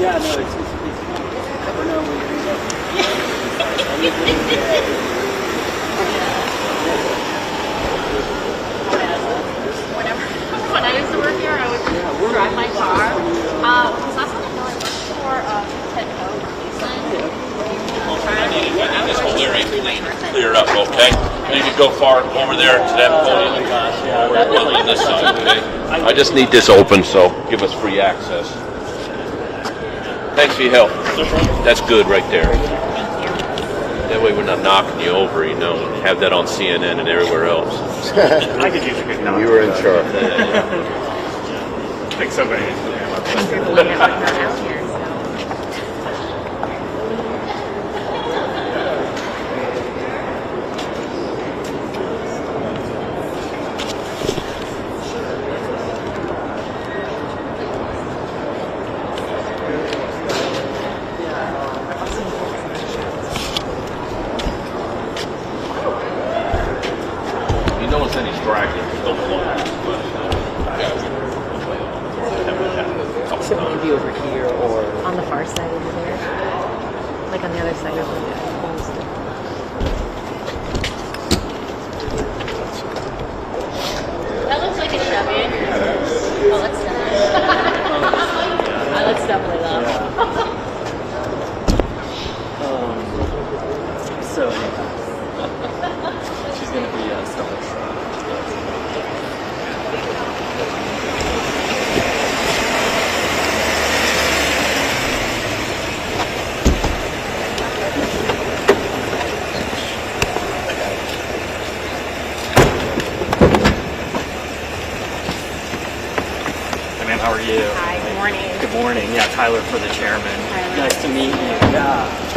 Yeah, no, it's never know when you're going to When I used to work here, I would drive my car. Because that's when I know I worked for Ted Coe. This whole area cleared up, okay? You can go far over there to that podium. Oh my gosh, yeah. Or on this side, okay? I just need this open, so give us free access. Thanks for your help. That's good right there. That way we're not knocking you over, you know, and have that on CNN and everywhere else. I could use a good knock. You were in charge. I think somebody needs to People look at like not out here. for the chairman. Nice to meet you. Yeah.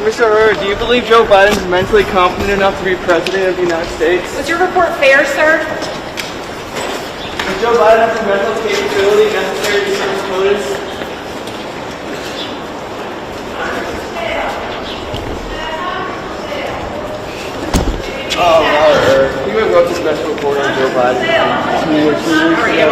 Mr. Hur, do you believe Joe Biden is mentally competent enough to be president of the United States? Was your report fair, sir? Does Joe Biden have the mental capability necessary to serve POTUS? Oh, Robert Hur. You wrote the special report on Joe Biden. How are you?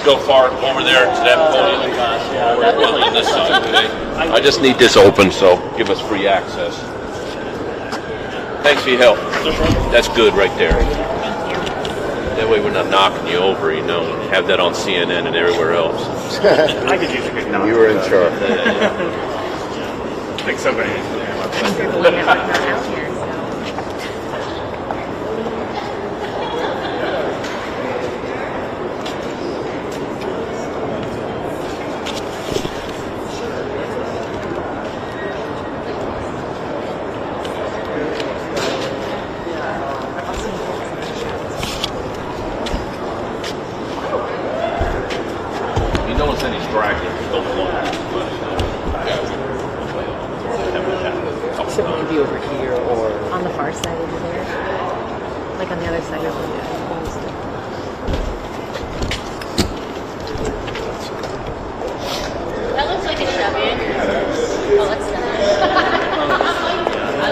go far over there to that podium. Oh my gosh, yeah. Well, on this side, okay? I just need this open, so give us free access. Thanks for your help. That's good right there. Thank you. That way we're not knocking you over, and have that on CNN and everywhere else. I could use a good knock. You were in charge. Like somebody. You're the one that was not out here, so. You notice any stragglers, don't look. So it could be over here or. On the far side over there. Like on the other side of the post. That looks like a shove-in. Oh, let's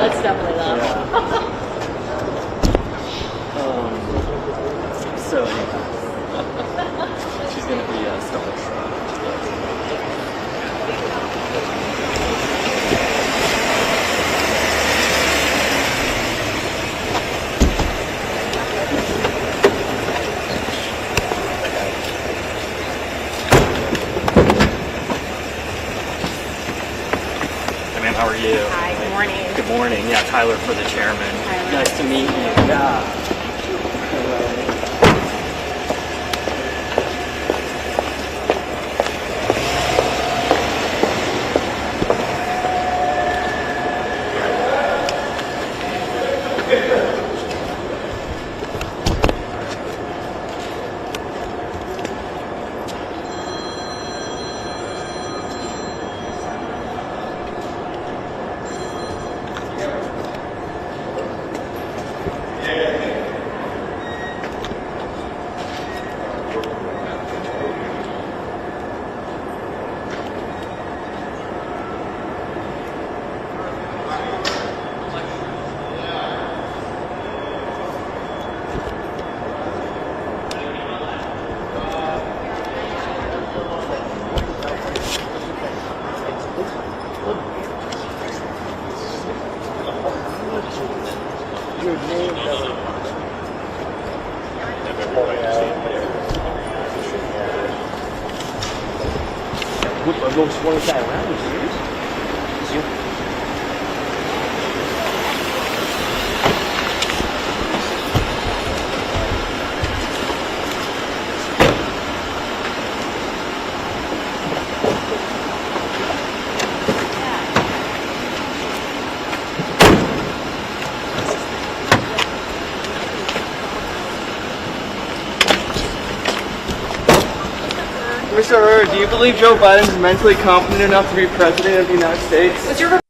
Let's definitely laugh. So she's gonna be stomach. Hey man, how are you? Hi, good morning. Good morning. Yeah, Tyler for the chairman. Tyler. Nice to meet you. Yeah. Most one guy around is you. Mr. Hur, do you believe Joe Biden is mentally competent enough to be president of the United States? What's your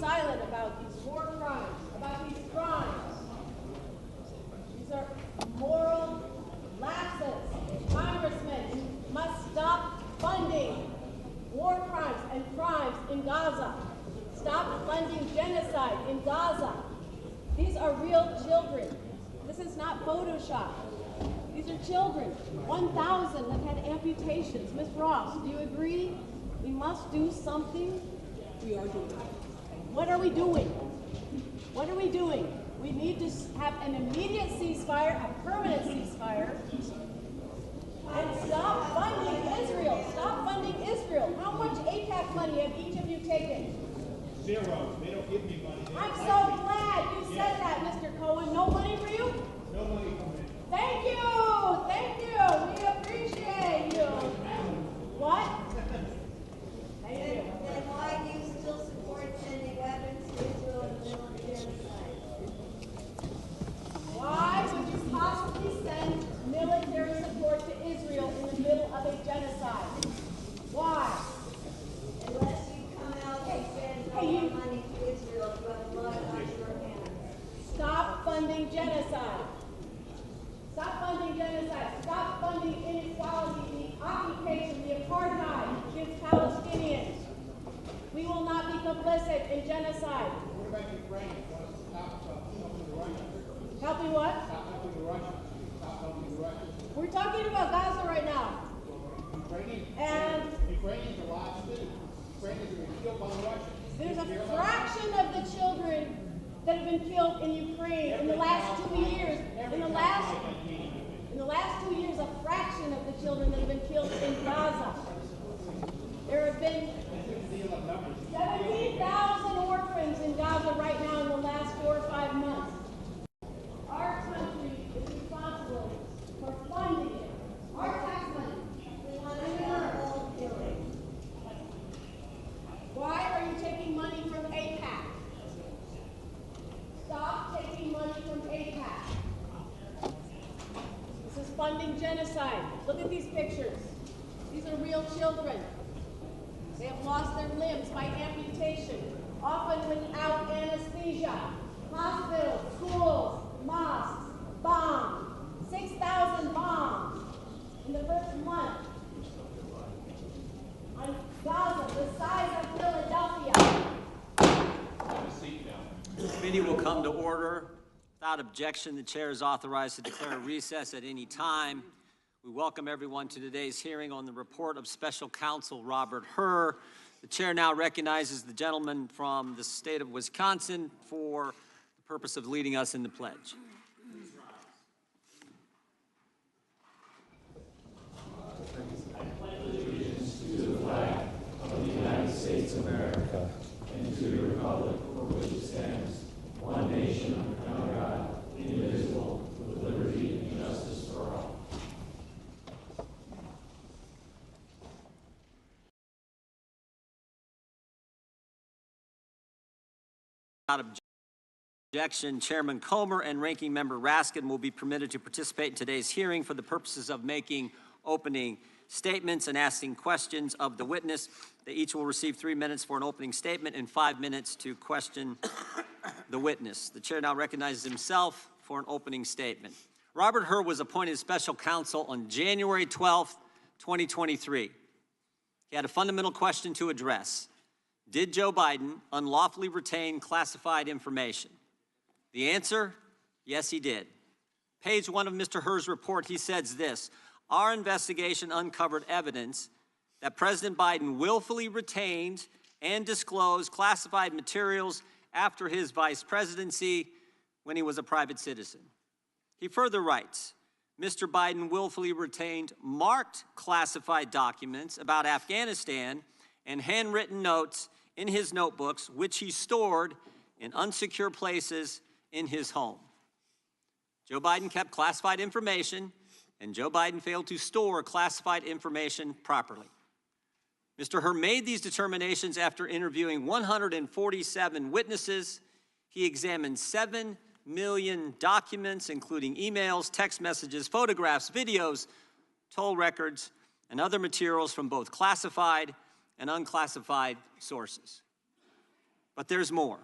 silent about these war crimes, about these crimes. These are moral lapses. Congressmen must stop funding war crimes and crimes in Gaza. Stop funding genocide in Gaza. These are real children. This is not Photoshop. These are children. 1,000 have had amputations. Ms. Ross, do you agree? We must do something. We are doing it. What are we doing? What are we doing? We need to have an immediate ceasefire, a permanent ceasefire, and stop funding Israel. Stop funding Israel. How much AIPAC money have each of you taken? Zero. They don't give me money. I'm so glad you said that, Mr. Cohen. No money for you? No money coming in. Thank you. Thank you. We appreciate you. What? Thank you. Then why do you still support sending weapons to Israel in the middle of genocide? Why would you possibly send military support to Israel in the middle of a genocide? Why? Unless you come out and send no more money to Israel, you have blood on your hands. Stop funding genocide. Stop funding genocide. Stop funding inequality, the occupation, the apartheid against Palestinians. We will not be complicit in genocide. What about Ukraine? Stop helping the Russians. Helping what? Stop helping the Russians. Stop helping the Russians. We're talking about Gaza right now. Ukrainians are lost too. Ukrainians are being killed by the Russians. There's a fraction of the children that have been killed in Ukraine in the last 2 years. In the last 2 years, a fraction of the children that have been killed in Gaza. There have been 17,000 orphans in Gaza right now in the last 4 or 5 months. Our country is responsible for funding it. Our tax money. We want to stop all killing. Why are you taking money from AIPAC? Stop taking money from AIPAC. This is funding genocide. Look at these pictures. These are real children. They have lost their limbs by amputation, often without anesthesia. Hospitals, schools, mosques, bombed. 6,000 bombs in the first month. On Gaza, the size of Philadelphia. The committee will come to order. Without objection, the chair is authorized to declare a recess at any time. We welcome everyone to today's hearing on the report of Special Counsel Robert Hur. The chair now recognizes the gentleman from the state of Wisconsin for the purpose of leading us in the pledge. Without objection, Chairman Comer and Ranking Member Raskin will be permitted to participate in today's hearing for the purposes of making opening statements and asking questions of the witness. They each will receive 3 minutes for an opening statement and 5 minutes to question the witness. The chair now recognizes himself for an opening statement. Robert Hur was appointed special counsel on January 12th, 2023. He had a fundamental question to address. Did Joe Biden unlawfully retain classified information? The answer, yes, he did. Page 1 of Mr. Hur's report, he says this: our investigation uncovered evidence that President Biden willfully retained and disclosed classified materials after his vice presidency when he was a private citizen. He further writes, Mr. Biden willfully retained marked classified documents about Afghanistan and handwritten notes in his notebooks, which he stored in unsecure places in his home. Joe Biden kept classified information, and Joe Biden failed to store classified information properly. Mr. Hur made these determinations after interviewing 147 witnesses. He examined 7 million documents, including emails, text messages, photographs, videos, toll records, and other materials from both classified and unclassified sources. But there's more.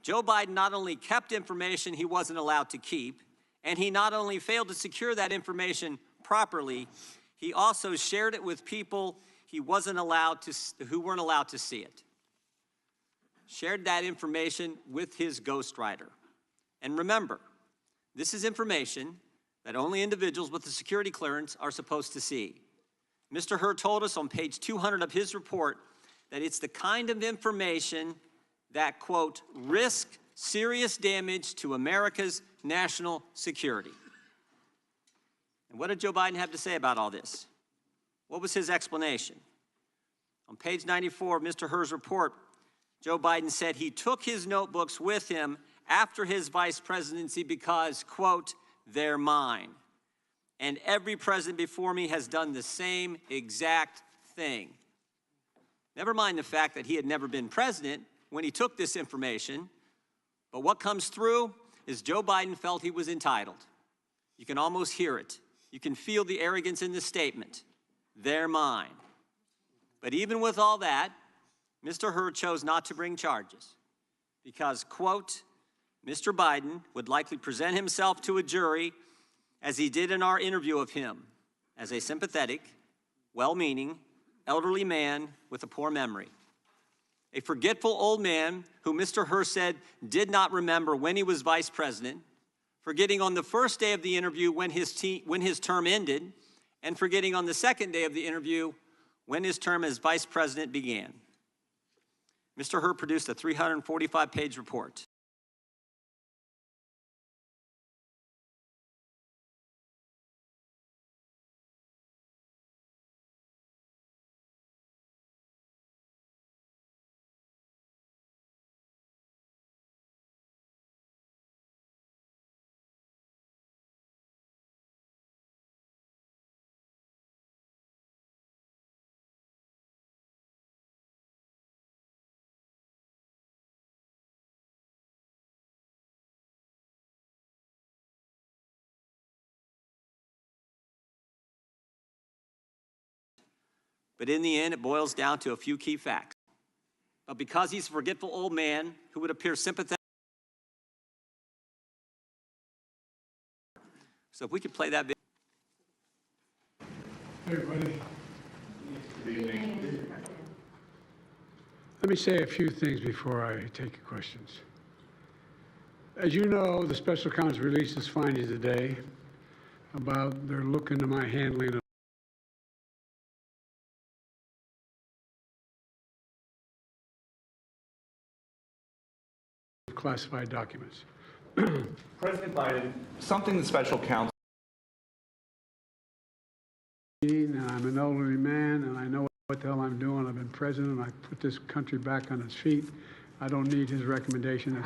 Joe Biden not only kept information he wasn't allowed to keep, and he not only failed to secure that information properly, he also shared it with people who weren't allowed to see it. Shared that information with his ghostwriter. And remember, this is information that only individuals with a security clearance are supposed to see. Mr. Hur told us on page 200 of his report that it's the kind of information that, quote, risk serious damage to America's national security. And what did Joe Biden have to say about all this? What was his explanation? On page 94 of Mr. Hur's report, Joe Biden said he took his notebooks with him after his vice presidency because, quote, they're mine. And every president before me has done the same exact thing. Never mind the fact that he had never been president when he took this information, but what comes through is Joe Biden felt he was entitled. You can almost hear it. You can feel the arrogance in the statement. They're mine. But even with all that, Mr. Hur chose not to bring charges because, quote, Mr. Biden would likely present himself to a jury as he did in our interview of him, as a sympathetic, well-meaning, elderly man with a poor memory. A forgetful old man who Mr. Hur said did not remember when he was vice president, forgetting on the first day of the interview when his term ended, and forgetting on the second day of the interview when his term as vice president began. Mr. Hur produced a 345-page report. But in the end, it boils down to a few key facts. But because he's a forgetful old man who would appear sympathetic, so if we could play that video. Hey, everybody. Good evening. Let me say a few things before I take your questions. As you know, the special counsel released his findings today about their look into my handling of classified documents. President Biden, something the special counsel. And I'm an elderly man, and I know what the hell I'm doing. I've been president. I put this country back on its feet. I don't need his recommendation.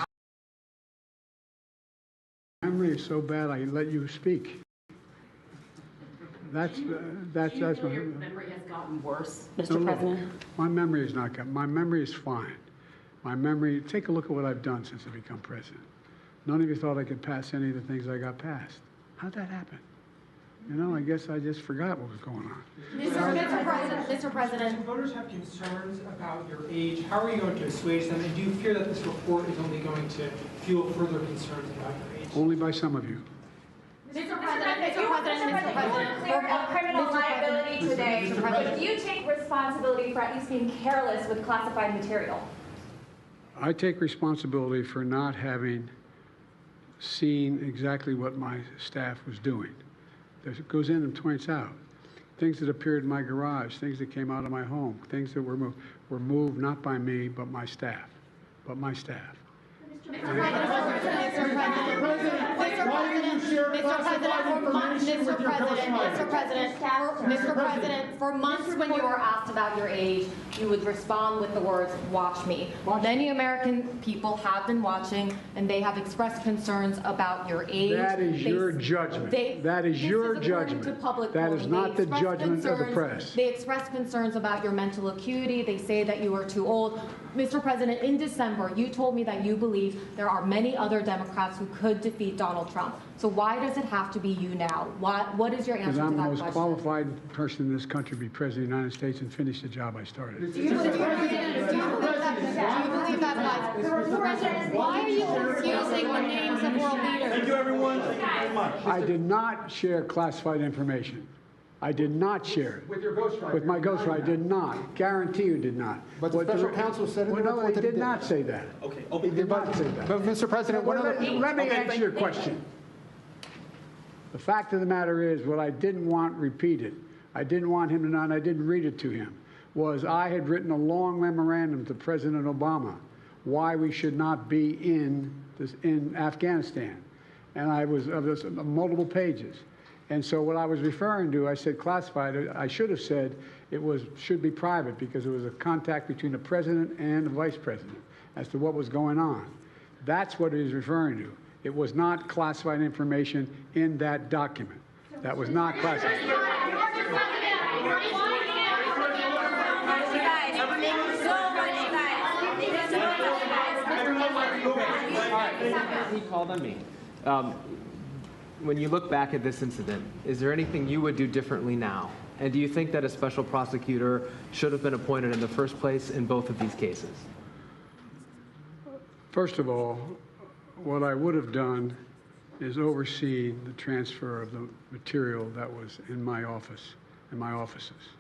My memory is so bad, I let you speak. That's my memory has gotten worse, Mr. President. My memory is not good. My memory is fine. My memory, take a look at what I've done since I become president. None of you thought I could pass any of the things I got passed. How'd that happen? You know, I guess I just forgot what was going on. Mr. President. Voters have concerns about your age. How are you going to assuage them? And do you fear that this report is only going to fuel further concerns about your age? Only by some of you. Mr. President, Clear criminal liability today. But do you take responsibility for at least being careless with classified material? I take responsibility for not having seen exactly what my staff was doing. It goes in and points out things that appeared in my garage, things that came out of my home, things that were moved not by me, but my staff. Mr. President, for months when you were asked about your age, you would respond with the words, watch me. Many American people have been watching, and they have expressed concerns about your age. That is your judgment. That is your judgment. That is not the judgment of the press. They express concerns about your mental acuity. They say that you are too old. Mr. President, in December, you told me that you believe believes there are many other Democrats who could defeat Donald Trump. So why does it have to be you now? What is your answer Because to I'm the that most question? qualified person in this country to be president of the United States and finish the job I started. Do you believe that, Mr. President, why are you confusing the names of world leaders? Thank you, everyone. Thank you very much. I did not share classified information. I did not share it. With your ghostwriter. With my ghostwriter, I did not. Guarantee you did not. But the special counsel said in the Well, no, report he that he did not say that. Okay. He did not say that. But Mr. President, one other. Let me answer your question. The fact of the matter is, what I didn't want repeated, I didn't want him to know, and I didn't read it to him, was I had written a long memorandum to President Obama why we should not be in Afghanistan. And I was multiple pages. And so what I was referring to, I said classified. I should have said it should be private because it was a contact between the president and the vice president as to what was going on. That's what he was referring to. It was not classified information in that document. That was not classified. He called on me. When you look back at this incident, is there anything you would do differently now? And do you think that a special prosecutor should have been appointed in the first place in both of these cases? First of all, what I would have done is oversee the transfer of the material that was in my office, in my offices.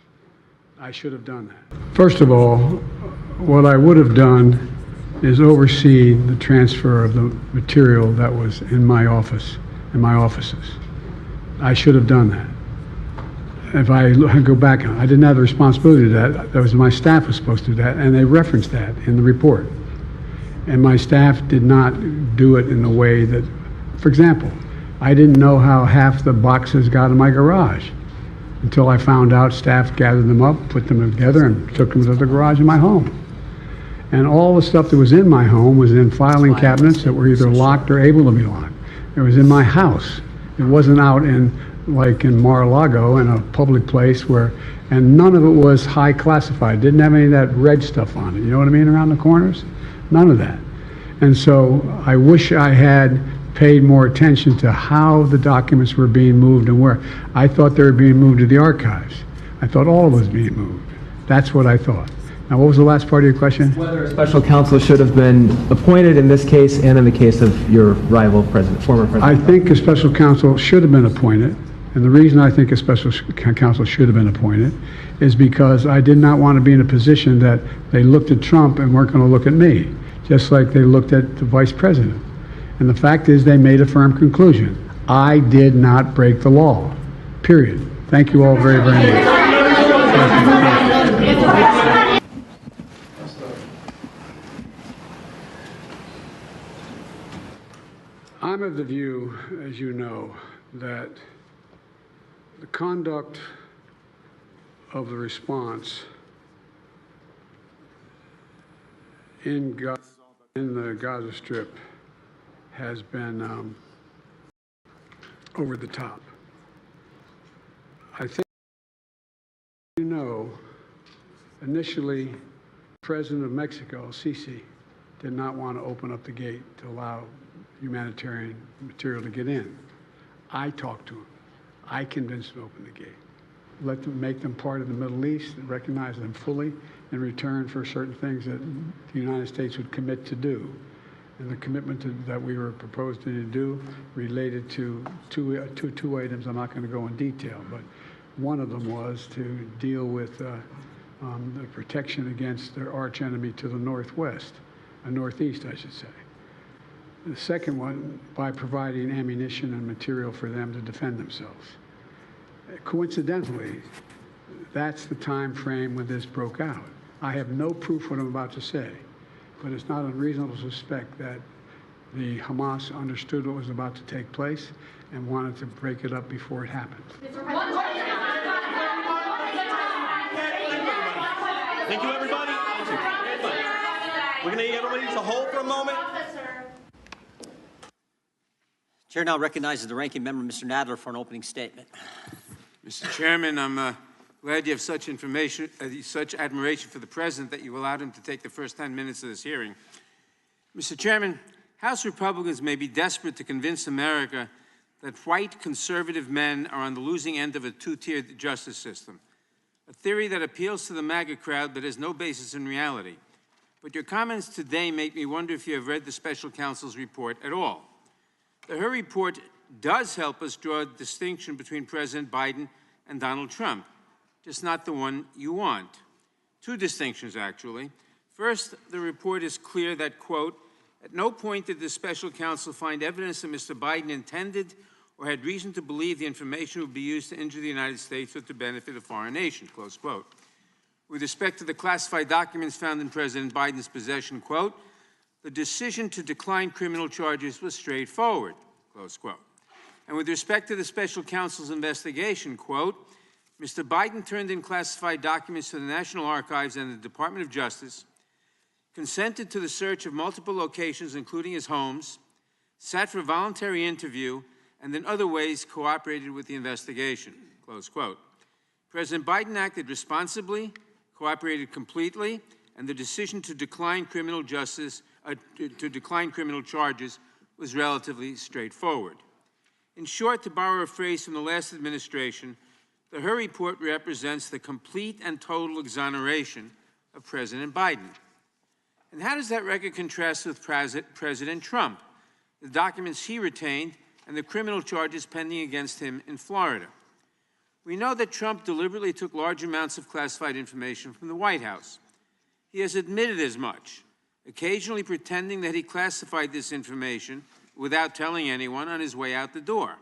I should have done that. First of all, what I would have done is oversee the transfer of the material that was in my office, in my offices. I should have done that. If I go back, I didn't have the responsibility to that. That was my staff was supposed to do that, and they referenced that in the report. And my staff did not do it in the way that, for example, I didn't know how half the boxes got in my garage until I found out staff gathered them up, put them together, and took them to the garage in my home. And all the stuff that was in my home was in filing cabinets that were either locked or able to be locked. It was in my house. It wasn't out like in Mar-a-Lago in a public place and none of it was high classified. Didn't have any of that red stuff on it. You know what I mean, around the corners? None of that. And so I wish I had paid more attention to how the documents were being moved and where. I thought they were being moved to the archives. I thought all of it was being moved. That's what I thought. Now, what was the last part of your question? Whether a special counsel should have been appointed in this case and in the case of your rival president, former president. I think a special counsel should have been appointed. And the reason I think a special counsel should have been appointed is because I did not want to be in a position that they looked at Trump and weren't going to look at me, just like they looked at the vice president. And the fact is they made a firm conclusion. I did not break the law, period. Thank you all very, very much. I'm of the view, as you know, that the conduct of the response in the Gaza Strip has been over the top. I think, you know, initially, the President of Mexico, Sisi, did not want to open up the gate to allow humanitarian material to get in. I talked to him. I convinced him to open the gate. Let them make them part of the Middle East and recognize them fully in return for certain things that the United States would commit to do. And the commitment that we were proposing to do related to two items. I'm not going to go in detail, but one of them was to deal with the protection against their arch enemy to the northwest, northeast, I should say. The second one, by providing ammunition and material for them to defend themselves. Coincidentally, that's the time frame when this broke out. I have no proof what I'm about to say, but it's not unreasonable to suspect that the Hamas understood what was about to take place and wanted to break it up before it happened. Thank you, everybody. We're going to need everybody to hold for a moment. Chair now recognizes the ranking member, Mr. Nadler, for an opening statement. Mr. Chairman, I'm glad you have such information, such admiration for the President that you allowed him to take the first 10 minutes of this hearing. Mr. Chairman, House Republicans may be desperate to convince America that white conservative men are on the losing end of a two-tiered justice system, a theory that appeals to the MAGA crowd but has no basis in reality. But your comments today make me wonder if you have read the special counsel's report at all. The Hur report does help us draw a distinction between President Biden and Donald Trump, just not the one you want. Two distinctions, actually. First, the report is clear that, quote, at no point did the special counsel find evidence that Mr. Biden intended or had reason to believe the information would be used to injure the United States or to benefit a foreign nation, close quote. With respect to the classified documents found in President Biden's possession, quote, the decision to decline criminal charges was straightforward, close quote. And with respect to the special counsel's investigation, quote, Mr. Biden turned in classified documents to the National Archives and the Department of Justice, consented to the search of multiple locations, including his homes, sat for a voluntary interview, and in other ways cooperated with the investigation, close quote. President Biden acted responsibly, cooperated completely, and the decision to decline criminal charges was relatively straightforward. In short, to borrow a phrase from the last administration, the Hur report represents the complete and total exoneration of President Biden. And how does that record contrast with President Trump, the documents he retained, and the criminal charges pending against him in Florida? We know that Trump deliberately took large amounts of classified information from the White House. He has admitted as much, occasionally pretending that he classified this information without telling anyone on his way out the door.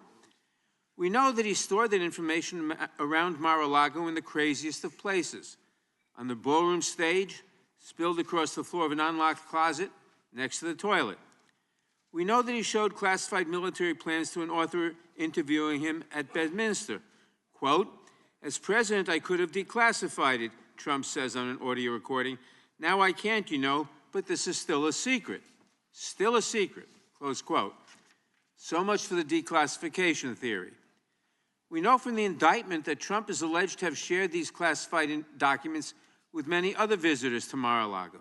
We know that he stored that information around Mar-a-Lago in the craziest of places, on the ballroom stage, spilled across the floor of an unlocked closet next to the toilet. We know that he showed classified military plans to an author interviewing him at Bedminster. Quote, as president, I could have declassified it, Trump says on an audio recording. Now I can't, you know, but this is still a secret. Still a secret, close quote. So much for the declassification theory. We know from the indictment that Trump is alleged to have shared these classified documents with many other visitors to Mar-a-Lago.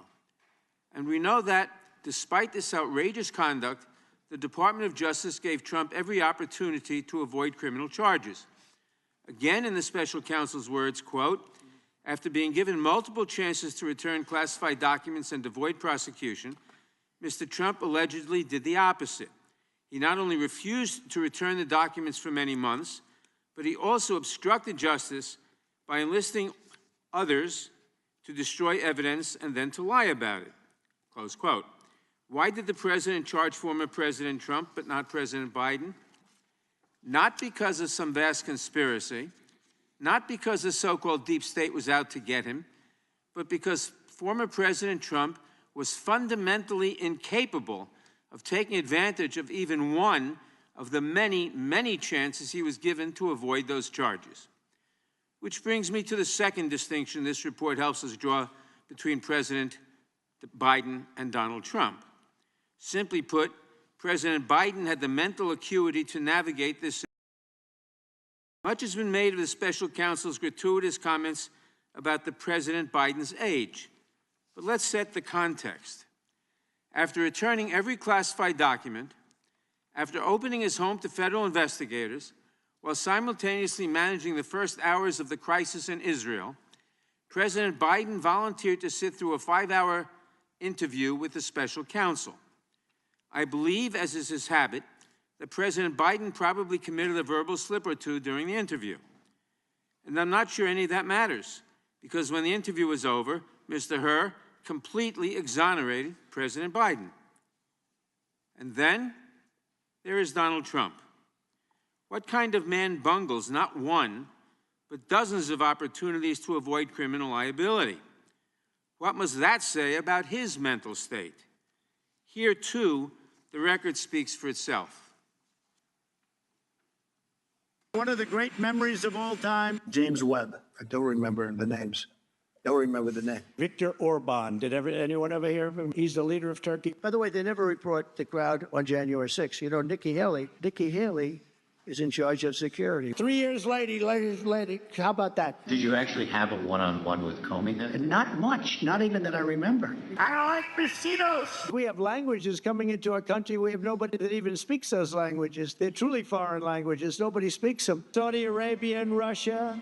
And we know that, despite this outrageous conduct, the Department of Justice gave Trump every opportunity to avoid criminal charges. Again, in the special counsel's words, quote, after being given multiple chances to return classified documents and avoid prosecution, Mr. Trump allegedly did the opposite. He not only refused to return the documents for many months, but he also obstructed justice by enlisting others to destroy evidence and then to lie about it, close quote. Why did the president charge former President Trump but not President Biden? Not because of some vast conspiracy, not because the so-called deep state was out to get him, but because former President Trump was fundamentally incapable of taking advantage of even one of the many, many chances he was given to avoid those charges. Which brings me to the second distinction this report helps us draw between President Biden and Donald Trump. Simply put, President Biden had the mental acuity to navigate this. Much has been made of the special counsel's gratuitous comments about the President Biden's age. But let's set the context. After returning every classified document, after opening his home to federal investigators, while simultaneously managing the first hours of the crisis in Israel, President Biden volunteered to sit through a 5-hour interview with the special counsel. I believe, as is his habit, that President Biden probably committed a verbal slip or two during the interview. And I'm not sure any of that matters, because when the interview was over, Mr. Hur completely exonerated President Biden. And then there is Donald Trump. What kind of man bungles not one, but dozens of opportunities to avoid criminal liability? What must that say about his mental state? Here, too, the record speaks for itself. One of the great memories of all time. James Webb. I don't remember the names. Don't remember the name. Viktor Orban. Did anyone ever hear of him? He's the leader of Turkey. By the way, they never report the crowd on January 6th. You know, Nikki Haley is in charge of security. 3 years later, how about that? Did you actually have a one-on-one with Comey then? Not much, not even that I remember. I don't like mosquitoes. We have languages coming into our country. We have nobody that even speaks those languages. They're truly foreign languages. Nobody speaks them. Saudi Arabia and Russia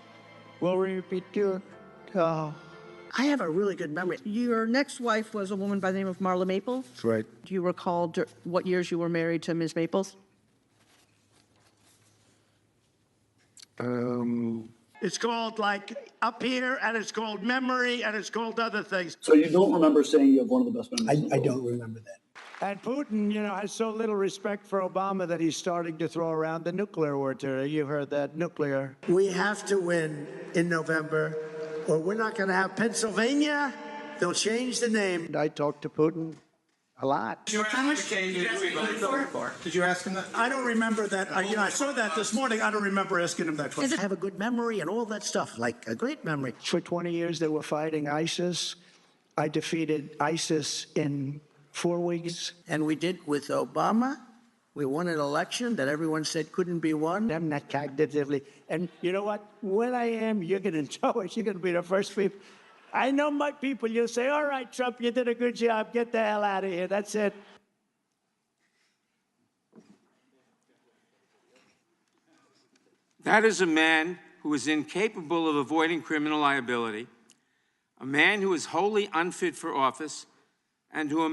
will repeat your... Oh. I have a really good memory. Your next wife was a woman by the name of Marla Maples. That's right. Do you recall what years you were married to Ms. Maples? It's called like up here, and it's called memory, and it's called other things. So you don't remember saying you have one of the best memories? I don't remember that. And Putin, has so little respect for Obama that he's starting to throw around the nuclear word. You've heard that, nuclear. We have to win in November, or we're not going to have Pennsylvania. They'll change the name. I talked to Putin a lot. Did you ask him that? I don't remember that. I saw that this morning. I don't remember asking him that question. I have a good memory and all that stuff, like a great memory. For 20 years, they were fighting ISIS. I defeated ISIS in 4 weeks. And we did with Obama. We won an election that everyone said couldn't be won. I'm not cognitively. And you know what? When I am, you're going to know it. You're going to be the first people. I know my people. You'll say, all right, Trump, you did a good job. Get the hell out of here. That's it. That is a man who is incapable of avoiding criminal liability, a man who is wholly unfit for office, and a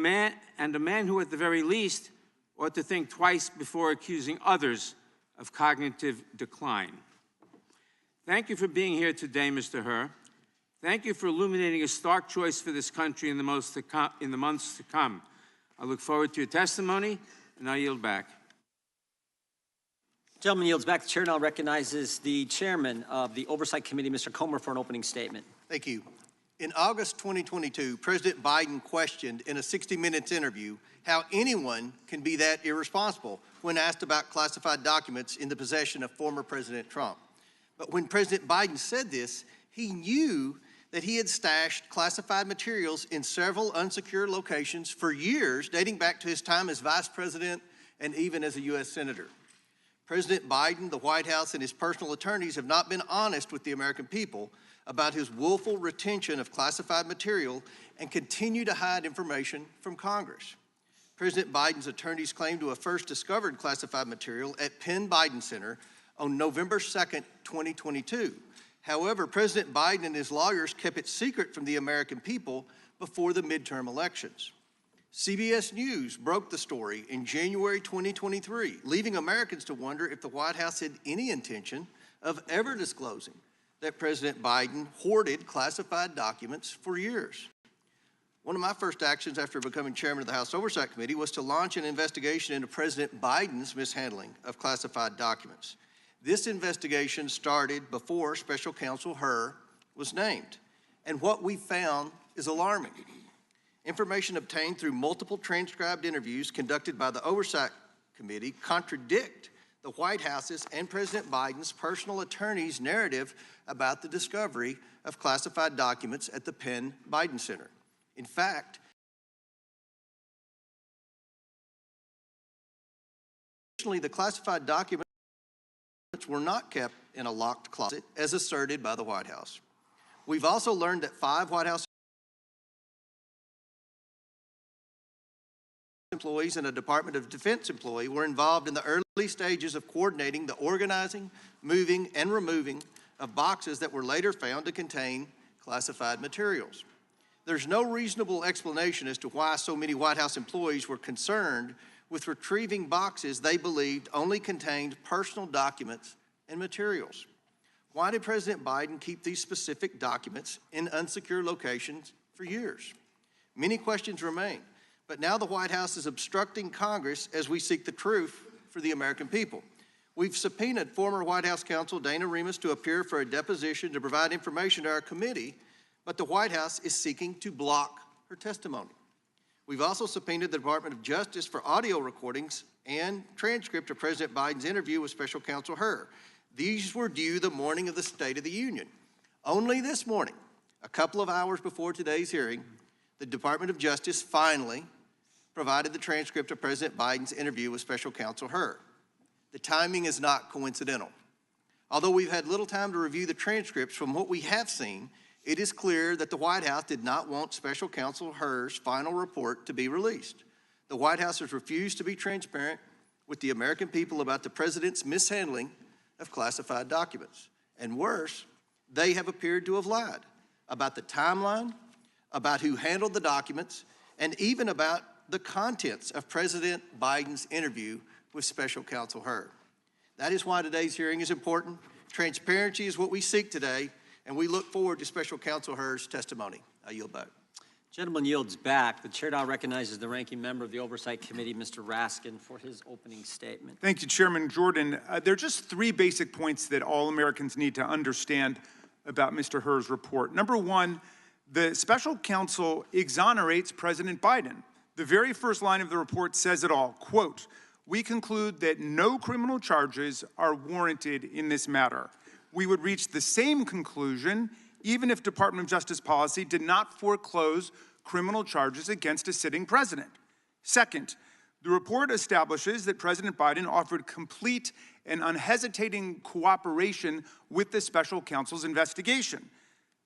man who, at the very least, ought to think twice before accusing others of cognitive decline. Thank you for being here today, Mr. Hur. Thank you for illuminating a stark choice for this country in the months to come. I look forward to your testimony, and I yield back. Gentleman yields back. The chair now recognizes the chairman of the Oversight Committee, Mr. Comer, for an opening statement. Thank you. In August 2022, President Biden questioned in a 60 Minutes interview how anyone can be that irresponsible when asked about classified documents in the possession of former President Trump. But when President Biden said this, he knew that he had stashed classified materials in several unsecured locations for years, dating back to his time as vice president and even as a U.S. senator. President Biden, the White House, and his personal attorneys have not been honest with the American people about his willful retention of classified material and continue to hide information from Congress. President Biden's attorneys claim to have first discovered classified material at Penn Biden Center on November 2nd, 2022. However, President Biden and his lawyers kept it secret from the American people before the midterm elections. CBS News broke the story in January 2023, leaving Americans to wonder if the White House had any intention of ever disclosing that President Biden hoarded classified documents for years. One of my first actions after becoming chairman of the House Oversight Committee was to launch an investigation into President Biden's mishandling of classified documents. This investigation started before Special Counsel Hur was named, and what we found is alarming. Information obtained through multiple transcribed interviews conducted by the Oversight Committee contradict the White House's and President Biden's personal attorney's narrative about the discovery of classified documents at the Penn Biden Center. In fact, additionally, the classified documents were not kept in a locked closet, as asserted by the White House. We've also learned that 5 White House employees and a Department of Defense employee were involved in the early stages of coordinating the organizing, moving, and removing of boxes that were later found to contain classified materials. There's no reasonable explanation as to why so many White House employees were concerned with retrieving boxes they believed only contained personal documents and materials. Why did President Biden keep these specific documents in unsecure locations for years? Many questions remain, but now the White House is obstructing Congress as we seek the truth for the American people. We've subpoenaed former White House counsel Dana Remus to appear for a deposition to provide information to our committee, but the White House is seeking to block her testimony. We've also subpoenaed the Department of Justice for audio recordings and transcript of President Biden's interview with Special Counsel Hur. These were due the morning of the State of the Union. Only this morning, a couple of hours before today's hearing, the Department of Justice finally provided the transcript of President Biden's interview with Special Counsel Hur. The timing is not coincidental. Although we've had little time to review the transcripts, from what we have seen, it is clear that the White House did not want Special Counsel Hur's final report to be released. The White House has refused to be transparent with the American people about the president's mishandling of classified documents. And worse, they have appeared to have lied about the timeline, about who handled the documents, and even about the contents of President Biden's interview with Special Counsel Hur. That is why today's hearing is important. Transparency is what we seek today, and we look forward to Special Counsel Hur's testimony. I yield back. Gentleman yields back. The chair now recognizes the ranking member of the Oversight Committee, Mr. Raskin, for his opening statement. Thank you, Chairman Jordan. There are just three basic points that all Americans need to understand about Mr. Hur's report. Number one, the special counsel exonerates President Biden. The very first line of the report says it all, quote, "We conclude that no criminal charges are warranted in this matter." We would reach the same conclusion even if Department of Justice policy did not foreclose criminal charges against a sitting president. Second, the report establishes that President Biden offered complete and unhesitating cooperation with the special counsel's investigation.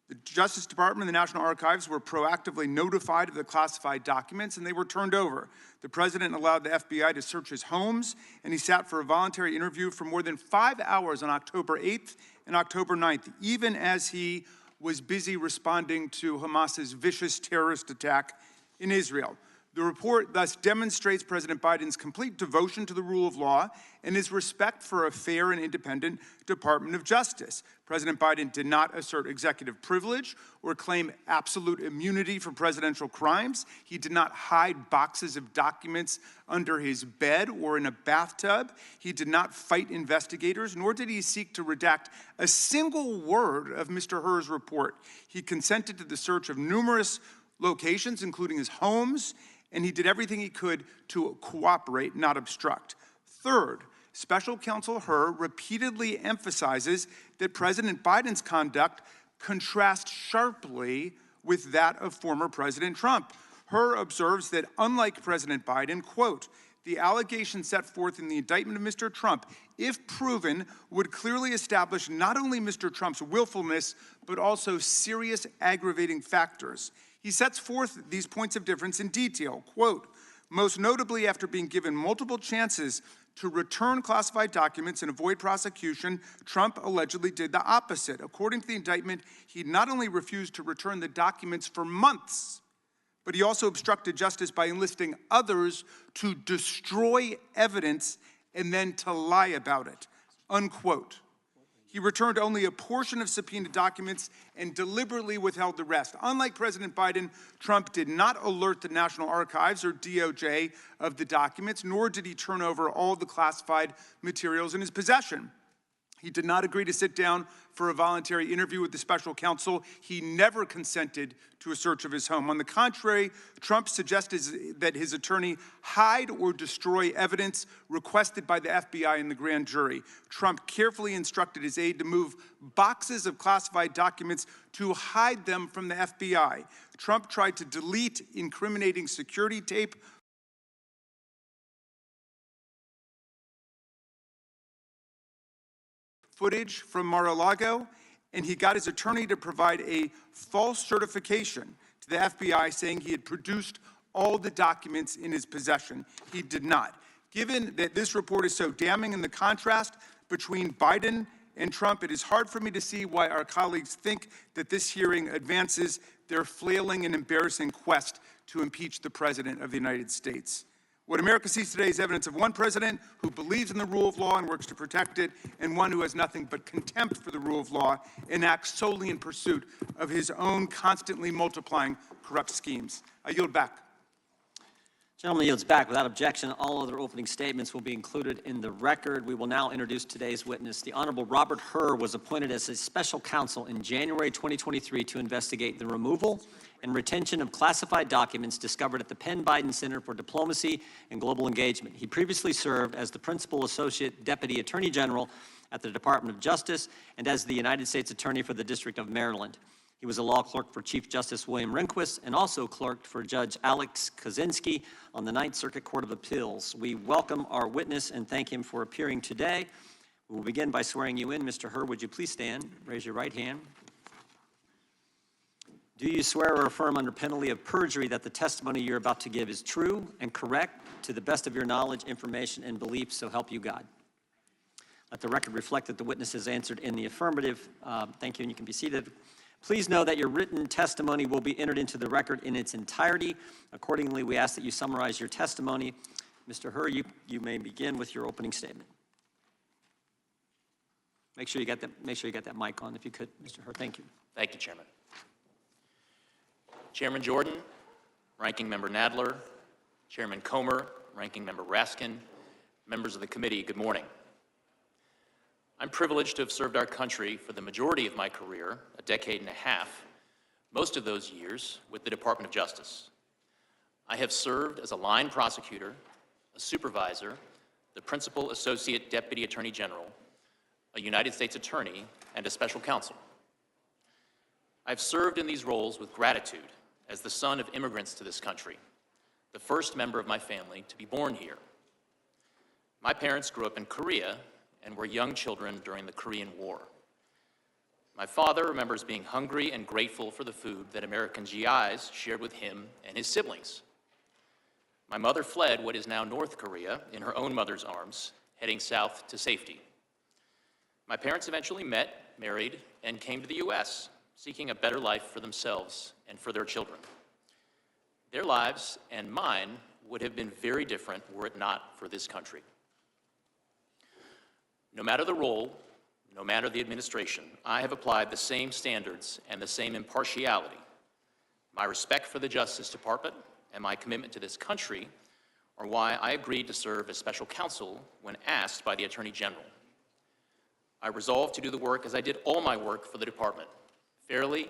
The Justice Department and the National Archives were proactively notified of the classified documents, and they were turned over. The president allowed the FBI to search his homes, and he sat for a voluntary interview for more than 5 hours on October 8th and October 9th, even as he was busy responding to Hamas's vicious terrorist attack in Israel. The report thus demonstrates President Biden's complete devotion to the rule of law and his respect for a fair and independent Department of Justice. President Biden did not assert executive privilege or claim absolute immunity for presidential crimes. He did not hide boxes of documents under his bed or in a bathtub. He did not fight investigators, nor did he seek to redact a single word of Mr. Hur's report. He consented to the search of numerous locations, including his homes, and he did everything he could to cooperate, not obstruct. Third, Special Counsel Hur repeatedly emphasizes that President Biden's conduct contrasts sharply with that of former President Trump. Hur observes that unlike President Biden, quote, "The allegations set forth in the indictment of Mr. Trump, if proven, would clearly establish not only Mr. Trump's willfulness, but also serious aggravating factors." He sets forth these points of difference in detail, quote, "Most notably after being given multiple chances to return classified documents and avoid prosecution, Trump allegedly did the opposite. According to the indictment, he not only refused to return the documents for months, but he also obstructed justice by enlisting others to destroy evidence and then to lie about it," unquote. He returned only a portion of subpoenaed documents and deliberately withheld the rest. Unlike President Biden, Trump did not alert the National Archives or DOJ of the documents, nor did he turn over all the classified materials in his possession. He did not agree to sit down for a voluntary interview with the special counsel. He never consented to a search of his home. On the contrary, Trump suggested that his attorney hide or destroy evidence requested by the FBI and the grand jury. Trump carefully instructed his aide to move boxes of classified documents to hide them from the FBI. Trump tried to delete incriminating security tape footage from Mar-a-Lago, and he got his attorney to provide a false certification to the FBI saying he had produced all the documents in his possession. He did not. Given that this report is so damning in the contrast between Biden and Trump, it is hard for me to see why our colleagues think that this hearing advances their flailing and embarrassing quest to impeach the President of the United States. What America sees today is evidence of one president who believes in the rule of law and works to protect it, and one who has nothing but contempt for the rule of law and acts solely in pursuit of his own constantly multiplying corrupt schemes. I yield back. Gentleman yields back. Without objection, all other opening statements will be included in the record. We will now introduce today's witness. The Honorable Robert Hur was appointed as a special counsel in January 2023 to investigate the removal and retention of classified documents discovered at the Penn Biden Center for Diplomacy and Global Engagement. He previously served as the Principal Associate Deputy Attorney General at the Department of Justice and as the United States Attorney for the District of Maryland. He was a law clerk for Chief Justice William Rehnquist and also clerked for Judge Alex Kaczynski on the Ninth Circuit Court of Appeals. We welcome our witness and thank him for appearing today. We will begin by swearing you in. Mr. Hur, would you please stand? Raise your right hand. Do you swear or affirm under penalty of perjury that the testimony you're about to give is true and correct to the best of your knowledge, information, and belief, so help you God? Let the record reflect that the witness has answered in the affirmative. Thank you, and you can be seated. Please know that your written testimony will be entered into the record in its entirety. Accordingly, we ask that you summarize your testimony. Mr. Hur, you may begin with your opening statement. Make sure you got that mic on, if you could, Mr. Hur. Thank you. Thank you, Chairman. Chairman Jordan, Ranking Member Nadler, Chairman Comer, Ranking Member Raskin, members of the committee, good morning. I'm privileged to have served our country for the majority of my career, a decade and a half, most of those years with the Department of Justice. I have served as a line prosecutor, a supervisor, the Principal Associate Deputy Attorney General, a United States Attorney, and a Special Counsel. I've served in these roles with gratitude as the son of immigrants to this country, the first member of my family to be born here. My parents grew up in Korea and were young children during the Korean War. My father remembers being hungry and grateful for the food that American GIs shared with him and his siblings. My mother fled what is now North Korea in her own mother's arms, heading south to safety. My parents eventually met, married, and came to the US, seeking a better life for themselves and for their children. Their lives and mine would have been very different were it not for this country. No matter the role, no matter the administration, I have applied the same standards and the same impartiality. My respect for the Justice Department and my commitment to this country are why I agreed to serve as special counsel when asked by the Attorney General. I resolved to do the work as I did all my work for the department, fairly,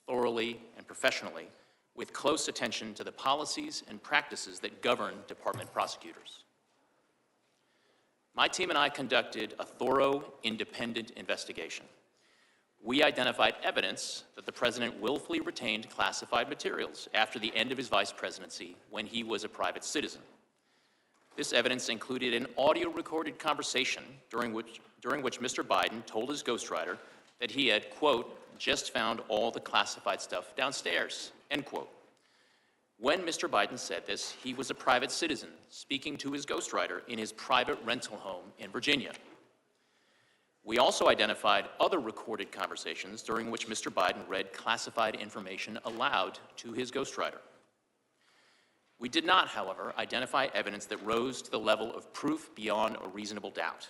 thoroughly, and professionally, with close attention to the policies and practices that govern department prosecutors. My team and I conducted a thorough, independent investigation. We identified evidence that the president willfully retained classified materials after the end of his vice presidency when he was a private citizen. This evidence included an audio-recorded conversation during which Mr. Biden told his ghostwriter that he had, quote, just found all the classified stuff downstairs, end quote. When Mr. Biden said this, he was a private citizen speaking to his ghostwriter in his private rental home in Virginia. We also identified other recorded conversations during which Mr. Biden read classified information aloud to his ghostwriter. We did not, however, identify evidence that rose to the level of proof beyond a reasonable doubt.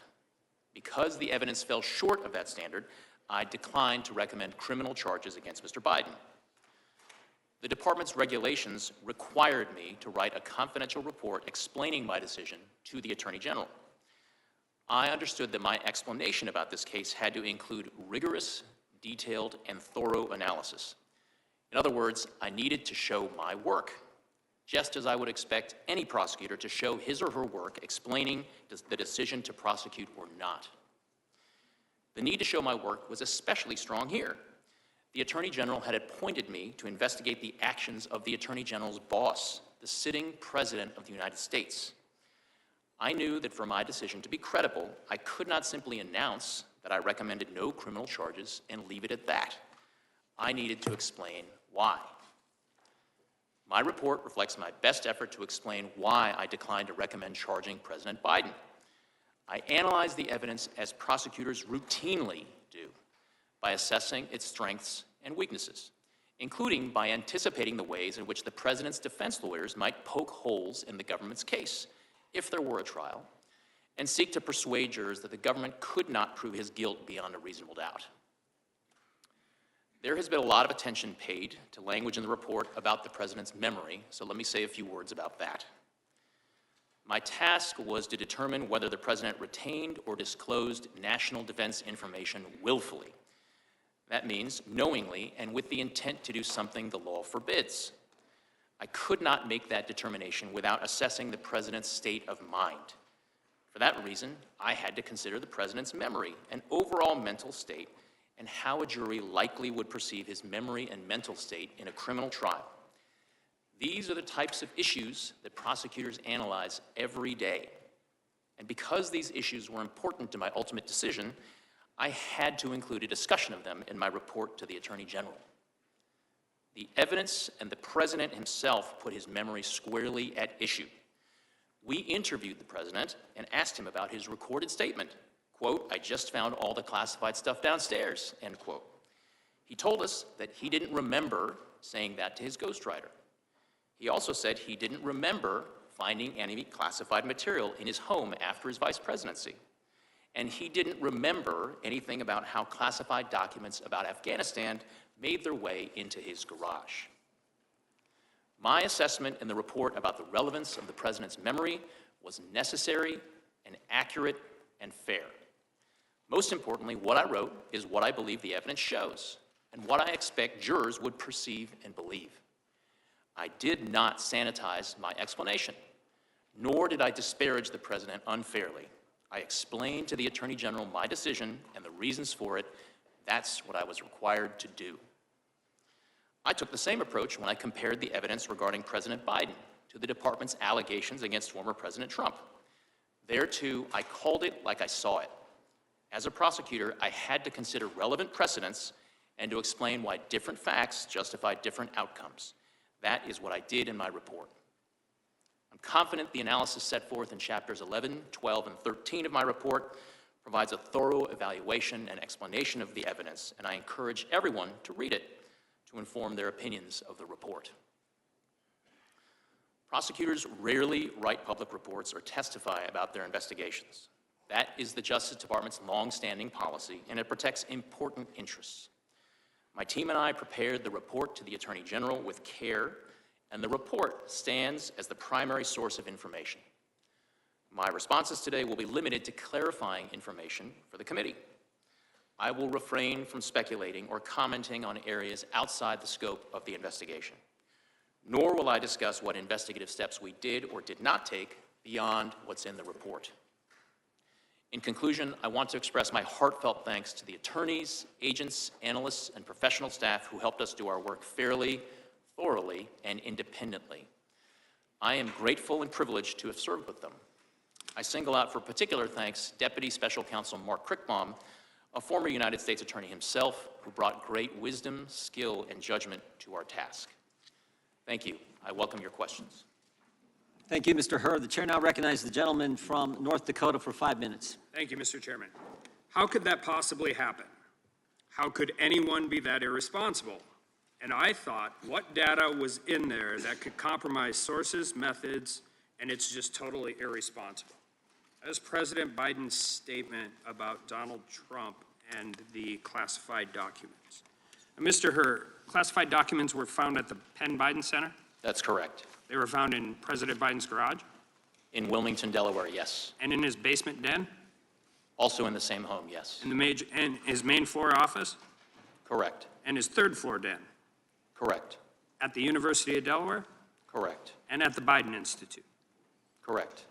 Because the evidence fell short of that standard, I declined to recommend criminal charges against Mr. Biden. The department's regulations required me to write a confidential report explaining my decision to the Attorney General. I understood that my explanation about this case had to include rigorous, detailed, and thorough analysis. In other words, I needed to show my work, just as I would expect any prosecutor to show his or her work explaining the decision to prosecute or not. The need to show my work was especially strong here. The Attorney General had appointed me to investigate the actions of the Attorney General's boss, the sitting President of the United States. I knew that for my decision to be credible, I could not simply announce that I recommended no criminal charges and leave it at that. I needed to explain why. My report reflects my best effort to explain why I declined to recommend charging President Biden. I analyzed the evidence as prosecutors routinely do, by assessing its strengths and weaknesses, including by anticipating the ways in which the president's defense lawyers might poke holes in the government's case, if there were a trial, and seek to persuade jurors that the government could not prove his guilt beyond a reasonable doubt. There has been a lot of attention paid to language in the report about the president's memory, so let me say a few words about that. My task was to determine whether the president retained or disclosed national defense information willfully. That means knowingly and with the intent to do something the law forbids. I could not make that determination without assessing the president's state of mind. For that reason, I had to consider the president's memory and overall mental state and how a jury likely would perceive his memory and mental state in a criminal trial. These are the types of issues that prosecutors analyze every day. And because these issues were important to my ultimate decision, I had to include a discussion of them in my report to the Attorney General. The evidence and the President himself put his memory squarely at issue. We interviewed the President and asked him about his recorded statement, quote, "I just found all the classified stuff downstairs," end quote. He told us that he didn't remember saying that to his ghostwriter. He also said he didn't remember finding any classified material in his home after his vice presidency. And he didn't remember anything about how classified documents about Afghanistan made their way into his garage. My assessment in the report about the relevance of the President's memory was necessary and accurate and fair. Most importantly, what I wrote is what I believe the evidence shows and what I expect jurors would perceive and believe. I did not sanitize my explanation, nor did I disparage the President unfairly. I explained to the Attorney General my decision and the reasons for it. That's what I was required to do. I took the same approach when I compared the evidence regarding President Biden to the department's allegations against former President Trump. There, too, I called it like I saw it. As a prosecutor, I had to consider relevant precedents and to explain why different facts justify different outcomes. That is what I did in my report. I'm confident the analysis set forth in chapters 11, 12, and 13 of my report provides a thorough evaluation and explanation of the evidence, and I encourage everyone to read it to inform their opinions of the report. Prosecutors rarely write public reports or testify about their investigations. That is the Justice Department's long-standing policy, and it protects important interests. My team and I prepared the report to the Attorney General with care, and the report stands as the primary source of information. My responses today will be limited to clarifying information for the committee. I will refrain from speculating or commenting on areas outside the scope of the investigation, nor will I discuss what investigative steps we did or did not take beyond what's in the report. In conclusion, I want to express my heartfelt thanks to the attorneys, agents, analysts, and professional staff who helped us do our work fairly, thoroughly, and independently. I am grateful and privileged to have served with them. I single out for particular thanks Deputy Special Counsel Mark Crickbaum, a former United States attorney himself, who brought great wisdom, skill, and judgment to our task. Thank you. I welcome your questions. Thank you, Mr. Hur. The chair now recognizes the gentleman from North Dakota for 5 minutes. Thank you, Mr. Chairman. How could that possibly happen? How could anyone be that irresponsible? And I thought, what data was in there that could compromise sources, methods, and it's just totally irresponsible? That is President Biden's statement about Donald Trump and the classified documents. And Mr. Hur, classified documents were found at the Penn Biden Center? That's correct. They were found in President Biden's garage? In Wilmington, Delaware, yes. And in his basement den? Also in the same home, yes. And his main floor office? Correct. And his third floor den? Correct. At the University of Delaware? Correct. And at the Biden Institute? Correct.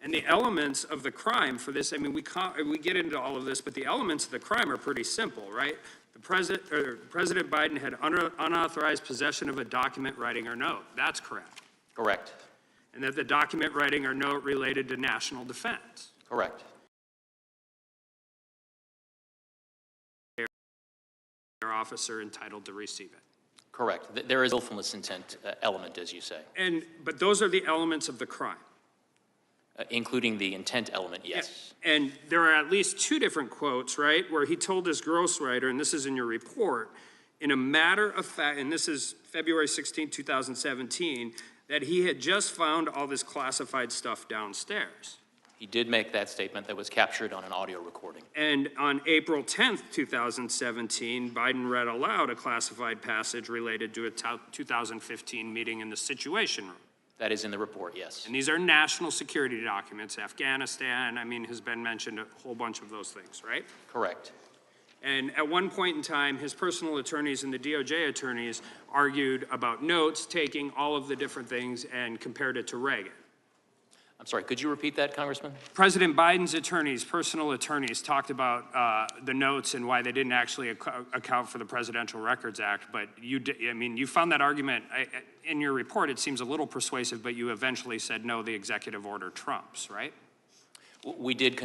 And the elements of the crime for this, I mean, we get into all of this, but the elements of the crime are pretty simple, right? President Biden had unauthorized possession of a document, writing, or note. That's correct. Correct. And that the document, writing, or note related to national defense. Correct. Their officer entitled to receive it. Correct. There is a willfulness intent element, as you say. But those are the elements of the crime. Including the intent element, yes. And there are at least two different quotes, right, where he told his ghostwriter, and this is in your report, in a matter of fact, and this is February 16, 2017, that he had just found all this classified stuff downstairs. He did make that statement that was captured on an audio recording. And on April 10th, 2017, Biden read aloud a classified passage related to a 2015 meeting in the Situation Room. That is in the report, yes. And these are national security documents. Afghanistan, I mean, has been mentioned a whole bunch of those things, right? Correct. And at one point in time, his personal attorneys and the DOJ attorneys argued about notes, taking all of the different things and compared it to Reagan. I'm sorry, could you repeat that, Congressman? President Biden's attorneys, personal attorneys, talked about the notes and why they didn't actually account for the Presidential Records Act, but you found that argument in your report. It seems a little persuasive, but you eventually said no, the executive order trumps, right? We did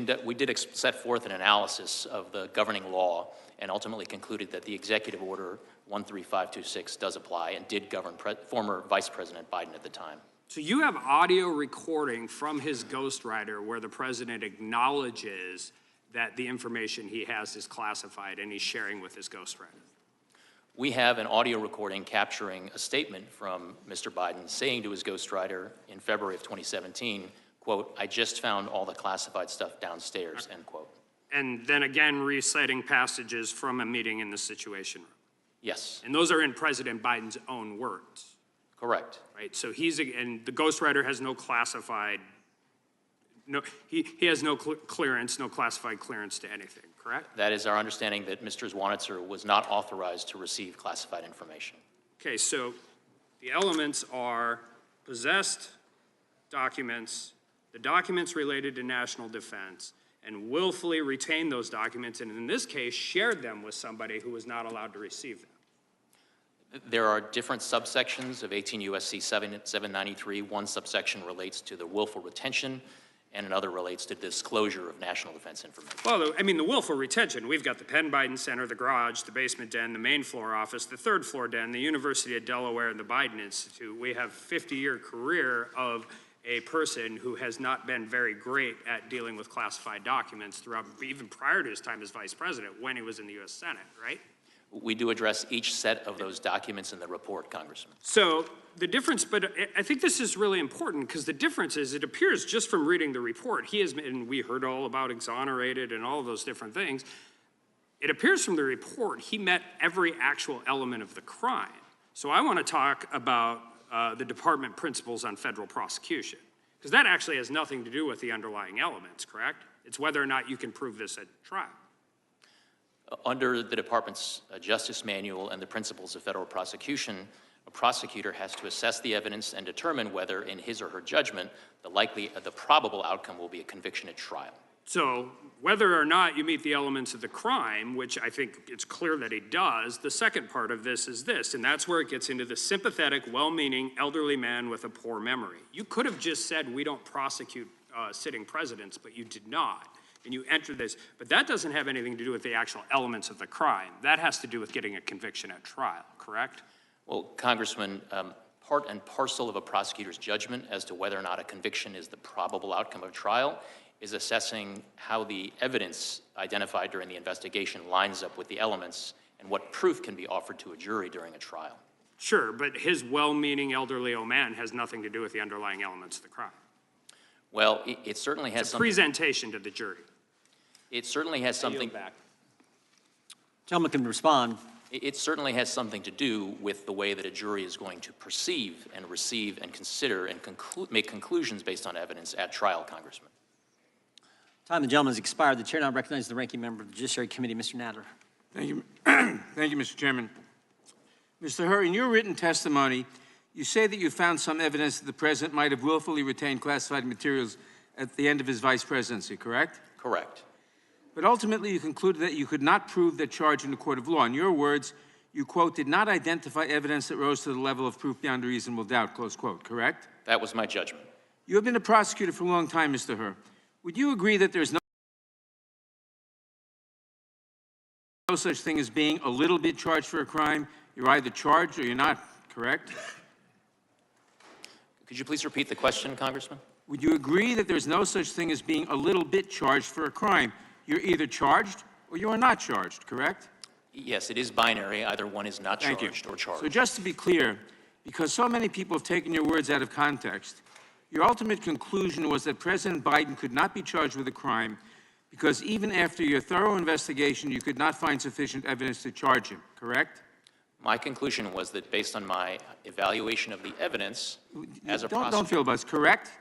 set forth an analysis of the governing law and ultimately concluded that the executive order 13526 does apply and did govern former Vice President Biden at the time. So you have audio recording from his ghostwriter where the president acknowledges that the information he has is classified and he's sharing with his ghostwriter. We have an audio recording capturing a statement from Mr. Biden saying to his ghostwriter in February of 2017, quote, "I just found all the classified stuff downstairs," end quote. And then again reciting passages from a meeting in the Situation Room. Yes. And those are in President Biden's own words. Correct. Right, so and the ghostwriter has no classified, he has no clearance, no classified clearance to anything, correct? That is our understanding, that Mr. Zwanitzer was not authorized to receive classified information. Okay, so the elements are possessed documents, the documents related to national defense, and willfully retained those documents, and in this case, shared them with somebody who was not allowed to receive them. There are different subsections of 18 U.S.C. 793. One subsection relates to the willful retention, and another relates to disclosure of national defense information. Well, I mean, the willful retention, we've got the Penn Biden Center, the garage, the basement den, the main floor office, the third floor den, the University of Delaware, and the Biden Institute. We have a 50-year career of a person who has not been very great at dealing with classified documents throughout, even prior to his time as vice president, when he was in the U.S. Senate, right? We do address each set of those documents in the report, Congressman. So the difference, but I think this is really important because the difference is it appears just from reading the report, he has been, and we heard all about exonerated and all of those different things. It appears from the report he met every actual element of the crime. So I want to talk about the department principles on federal prosecution, because that actually has nothing to do with the underlying elements, correct? It's whether or not you can prove this at trial. Under the Department's Justice Manual and the principles of federal prosecution, a prosecutor has to assess the evidence and determine whether, in his or her judgment, the probable outcome will be a conviction at trial. So whether or not you meet the elements of the crime, which I think it's clear that he does, the second part of this is this, and that's where it gets into the sympathetic, well-meaning elderly man with a poor memory. You could have just said we don't prosecute sitting presidents, but you did not. And you enter this, but that doesn't have anything to do with the actual elements of the crime. That has to do with getting a conviction at trial, correct? Well, Congressman, part and parcel of a prosecutor's judgment as to whether or not a conviction is the probable outcome of trial is assessing how the evidence identified during the investigation lines up with the elements and what proof can be offered to a jury during a trial. Sure, but his well-meaning elderly old man has nothing to do with the underlying elements of the crime. Well, it certainly has it's a something. Presentation to the jury. It certainly has something. Back. Gentleman can respond. It certainly has something to do with the way that a jury is going to perceive and receive and consider and make conclusions based on evidence at trial, Congressman. Time the gentleman has expired. The chair now recognizes the ranking member of the Judiciary Committee, Mr. Nader. Thank you. Thank you, Mr. Chairman. Mr. Hur, in your written testimony, you say that you found some evidence that the president might have willfully retained classified materials at the end of his vice presidency, correct? Correct. But ultimately, you concluded that you could not prove that charge in a court of law. In your words, you, quote, did not identify evidence that rose to the level of proof beyond a reasonable doubt, close quote, correct? That was my judgment. You have been a prosecutor for a long time, Mr. Hur. Would you agree that there's no such thing as being a little bit charged for a crime? You're either charged or you're not, correct? Could you please repeat the question, Congressman? Would you agree that there's no such thing as being a little bit charged for a crime? You're either charged or you are not charged, correct? Yes, it is binary. Either one is not charged or charged. So just to be clear, because so many people have taken your words out of context, your ultimate conclusion was that President Biden could not be charged with a crime because even after your thorough investigation, you could not find sufficient evidence to charge him, correct? My conclusion was that based on my evaluation of the evidence as a prosecutor... Don't feel buzz, correct?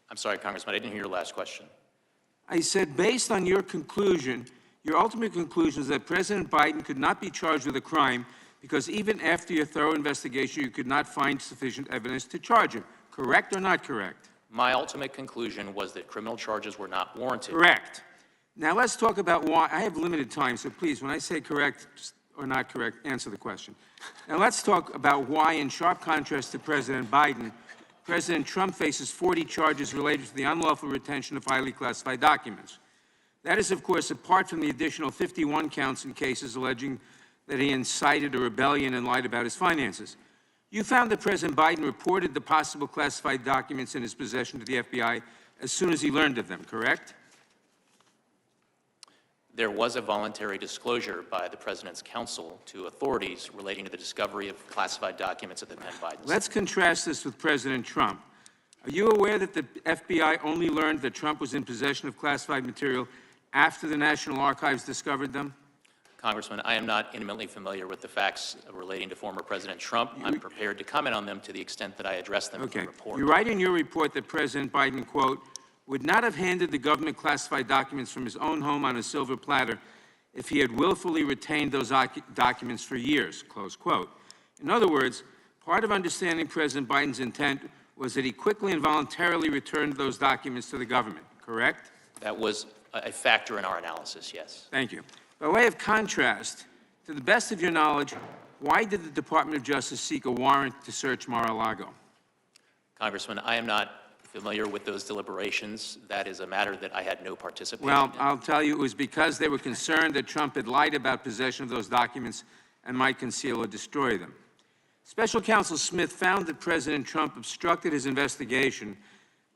I'm sorry, Congressman, I didn't hear your last question. I said based on your conclusion, your ultimate conclusion is that President Biden could not be charged with a crime because even after your thorough investigation, you could not find sufficient evidence to charge him. Correct or not correct? My ultimate conclusion was that criminal charges were not warranted. Correct. Now let's talk about why. I have limited time, so please, when I say correct or not correct, answer the question. Now let's talk about why, in sharp contrast to President Biden, President Trump faces 40 charges related to the unlawful retention of highly classified documents. That is, of course, apart from the additional 51 counts in cases alleging that he incited a rebellion and lied about his finances. You found that President Biden reported the possible classified documents in his possession to the FBI as soon as he learned of them, correct? There was a voluntary disclosure by the President's counsel to authorities relating to the discovery of classified documents at the then Biden. Let's contrast this with President Trump. Are you aware that the FBI only learned that Trump was in possession of classified material after the National Archives discovered them? Congressman, I am not intimately familiar with the facts relating to former President Trump. I'm prepared to comment on them to the extent that I address them in the report. You write in your report that President Biden, quote, would not have handed the government classified documents from his own home on a silver platter if he had willfully retained those documents for years, close quote. In other words, part of understanding President Biden's intent was that he quickly and voluntarily returned those documents to the government, correct? That was a factor in our analysis, yes. Thank you. By way of contrast, to the best of your knowledge, why did the Department of Justice seek a warrant to search Mar-a-Lago? Congressman, I am not familiar with those deliberations. That is a matter that I had no participation Well, in. I'll tell you, it was because they were concerned that Trump had lied about possession of those documents and might conceal or destroy them. Special Counsel Smith found that President Trump obstructed his investigation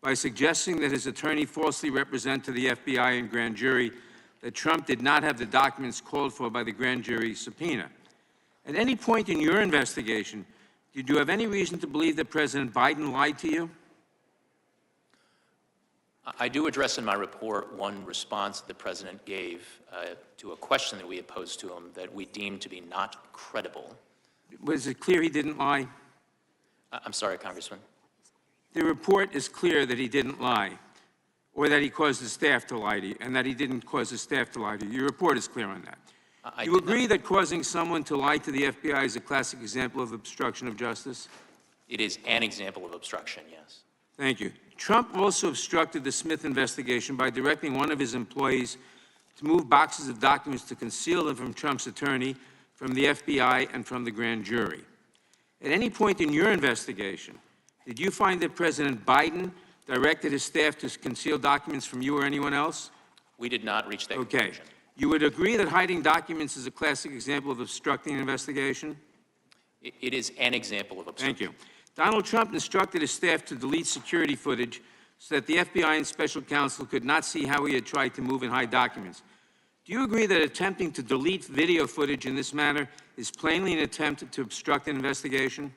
by suggesting that his attorney falsely represent to the FBI and grand jury that Trump did not have the documents called for by the grand jury subpoena. At any point in your investigation, did you have any reason to believe that President Biden lied to you? I do address in my report one response the President gave to a question that we had posed to him that we deemed to be not credible. Was it clear he didn't lie? I'm sorry, Congressman. The report is clear that he didn't lie, or that he caused his staff to lie to you, and that he didn't cause his staff to lie to you. Your report is clear on that. You agree that causing someone to lie to the FBI is a classic example of obstruction of justice? It is an example of obstruction, yes. Thank you. Trump also obstructed the Smith investigation by directing one of his employees to move boxes of documents to conceal them from Trump's attorney, from the FBI, and from the grand jury. At any point in your investigation, did you find that President Biden directed his staff to conceal documents from you or anyone else? We did not reach that Okay. conclusion. You would agree that hiding documents is a classic example of obstructing an investigation? It is an example of obstruction. Thank you. Donald Trump instructed his staff to delete security footage so that the FBI and special counsel could not see how he had tried to move and hide documents. Do you agree that attempting to delete video footage in this manner is plainly an attempt to obstruct an investigation?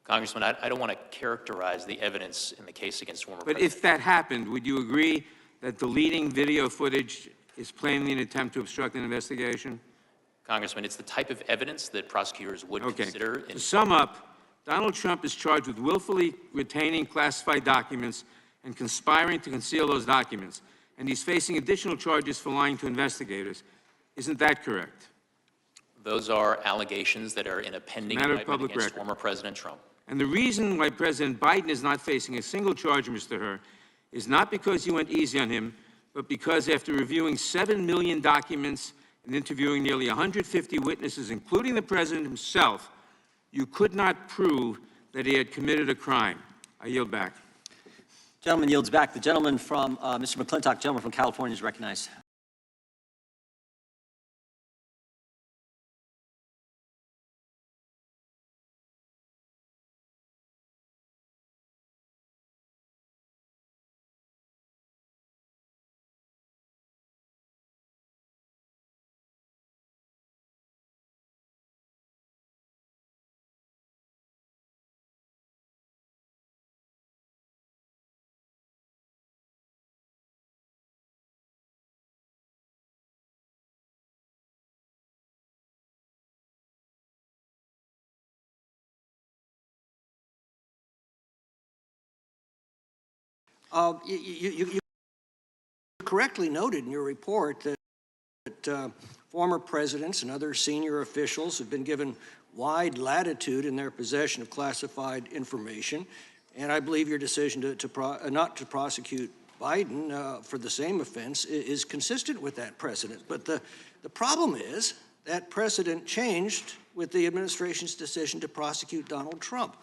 Congressman, I don't want to characterize the evidence in the case against former But President. if that happened, would you agree that deleting video footage is plainly an attempt to obstruct an investigation? Congressman, it's the type of evidence that prosecutors would consider. To sum up, Donald Trump is charged with willfully retaining classified documents and conspiring to conceal those documents, and he's facing additional charges for lying to investigators. Isn't that correct? Those are allegations that are in a pending Matter of indictment public against record. former President Trump. And the reason why President Biden is not facing a single charge, Mr. Hur, is not because you went easy on him, but because after reviewing 7 million documents and interviewing nearly 150 witnesses, including the President himself, you could not prove that he had committed a crime. I yield back. Gentleman yields back. The gentleman from, Mr. McClintock, gentleman from California is recognized. You correctly noted in your report that former presidents and other senior officials have been given wide latitude in their possession of classified information. And I believe your decision not to prosecute Biden for the same offense is consistent with that precedent. But the problem is that precedent changed with the administration's decision to prosecute Donald Trump.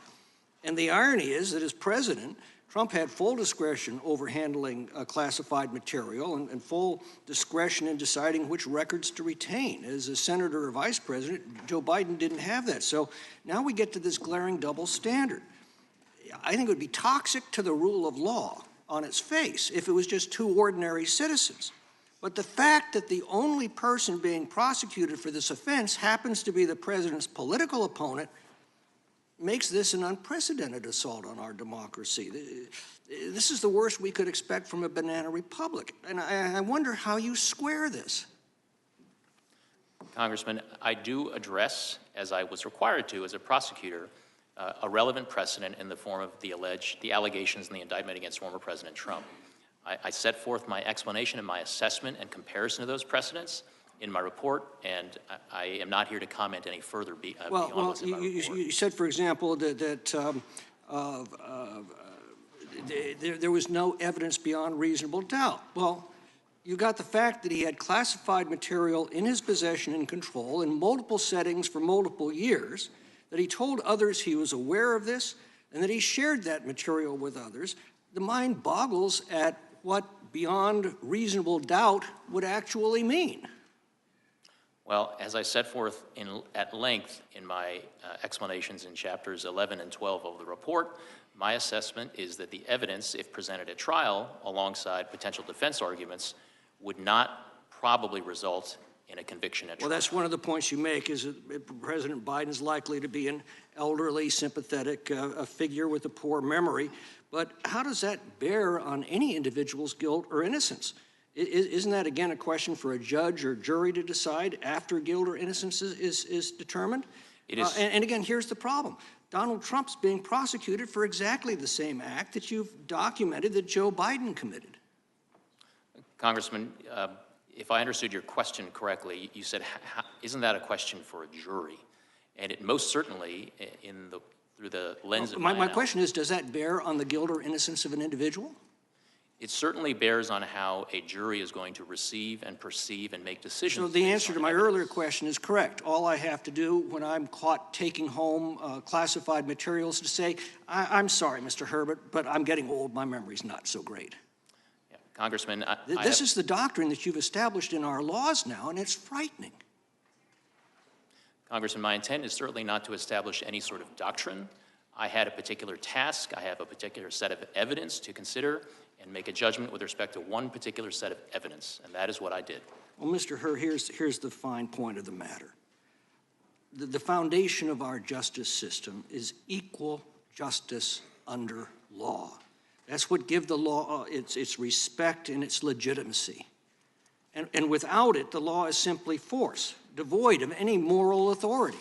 And the irony is that as president, Trump had full discretion over handling classified material and full discretion in deciding which records to retain. As a senator or vice president, Joe Biden didn't have that. So now we get to this glaring double standard. I think it would be toxic to the rule of law on its face if it was just two ordinary citizens. But the fact that the only person being prosecuted for this offense happens to be the president's political opponent makes this an unprecedented assault on our democracy. This is the worst we could expect from a banana republic. And I wonder how you square this. Congressman, I do address, as I was required to as a prosecutor, a relevant precedent in the form of the allegations in the indictment against former President Trump. I set forth my explanation and my assessment and comparison of those precedents in my report, and I am not here to comment any further beyond what's in my report. You said, for example, that there was no evidence beyond reasonable doubt. Well, you got the fact that he had classified material in his possession and control in multiple settings for multiple years, that he told others he was aware of this, and that he shared that material with others. The mind boggles at what beyond reasonable doubt would actually mean. Well, as I set forth at length in my explanations in chapters 11 and 12 of the report, my assessment is that the evidence, if presented at trial alongside potential defense arguments, would not probably result in a conviction at trial. Well, that's one of the points you make, is that President Biden is likely to be an elderly, sympathetic figure with a poor memory. But how does that bear on any individual's guilt or innocence? Isn't that, again, a question for a judge or jury to decide after guilt or innocence is determined? It is. And again, here's the problem. Donald Trump's being prosecuted for exactly the same act that you've documented that Joe Biden committed. Congressman, if I understood your question correctly, you said, isn't that a question for a jury? And it most certainly, through the lens of my question is, does that bear on the guilt or innocence of an individual? It certainly bears on how a jury is going to receive and perceive and make decisions. So the answer to my earlier question is correct. All I have to do when I'm caught taking home classified materials to say, I'm sorry, Mr. Herbert, but I'm getting old. My memory's not so great. Yeah. Congressman, this is the doctrine that you've established in our laws now, and it's frightening. Congressman, my intent is certainly not to establish any sort of doctrine. I had a particular task. I have a particular set of evidence to consider and make a judgment with respect to one particular set of evidence, and that is what I did. Well, Mr. Hur, here's the fine point of the matter. The foundation of our justice system is equal justice under law. That's what gives the law its respect and its legitimacy. And without it, the law is simply force, devoid of any moral authority.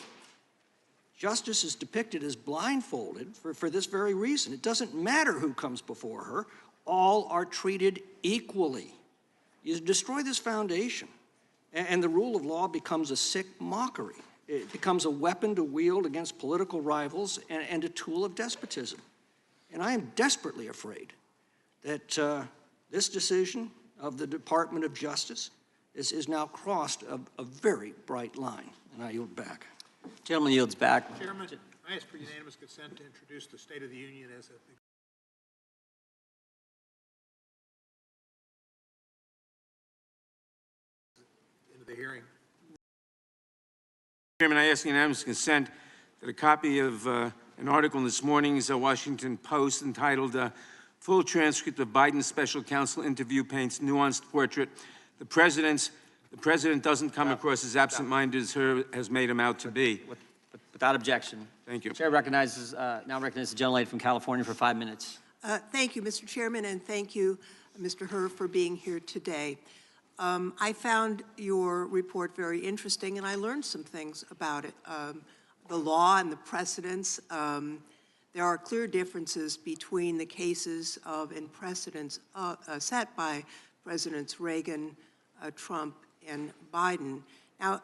Justice is depicted as blindfolded for this very reason. It doesn't matter who comes before her. All are treated equally. You destroy this foundation, and the rule of law becomes a sick mockery. It becomes a weapon to wield against political rivals and a tool of despotism. And I am desperately afraid that this decision of the Department of Justice is now crossed a very bright line. And I yield back. Gentleman yields back. Chairman, I ask for unanimous consent to introduce the State of the Union as a the hearing. Chairman, I ask unanimous consent that a copy of an article in this morning's Washington Post entitled Full Transcript of Biden's Special Counsel Interview Paints Nuanced Portrait. The President doesn't come across as absent-minded as Hur has made him out to be. Without objection. Thank you. Chair now recognizes the gentlelady from California for 5 minutes. Thank you, Mr. Chairman, and thank you, Mr. Hur, for being here today. I found your report very interesting, and I learned some things about it. The law and the precedents. There are clear differences between the cases and precedents set by Presidents Reagan, Trump, and Biden. Now,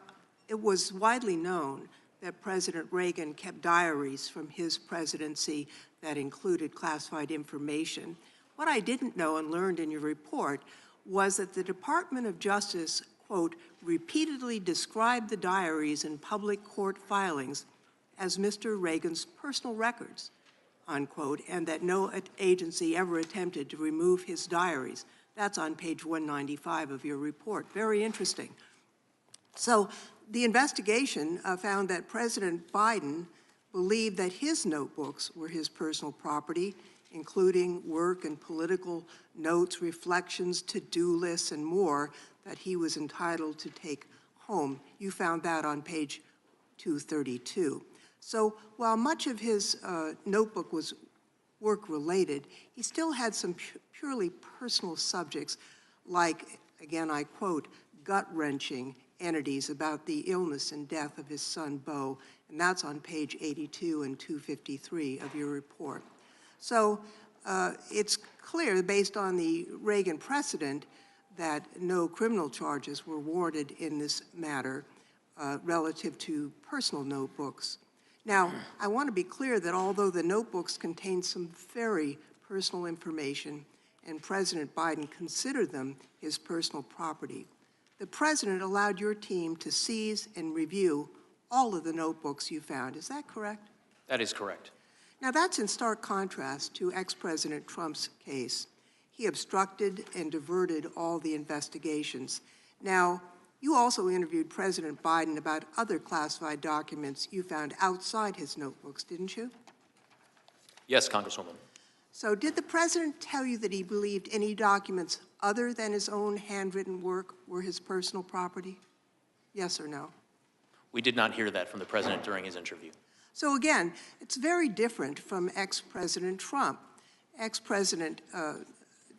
it was widely known that President Reagan kept diaries from his presidency that included classified information. What I didn't know and learned in your report was that the Department of Justice, quote, repeatedly described the diaries in public court filings as Mr. Reagan's personal records, unquote, and that no agency ever attempted to remove his diaries. That's on page 195 of your report. Very interesting. So the investigation found that President Biden believed that his notebooks were his personal property, including work and political notes, reflections, to-do lists, and more that he was entitled to take home. You found that on page 232. So while much of his notebook was work-related, he still had some purely personal subjects like, again, I quote, gut-wrenching entities about the illness and death of his son, Beau, and that's on page 82 and 253 of your report. So it's clear, based on the Reagan precedent, that no criminal charges were warranted in this matter relative to personal notebooks. Now, I want to be clear that although the notebooks contain some very personal information and President Biden considered them his personal property, the President allowed your team to seize and review all of the notebooks you found. Is that correct? That is correct. Now, that's in stark contrast to ex-President Trump's case. He obstructed and diverted all the investigations. Now, you also interviewed President Biden about other classified documents you found outside his notebooks, didn't you? Yes, Congresswoman. So did the President tell you that he believed any documents other than his own handwritten work were his personal property? Yes or no? We did not hear that from the President during his interview. So again, it's very different from ex-President Trump. Ex-President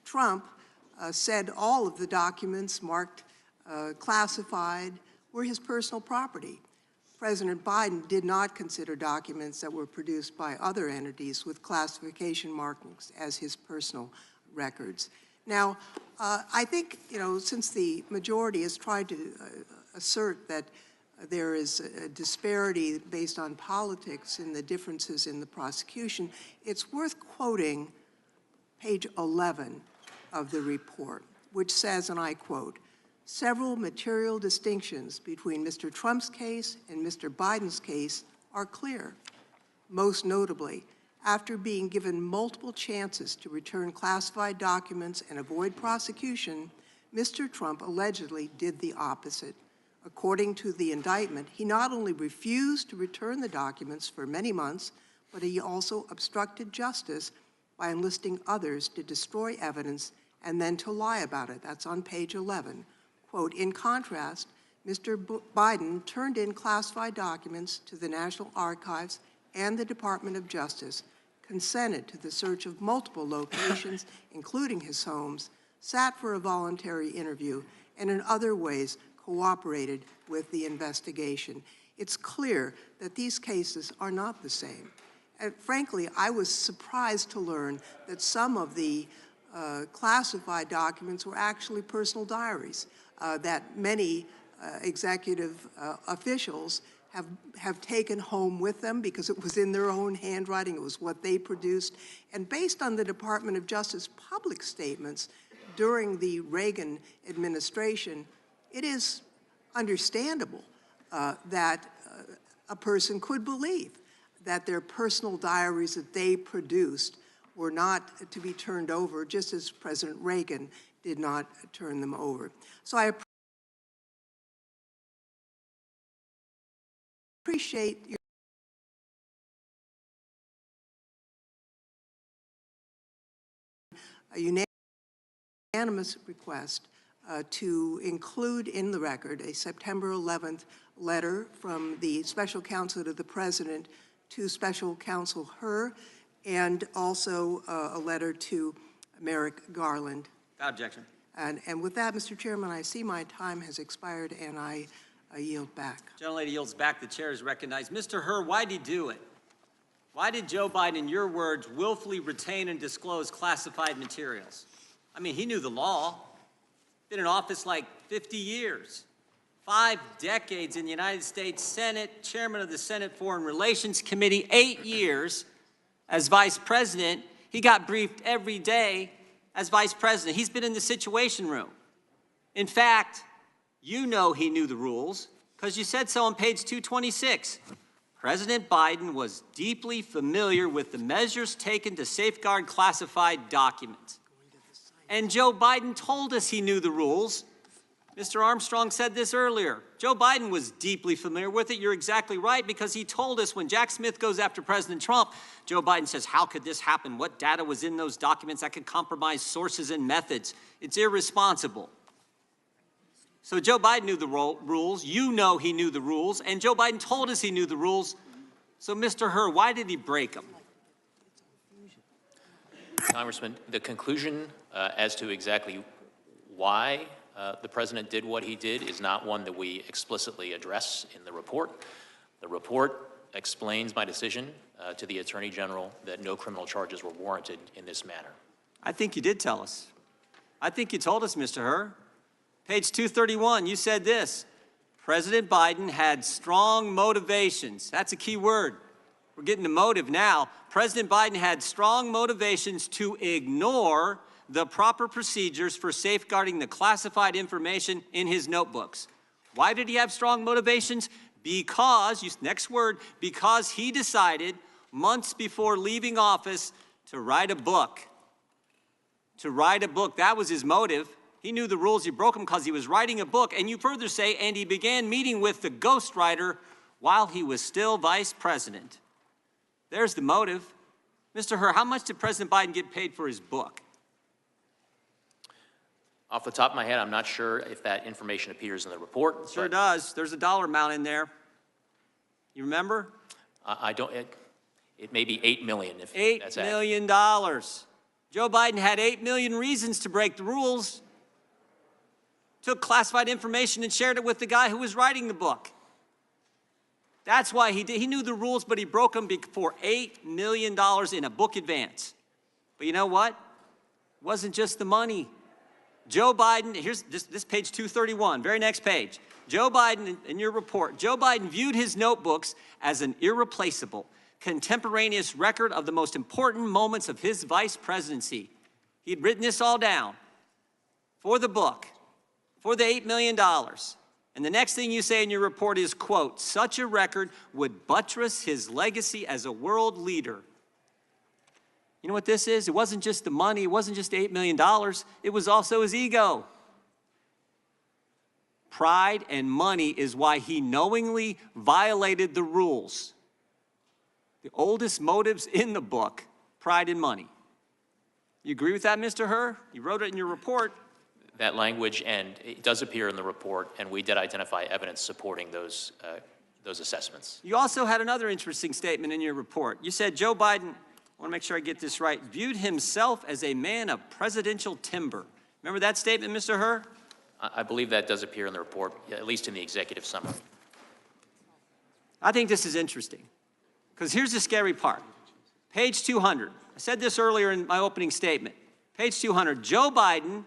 Trump said all of the documents marked classified were his personal property. President Biden did not consider documents that were produced by other entities with classification markings as his personal records. Now, I think, since the majority has tried to assert that there is a disparity based on politics in the differences in the prosecution, it's worth quoting page 11 of the report, which says, and I quote, "Several material distinctions between Mr. Trump's case and Mr. Biden's case are clear. Most notably, after being given multiple chances to return classified documents and avoid prosecution, Mr. Trump allegedly did the opposite. According to the indictment, he not only refused to return the documents for many months, but he also obstructed justice by enlisting others to destroy evidence and then to lie about it." That's on page 11. Quote, "In contrast, Mr. Biden turned in classified documents to the National Archives and the Department of Justice, consented to the search of multiple locations, including his homes, sat for a voluntary interview, and in other ways cooperated with the investigation." It's clear that these cases are not the same. And frankly, I was surprised to learn that some of the classified documents were actually personal diaries that many executive officials have taken home with them because it was in their own handwriting, it was what they produced. And based on the Department of Justice public statements during the Reagan administration, it is understandable that a person could believe that their personal diaries that they produced were not to be turned over, just as President Reagan did not turn them over. So I appreciate your unanimous request to include in the record a September 11th letter from the Special Counsel to the President to Special Counsel Hur, and also a letter to Merrick Garland. Without objection. And with that, Mr. Chairman, I see my time has expired, and I yield back. Gentlelady yields back. The chair is recognized. Mr. Hur, why did he do it? Why did Joe Biden, in your words, willfully retain and disclose classified materials? I mean, he knew the law. Been in office like 50 years. 5 decades in the United States Senate, chairman of the Senate Foreign Relations Committee, 8 years. As vice president, he got briefed every day as vice president. He's been in the Situation Room. In fact, you know he knew the rules because you said so on page 226. President Biden was deeply familiar with the measures taken to safeguard classified documents. And Joe Biden told us he knew the rules. Mr. Armstrong said this earlier. Joe Biden was deeply familiar with it. You're exactly right, because he told us when Jack Smith goes after President Trump, Joe Biden says, how could this happen? What data was in those documents that could compromise sources and methods? It's irresponsible. So Joe Biden knew the rules. You know he knew the rules. And Joe Biden told us he knew the rules. So, Mr. Hur, why did he break them? Congressman, the conclusion as to exactly why the president did what he did is not one that we explicitly address in the report. The report explains my decision to the Attorney General that no criminal charges were warranted in this manner. I think you did tell us. I think you told us, Mr. Hur. Page 231, you said this. President Biden had strong motivations. That's a key word. We're getting to motive now. President Biden had strong motivations to ignore the proper procedures for safeguarding the classified information in his notebooks. Why did he have strong motivations? Because, next word, because he decided months before leaving office to write a book. To write a book, that was his motive. He knew the rules, he broke them because he was writing a book. And you further say, and he began meeting with the ghostwriter while he was still vice president. There's the motive. Mr. Hur, how much did President Biden get paid for his book? Off the top of my head, I'm not sure if that information appears in the report. Sure does. There's a dollar amount in there. You remember? I don't, it may be $8 million if that's $8 million. Joe Biden had 8 million reasons to break the rules. Took classified information and shared it with the guy who was writing the book. That's why he did. He knew the rules, but he broke them for $8 million in a book advance. But you know what? It wasn't just the money. Joe Biden, here's this page 231, very next page. Joe Biden, in your report, Joe Biden viewed his notebooks as an irreplaceable, contemporaneous record of the most important moments of his vice presidency. He'd written this all down for the book, for the $8 million. And the next thing you say in your report is, quote, such a record would buttress his legacy as a world leader. You know what this is? It wasn't just the money. It wasn't just $8 million. It was also his ego. Pride and money is why he knowingly violated the rules. The oldest motives in the book, pride and money. You agree with that, Mr. Hur? You wrote it in your report. That language, and it does appear in the report, and we did identify evidence supporting those assessments. You also had another interesting statement in your report. You said Joe Biden, I want to make sure I get this right, viewed himself as a man of presidential timber. Remember that statement, Mr. Hur? I believe that does appear in the report, at least in the executive summary. I think this is interesting, because here's the scary part. Page 200. I said this earlier in my opening statement. Page 200, Joe Biden,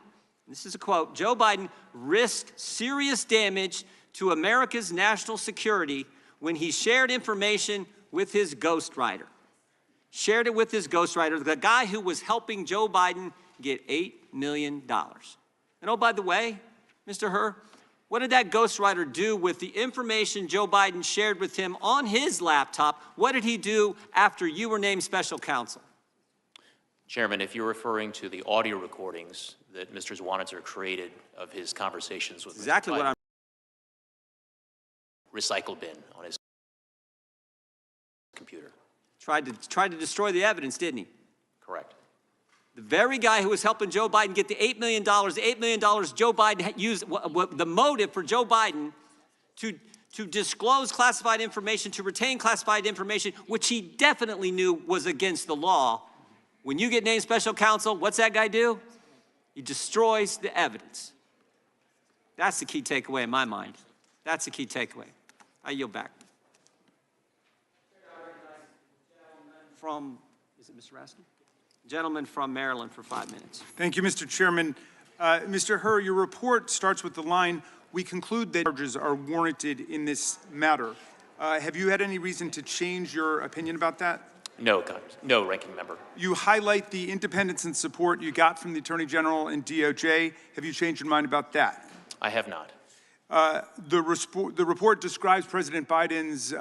this is a quote, Joe Biden risked serious damage to America's national security when he shared information with his ghostwriter. Shared it with his ghostwriter, the guy who was helping Joe Biden get $8 million. And oh, by the way, Mr. Hur, what did that ghostwriter do with the information Joe Biden shared with him on his laptop? What did he do after you were named special counsel? Chairman, if you're referring to the audio recordings that Mr. Zwanitzer created of his conversations with exactly what I'm recycle bin on his computer. Tried to destroy the evidence, didn't he? Correct. The very guy who was helping Joe Biden get the $8 million, Joe Biden used the motive for Joe Biden to disclose classified information, to retain classified information, which he definitely knew was against the law. When you get named special counsel, what's that guy do? He destroys the evidence. That's the key takeaway in my mind. That's the key takeaway. I yield back. From, is it Mr. Raskin? Gentleman from Maryland for 5 minutes. Thank you, Mr. Chairman. Mr. Hur, your report starts with the line, we conclude that charges are warranted in this matter. Have you had any reason to change your opinion about that? No, no, Ranking Member. You highlight the independence and support you got from the Attorney General and DOJ. Have you changed your mind about that? I have not. The report describes President Biden's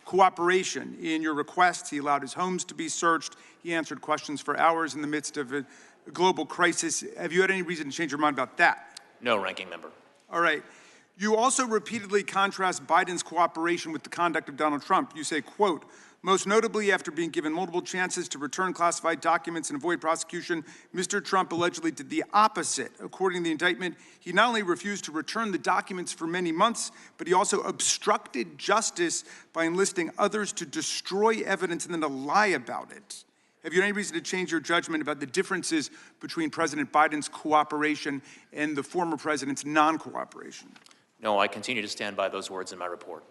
cooperation in your requests. He allowed his homes to be searched. He answered questions for hours in the midst of a global crisis. Have you had any reason to change your mind about that? No, Ranking Member. All right. You also repeatedly contrast Biden's cooperation with the conduct of Donald Trump. You say, quote, most notably, after being given multiple chances to return classified documents and avoid prosecution, Mr. Trump allegedly did the opposite. According to the indictment, he not only refused to return the documents for many months, but he also obstructed justice by enlisting others to destroy evidence and then to lie about it. Have you any reason to change your judgment about the differences between President Biden's cooperation and the former president's non-cooperation? No, I continue to stand by those words in my report.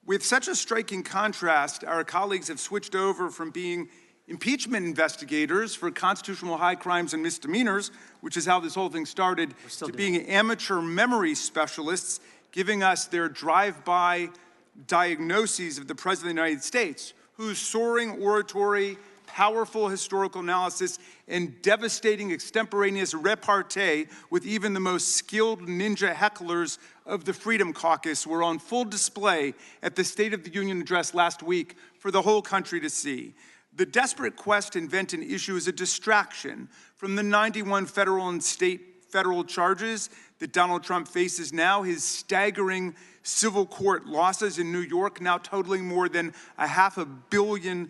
With such a striking contrast, our colleagues have switched over from being impeachment investigators for constitutional high crimes and misdemeanors, which is how this whole thing started, to being amateur memory specialists, giving us their drive-by diagnoses of the President of the United States, whose soaring oratory, powerful historical analysis, and devastating extemporaneous repartee with even the most skilled ninja hecklers of the Freedom Caucus were on full display at the State of the Union address last week for the whole country to see. The desperate quest to invent an issue is a distraction from the 91 federal and state federal charges that Donald Trump faces now, his staggering civil court losses in New York now totaling more than $500 million,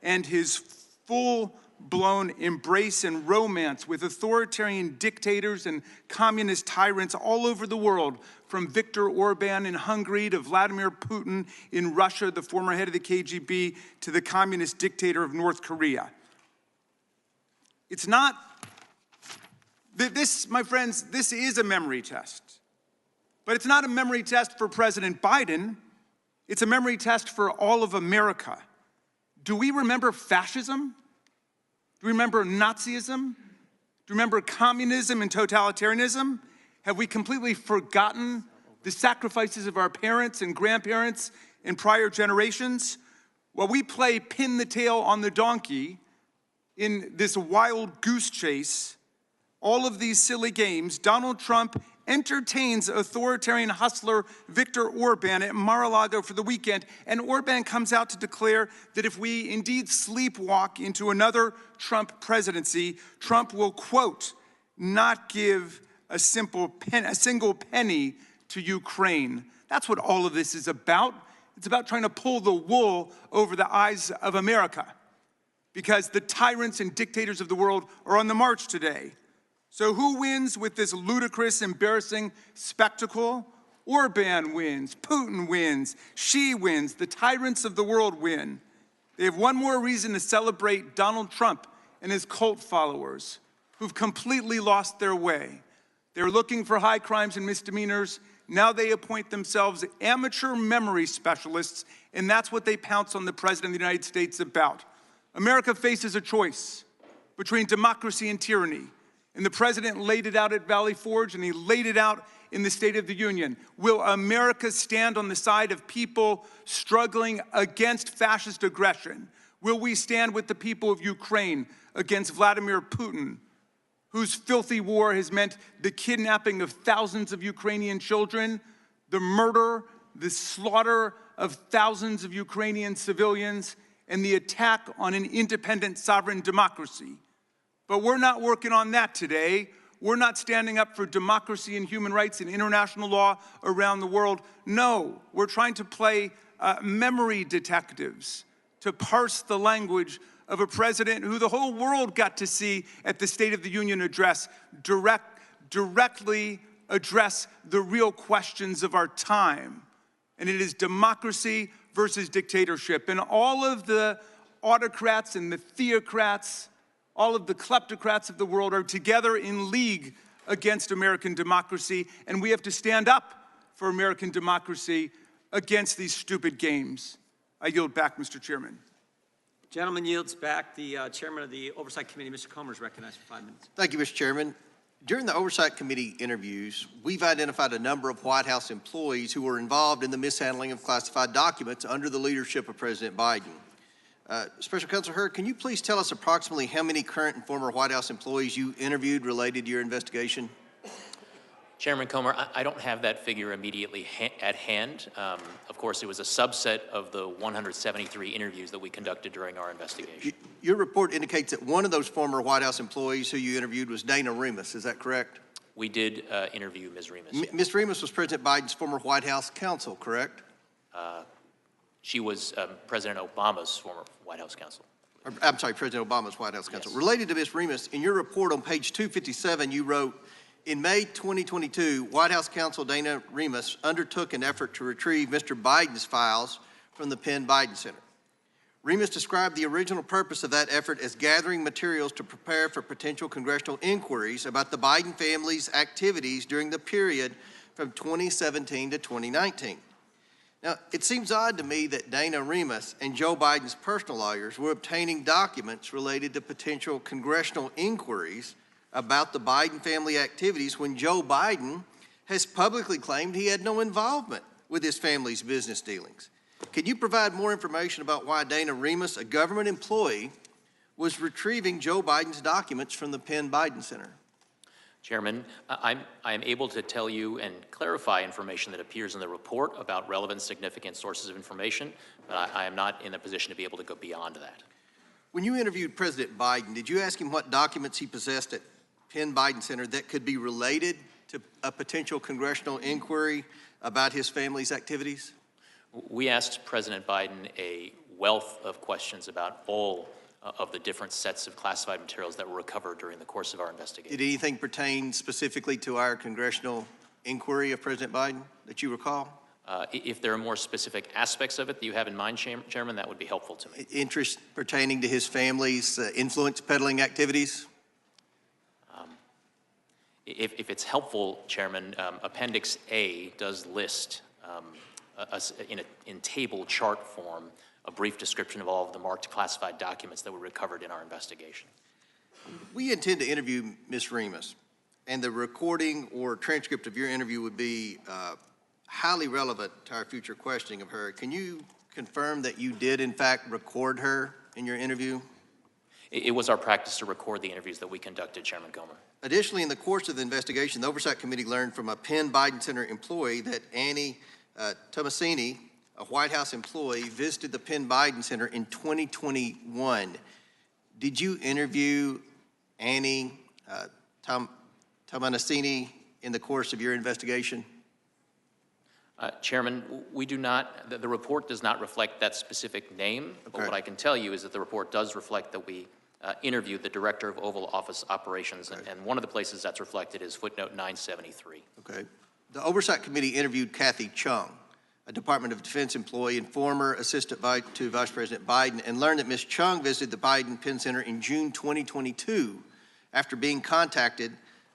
and his full-blown embrace and romance with authoritarian dictators and communist tyrants all over the world, from Viktor Orban in Hungary to Vladimir Putin in Russia, the former head of the KGB, to the communist dictator of North Korea. It's not, this, my friends, this is a memory test. But it's not a memory test for President Biden. It's a memory test for all of America. Do we remember fascism? Do we remember Nazism? Do we remember communism and totalitarianism? Have we completely forgotten the sacrifices of our parents and grandparents in prior generations? While we play pin the tail on the donkey in this wild goose chase, all of these silly games, Donald Trump entertains authoritarian hustler Viktor Orban at Mar-a-Lago for the weekend, and Orban comes out to declare that if we indeed sleepwalk into another Trump presidency, Trump will, quote, not give a single penny to Ukraine. That's what all of this is about. It's about trying to pull the wool over the eyes of America, because the tyrants and dictators of the world are on the march today. So who wins with this ludicrous, embarrassing spectacle? Orban wins, Putin wins, Xi wins, the tyrants of the world win. They have one more reason to celebrate Donald Trump and his cult followers, who've completely lost their way. They're looking for high crimes and misdemeanors. Now they appoint themselves amateur memory specialists, and that's what they pounce on the President of the United States about. America faces a choice between democracy and tyranny. And the President laid it out at Valley Forge, and he laid it out in the State of the Union. Will America stand on the side of people struggling against fascist aggression? Will we stand with the people of Ukraine against Vladimir Putin, whose filthy war has meant the kidnapping of thousands of Ukrainian children, the murder, the slaughter of thousands of Ukrainian civilians, and the attack on an independent sovereign democracy? But we're not working on that today. We're not standing up for democracy and human rights and international law around the world. No, we're trying to play memory detectives, to parse the language of a president who the whole world got to see at the State of the Union address directly address the real questions of our time. And it is democracy versus dictatorship. And all of the autocrats and the theocrats, all of the kleptocrats of the world are together in league against American democracy, and we have to stand up for American democracy against these stupid games. I yield back, Mr. Chairman. Gentleman yields back. The chairman of the Oversight Committee, Mr. Comer, is recognized for 5 minutes. Thank you, Mr. Chairman. During the Oversight Committee interviews, we've identified a number of White House employees who were involved in the mishandling of classified documents under the leadership of President Biden. Special Counsel Hur, can you please tell us approximately how many current and former White House employees you interviewed related to your investigation? Chairman Comer, I don't have that figure immediately at hand. Of course, it was a subset of the 173 interviews that we conducted during our investigation. Your report indicates that one of those former White House employees who you interviewed was Dana Remus. Is that correct? We did interview Ms. Remus. Ms. Remus was President Biden's former White House counsel, correct? She was President Obama's former White House counsel. I'm sorry, President Obama's White House counsel. Yes. Related to Ms. Remus, in your report on page 257, you wrote, in May 2022, White House counsel Dana Remus undertook an effort to retrieve Mr. Biden's files from the Penn Biden Center. Remus described the original purpose of that effort as gathering materials to prepare for potential congressional inquiries about the Biden family's activities during the period from 2017 to 2019. Now, it seems odd to me that Dana Remus and Joe Biden's personal lawyers were obtaining documents related to potential congressional inquiries about the Biden family activities when Joe Biden has publicly claimed he had no involvement with his family's business dealings. Can you provide more information about why Dana Remus, a government employee, was retrieving Joe Biden's documents from the Penn Biden Center? Chairman, I am able to tell you and clarify information that appears in the report about relevant, significant sources of information, but I am not in a position to be able to go beyond that. When you interviewed President Biden, did you ask him what documents he possessed at Penn Biden Center that could be related to a potential congressional inquiry about his family's activities? We asked President Biden a wealth of questions about all of the different sets of classified materials that were recovered during the course of our investigation. Did anything pertain specifically to our congressional inquiry of President Biden that you recall? If there are more specific aspects of it that you have in mind, Chairman, that would be helpful to me. Interest pertaining to his family's influence peddling activities? If it's helpful, Chairman, Appendix A does list in table chart form a brief description of all of the marked classified documents that were recovered in our investigation. We intend to interview Ms. Remus, and the recording or transcript of your interview would be highly relevant to our future questioning of her. Can you confirm that you did, in fact, record her in your interview? It was our practice to record the interviews that we conducted, Chairman Comer. Additionally, in the course of the investigation, the Oversight Committee learned from a Penn Biden Center employee that Annie Tomasini, a White House employee, visited the Penn Biden Center in 2021. Did you interview Annie Tomasini in the course of your investigation? Chairman, we do not, the report does not reflect that specific name, but what I can tell you is that the report does reflect that we interviewed the Director of Oval Office Operations, and one of the places that's reflected is footnote 973. Okay. The Oversight Committee interviewed Kathy Chung, a Department of Defense employee and former assistant to Vice President Biden, and learned that Ms. Chung visited the Biden Penn Center in June 2022 after being contacted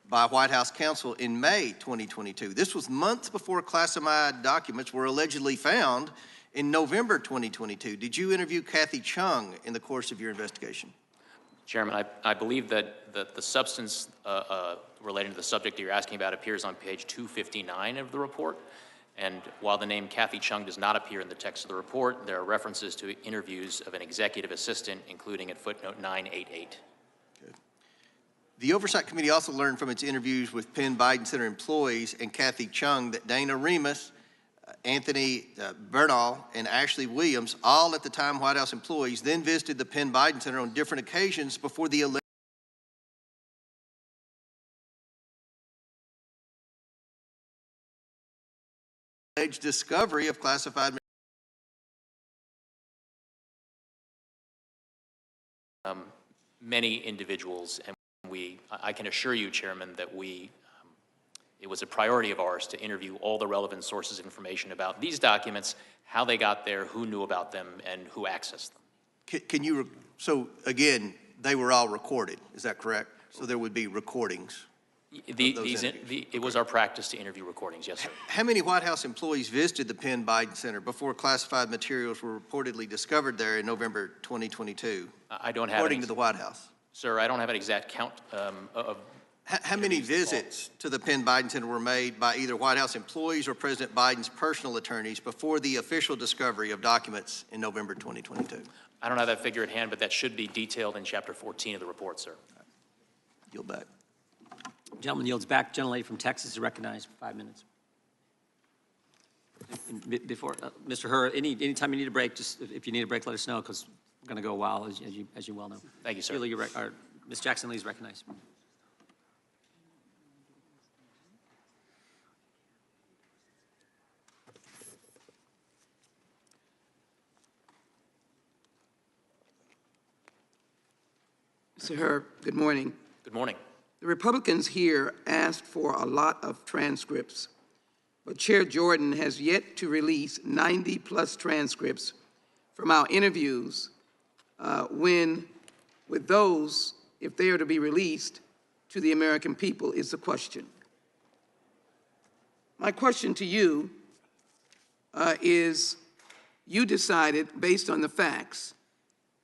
by White House counsel in May 2022. This was months before classified documents were allegedly found in November 2022. Did you interview Kathy Chung in the course of your investigation? Chairman, I believe that the substance relating to the subject you're asking about appears on page 259 of the report. And while the name Kathy Chung does not appear in the text of the report, there are references to interviews of an executive assistant, including at footnote 988. Good. The Oversight Committee also learned from its interviews with Penn Biden Center employees and Kathy Chung that Dana Remus, Anthony Bernal, and Ashley Williams, all at the time White House employees, then visited the Penn Biden Center on different occasions before the alleged discovery of classified many individuals, and I can assure you, Chairman, that it was a priority of ours to interview all the relevant sources of information about these documents, how they got there, who knew about them, and who accessed them. So again, they were all recorded, is that correct? So there would be recordings? It was our practice to interview recordings, yes, sir. How many White House employees visited the Penn Biden Center before classified materials were reportedly discovered there in November 2022? I don't have according to the White House. Sir, I don't have an exact count of How many visits to the Penn Biden Center were made by either White House employees or President Biden's personal attorneys before the official discovery of documents in November 2022? I don't have that figure at hand, but that should be detailed in Chapter 14 of the report, sir. Yield back. Gentleman yields back. Gentlelady from Texas is recognized for 5 minutes. And before, Mr. Hur, anytime you need a break, just if you need a break, let us know, because we're going to go a while, as you well know. Thank you, sir. Ms. Jackson Lee is recognized. Mr. Hur, good morning. Good morning. The Republicans here asked for a lot of transcripts, but Chair Jordan has yet to release 90-plus transcripts from our interviews with those, if they are to be released to the American people, is the question. My question to you is, you decided, based on the facts,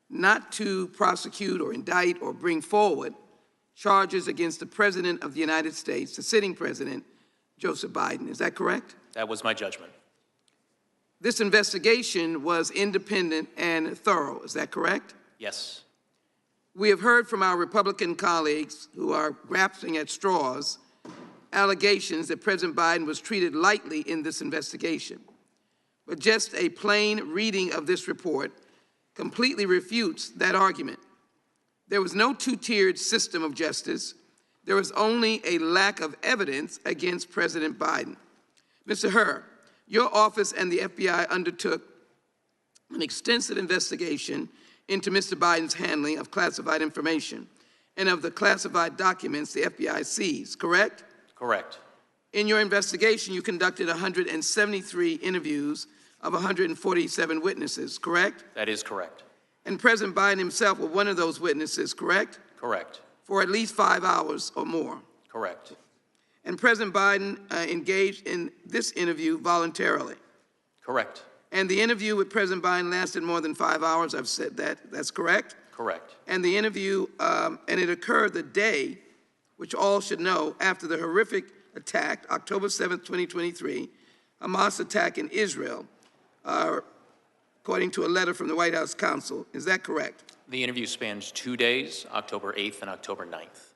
not to prosecute or indict or bring forward charges against the President of the United States, the sitting President, Joseph Biden. Is that correct? That was my judgment. This investigation was independent and thorough. Is that correct? Yes. We have heard from our Republican colleagues who are grasping at straws allegations that President Biden was treated lightly in this investigation. But just a plain reading of this report completely refutes that argument. There was no two-tiered system of justice. There was only a lack of evidence against President Biden. Mr. Hur, your office and the FBI undertook an extensive investigation into Mr. Biden's handling of classified information and of the classified documents the FBI seized, correct? Correct. In your investigation, you conducted 173 interviews of 147 witnesses, correct? That is correct. And President Biden himself was one of those witnesses, correct? Correct. For at least 5 hours or more. Correct. And President Biden engaged in this interview voluntarily. Correct. And the interview with President Biden lasted more than 5 hours. I've said that. That's correct? Correct. And the interview, and it occurred the day, which all should know, after the horrific attack, October 7th, 2023, Hamas attack in Israel, according to a letter from the White House Counsel. Is that correct? The interview spans 2 days, October 8th and October 9th.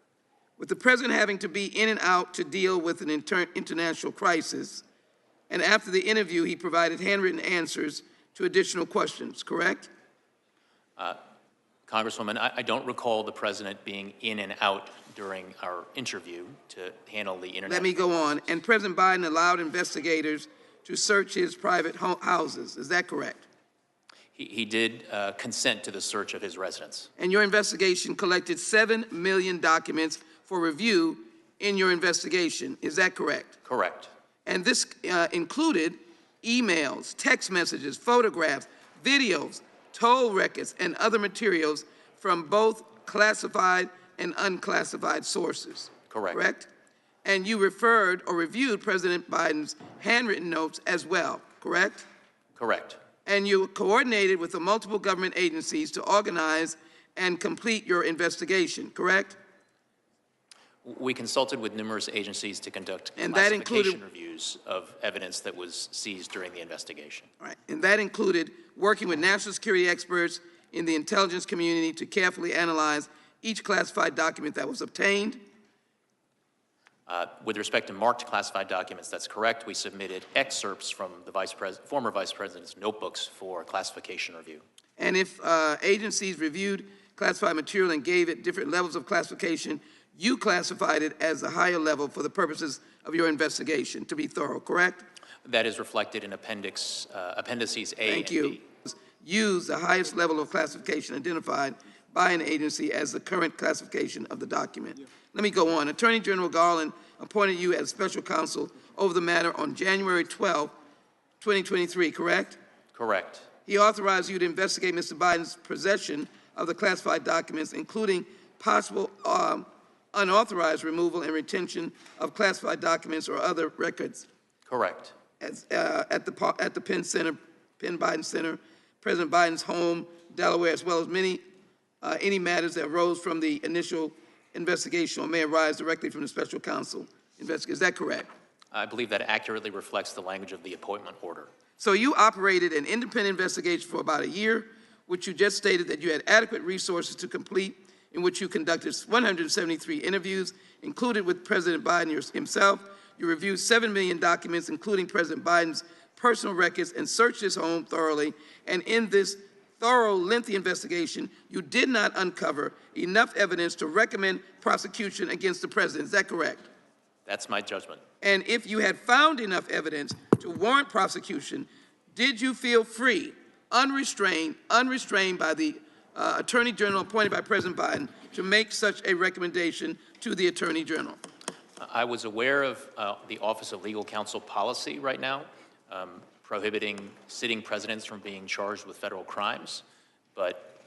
With the President having to be in and out to deal with an international crisis, and after the interview, he provided handwritten answers to additional questions, correct? Congresswoman, I don't recall the President being in and out during our interview to handle the internet. Let me go on. And President Biden allowed investigators to search his private houses. Is that correct? He did consent to the search of his residence. And your investigation collected 7 million documents for review in your investigation. Is that correct? Correct. And this included emails, text messages, photographs, videos, toll records, and other materials from both classified and unclassified sources. Correct. Correct? And you referred or reviewed President Biden's handwritten notes as well, correct? Correct. And you coordinated with the multiple government agencies to organize and complete your investigation, correct? We consulted with numerous agencies to conduct And that classification reviews of evidence that was seized during the investigation. All right. And that included working with national security experts in the intelligence community to carefully analyze each classified document that was obtained. With respect to marked classified documents, that's correct. We submitted excerpts from the former Vice President's notebooks for classification review. And if agencies reviewed classified material and gave it different levels of classification, you classified it as a higher level for the purposes of your investigation, to be thorough, correct? That is reflected in appendices A and Thank B. you. Use the highest level of classification identified by an agency as the current classification of the document. Let me go on. Attorney General Garland appointed you as special counsel over the matter on January 12, 2023, correct? Correct. He authorized you to investigate Mr. Biden's possession of the classified documents, including possible unauthorized removal and retention of classified documents or other records. Correct. At the Penn Biden Center, President Biden's home, Delaware, as well as any matters that arose from the initial investigation or may arise directly from the special counsel investigation. Is that correct? I believe that accurately reflects the language of the appointment order. So you operated an independent investigation for about a year, which you just stated that you had adequate resources to complete, in which you conducted 173 interviews, included with President Biden himself. You reviewed 7 million documents, including President Biden's personal records, and searched his home thoroughly. And in this thorough, lengthy investigation, you did not uncover enough evidence to recommend prosecution against the president. Is that correct? That's my judgment. And if you had found enough evidence to warrant prosecution, did you feel free, unrestrained by the Attorney General appointed by President Biden to make such a recommendation to the Attorney General? I was aware of the Office of Legal Counsel policy right now, prohibiting sitting presidents from being charged with federal crimes. But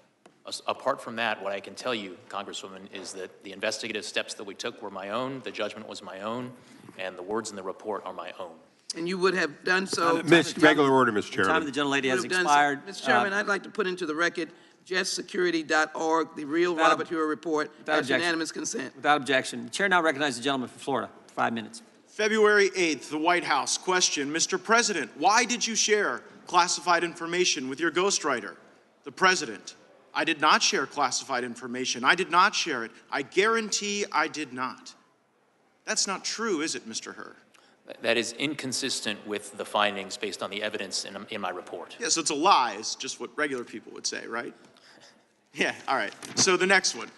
apart from that, what I can tell you, Congresswoman, is that the investigative steps that we took were my own, the judgment was my own, and the words in the report are my own. And you would have done so. Regular order, Mr. Chairman. The time of the gentlelady has expired. Mr. Chairman, I'd like to put into the record justsecurity.org, the real Robert Hur report, as unanimous consent. Without objection. The chair now recognizes the gentleman from Florida. 5 minutes. February 8th, the White House. Question, Mr. President, why did you share classified information with your ghostwriter? The President, I did not share classified information. I did not share it. I guarantee I did not. That's not true, is it, Mr. Hur? That is inconsistent with the findings based on the evidence in my report. Yes, it's a lie. It's just what regular people would say, right? Yeah, all right. So the next one.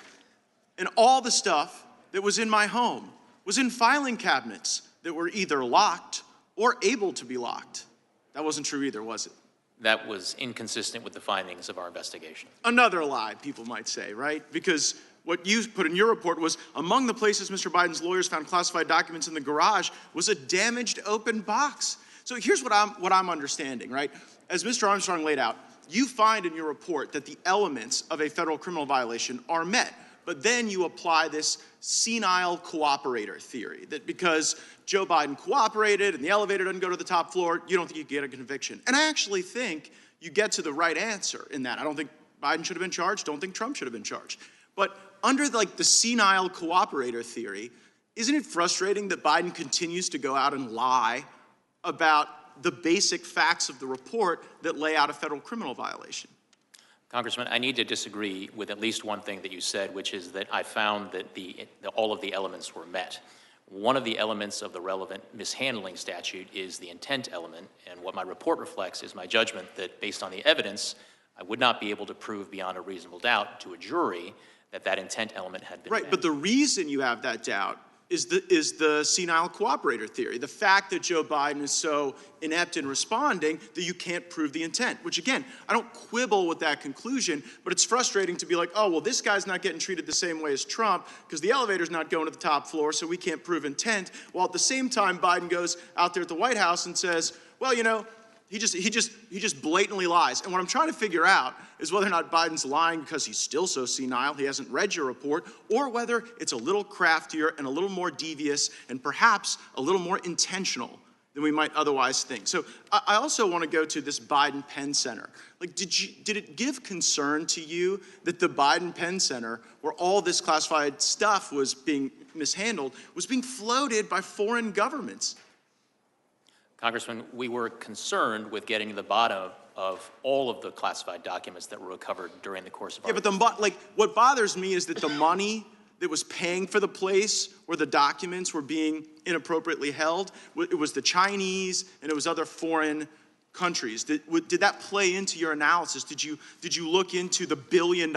And all the stuff that was in my home was in filing cabinets that were either locked or able to be locked. That wasn't true either, was it? That was inconsistent with the findings of our investigation. Another lie, people might say, right? Because what you put in your report was among the places Mr. Biden's lawyers found classified documents in the garage was a damaged open box. So here's what I'm understanding, right? As Mr. Armstrong laid out, you find in your report that the elements of a federal criminal violation are met, but then you apply this senile cooperator theory, that because Joe Biden cooperated and the elevator doesn't go to the top floor, you don't think you get a conviction. And I actually think you get to the right answer in that. I don't think Biden should have been charged, don't think Trump should have been charged. But under the senile cooperator theory, isn't it frustrating that Biden continues to go out and lie about the basic facts of the report that lay out a federal criminal violation? Congressman, I need to disagree with at least one thing that you said, which is that I found that all of the elements were met. One of the elements of the relevant mishandling statute is the intent element, and what my report reflects is my judgment that based on the evidence, I would not be able to prove beyond a reasonable doubt to a jury that that intent element had been met. Right, but the reason you have that doubt is the senile cooperator theory. The fact that Joe Biden is so inept in responding that you can't prove the intent, which again, I don't quibble with that conclusion, but it's frustrating to be like, oh, well, this guy's not getting treated the same way as Trump because the elevator's not going to the top floor, so we can't prove intent. While at the same time, Biden goes out there at the White House and says, well, you know, he just blatantly lies. And what I'm trying to figure out is whether or not Biden's lying because he's still so senile, he hasn't read your report, or whether it's a little craftier and a little more devious and perhaps a little more intentional than we might otherwise think. So I also want to go to this Biden Penn Center. Like, did it give concern to you that the Biden Penn Center, where all this classified stuff was being mishandled, was being floated by foreign governments? Congressman, we were concerned with getting to the bottom of all of the classified documents that were recovered during the course of our... Yeah, but what bothers me is that the money that was paying for the place where the documents were being inappropriately held, it was the Chinese and it was other foreign countries. Did that play into your analysis? Did you look into the $1 billion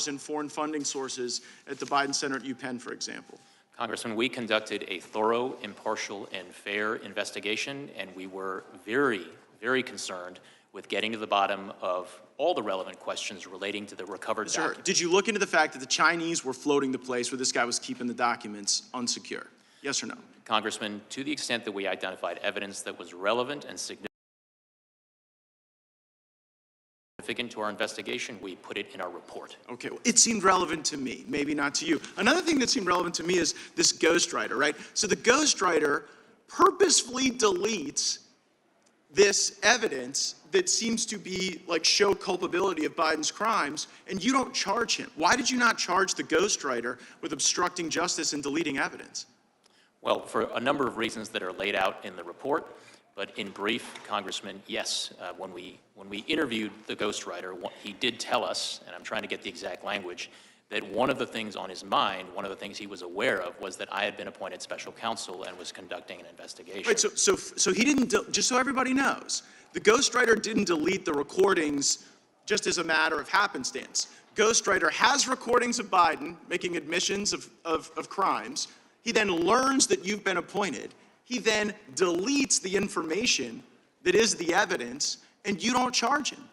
in foreign funding sources at the Biden Center at UPenn, for example? Congressman, we conducted a thorough, impartial, and fair investigation, and we were very, very concerned with getting to the bottom of all the relevant questions relating to the recovered documents. Did you look into the fact that the Chinese were floating the place where this guy was keeping the documents unsecure? Yes or no? Congressman, to the extent that we identified evidence that was relevant and significant to our investigation, we put it in our report. Okay, well, it seemed relevant to me, maybe not to you. Another thing that seemed relevant to me is this ghostwriter, right? So the ghostwriter purposefully deletes this evidence that seems to be like show culpability of Biden's crimes, and you don't charge him? Why did you not charge the ghostwriter with obstructing justice and deleting evidence? Well, for a number of reasons that are laid out in the report, but in brief, Congressman, yes, when we interviewed the ghostwriter, he did tell us, and I'm trying to get the exact language, that one of the things on his mind, one of the things he was aware of, was that I had been appointed special counsel and was conducting an investigation. Right, so he didn't, just so everybody knows, the ghostwriter didn't delete the recordings just as a matter of happenstance. Ghostwriter has recordings of Biden making admissions of crimes. He then learns that you've been appointed. He then deletes the information that is the evidence, and you don't charge him.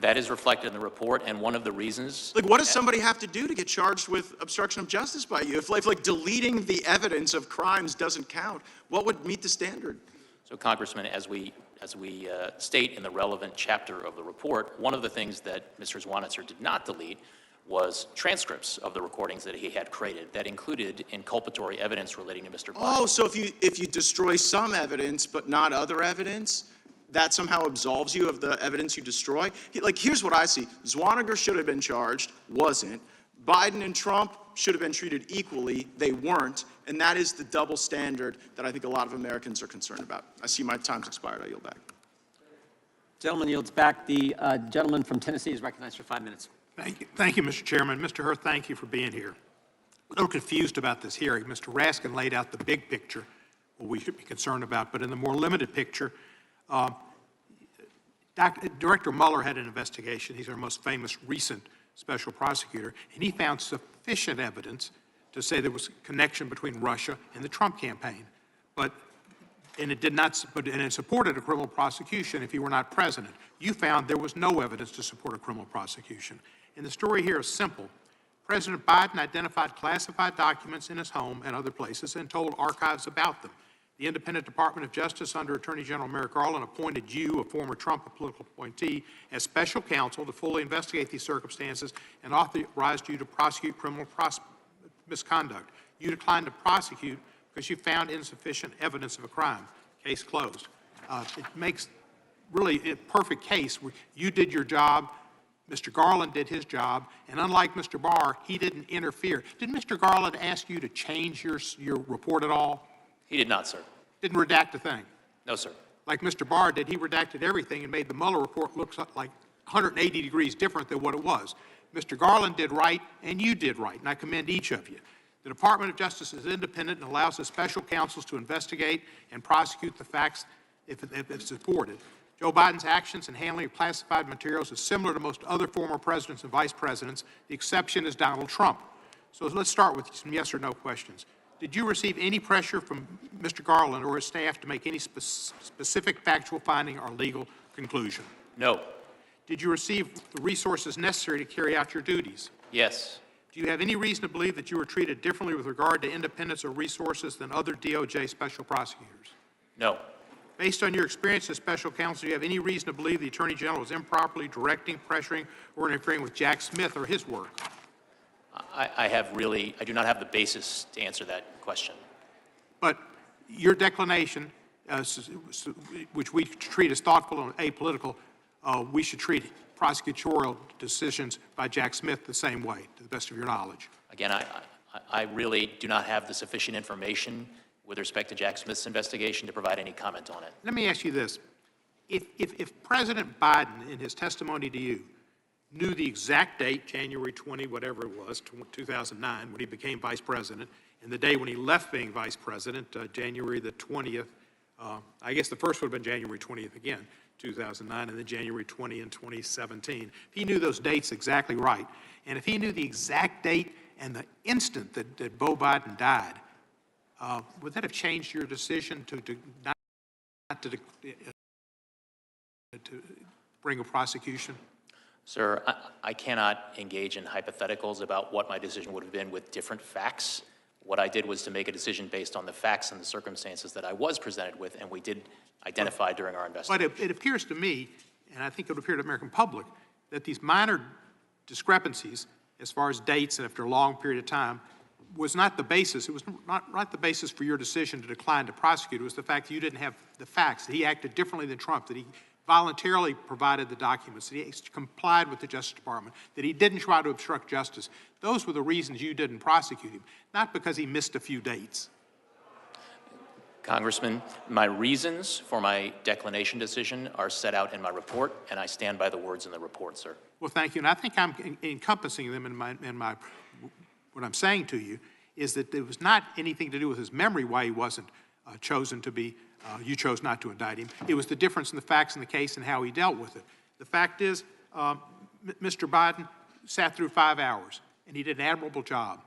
That is reflected in the report, and one of the reasons... Like, what does somebody have to do to get charged with obstruction of justice by you? If like deleting the evidence of crimes doesn't count, what would meet the standard? So, Congressman, as we state in the relevant chapter of the report, one of the things that Mr. Zwanitzer did not delete was transcripts of the recordings that he had created that included inculpatory evidence relating to Mr. Biden. Oh, so if you destroy some evidence but not other evidence, that somehow absolves you of the evidence you destroy? Like, here's what I see. Zwanniger should have been charged, wasn't. Biden and Trump should have been treated equally, they weren't. And that is the double standard that I think a lot of Americans are concerned about. I see my time's expired. I yield back. Gentleman yields back. The gentleman from Tennessee is recognized for 5 minutes. Thank you, Mr. Chairman. Mr. Hur, thank you for being here. A little confused about this hearing. Mr. Raskin laid out the big picture, what we should be concerned about, but in the more limited picture, Director Mueller had an investigation. He's our most famous recent special prosecutor, and he found sufficient evidence to say there was a connection between Russia and the Trump campaign. And it supported a criminal prosecution if he were not president. You found there was no evidence to support a criminal prosecution. And the story here is simple. President Biden identified classified documents in his home and other places and told archives about them. The Independent Department of Justice under Attorney General Merrick Garland appointed you, a former Trump political appointee, as special counsel to fully investigate these circumstances and authorized you to prosecute criminal misconduct. You declined to prosecute because you found insufficient evidence of a crime. Case closed. It makes really a perfect case where you did your job, Mr. Garland did his job, and unlike Mr. Barr, he didn't interfere. Did Mr. Garland ask you to change your report at all? He did not, sir. Didn't redact a thing? No, sir. Like Mr. Barr did, he redacted everything and made the Mueller report look like 180 degrees different than what it was. Mr. Garland did right, and you did right, and I commend each of you. The Department of Justice is independent and allows the special counsels to investigate and prosecute the facts if it's supported. Joe Biden's actions in handling of classified materials is similar to most other former presidents and vice presidents. The exception is Donald Trump. So let's start with some yes or no questions. Did you receive any pressure from Mr. Garland or his staff to make any specific factual finding or legal conclusion? No. Did you receive the resources necessary to carry out your duties? Yes. Do you have any reason to believe that you were treated differently with regard to independence or resources than other DOJ special prosecutors? No. Based on your experience as special counsel, do you have any reason to believe the Attorney General was improperly directing, pressuring, or interfering with Jack Smith or his work? I do not have the basis to answer that question. But your declination, which we treat as thoughtful and apolitical, we should treat prosecutorial decisions by Jack Smith the same way, to the best of your knowledge. Again, I really do not have the sufficient information with respect to Jack Smith's investigation to provide any comment on it. Let me ask you this. If President Biden, in his testimony to you, knew the exact date, January 20, whatever it was, 2009, when he became vice president, and the day when he left being vice president, January the 20th, I guess the first would have been January 20th again, 2009, and then January 20 in 2017. If he knew those dates exactly right, and if he knew the exact date and the instant that Beau Biden died, would that have changed your decision to bring a prosecution? Sir, I cannot engage in hypotheticals about what my decision would have been with different facts. What I did was to make a decision based on the facts and the circumstances that I was presented with, and we did identify during our investigation. But it appears to me, and I think it would appear to the American public, that these minor discrepancies, as far as dates and after a long period of time, was not the basis. It was not the basis for your decision to decline to prosecute. It was the fact that you didn't have the facts, that he acted differently than Trump, that he voluntarily provided the documents, that he complied with the Justice Department, that he didn't try to obstruct justice. Those were the reasons you didn't prosecute him, not because he missed a few dates. Congressman, my reasons for my declination decision are set out in my report, and I stand by the words in the report, sir. Well, thank you. And I think I'm encompassing them in my what I'm saying to you is that there was not anything to do with his memory why he wasn't chosen to be, you chose not to indict him. It was the difference in the facts in the case and how he dealt with it. The fact is, Mr. Biden sat through 5 hours, and he did an admirable job.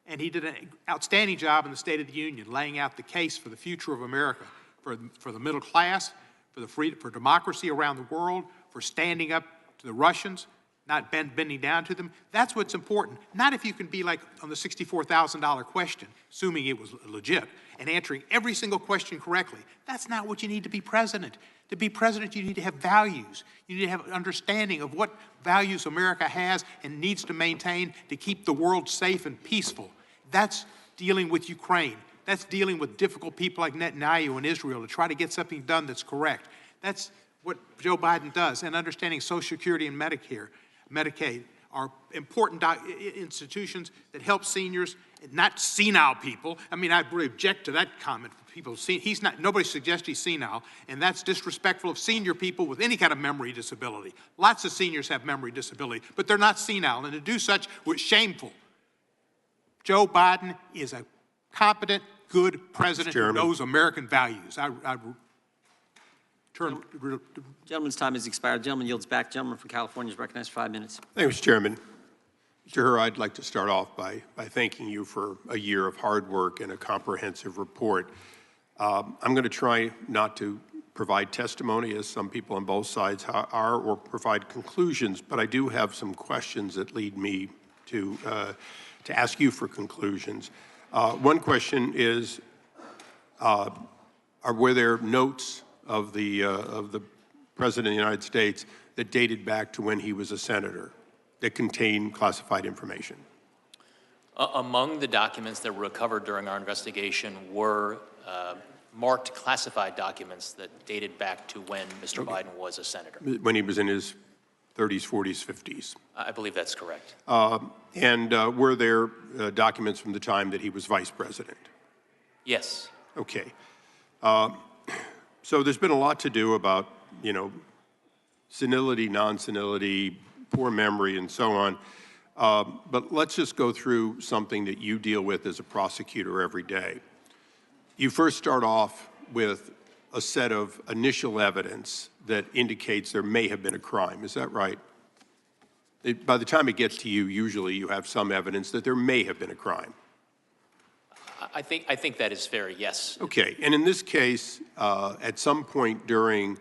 And he did an outstanding job in the State of the Union, laying out the case for the future of America, for the middle class, for democracy around the world, for standing up to the Russians, not bending down to them. That's what's important. Not if you can be like on the $64,000 question, assuming it was legit, and answering every single question correctly. That's not what you need to be president. To be president, you need to have values. You need to have an understanding of what values America has and needs to maintain to keep the world safe and peaceful. That's dealing with Ukraine. That's dealing with difficult people like Netanyahu in Israel to try to get something done that's correct. That's what Joe Biden does. And understanding Social Security and Medicaid are important institutions that help seniors, not senile people. I mean, I really object to that comment. People, nobody suggests he's senile, and that's disrespectful of senior people with any kind of memory disability. Lots of seniors have memory disability, but they're not senile, and to do such was shameful. Joe Biden is a competent, good president who knows American values. Gentleman's time has expired. Gentleman yields back. Gentleman from California is recognized for 5 minutes. Thank you, Mr. Chairman. Mr. Hur, I'd like to start off by thanking you for a year of hard work and a comprehensive report. I'm going to try not to provide testimony, as some people on both sides are, or provide conclusions, but I do have some questions that lead me to ask you for conclusions. One question is, were there notes of the President of the United States that dated back to when he was a senator that contained classified information? Among the documents that were recovered during our investigation were marked classified documents that dated back to when Mr. Biden was a senator. When he was in his 30s, 40s, 50s? I believe that's correct. And were there documents from the time that he was vice president? Yes. Okay. So there's been a lot to do about, senility, non-senility, poor memory, and so on. But let's just go through something that you deal with as a prosecutor every day. You first start off with a set of initial evidence that indicates there may have been a crime. Is that right? By the time it gets to you, usually you have some evidence that there may have been a crime. I think that is fair, yes. Okay, and in this case, at some point during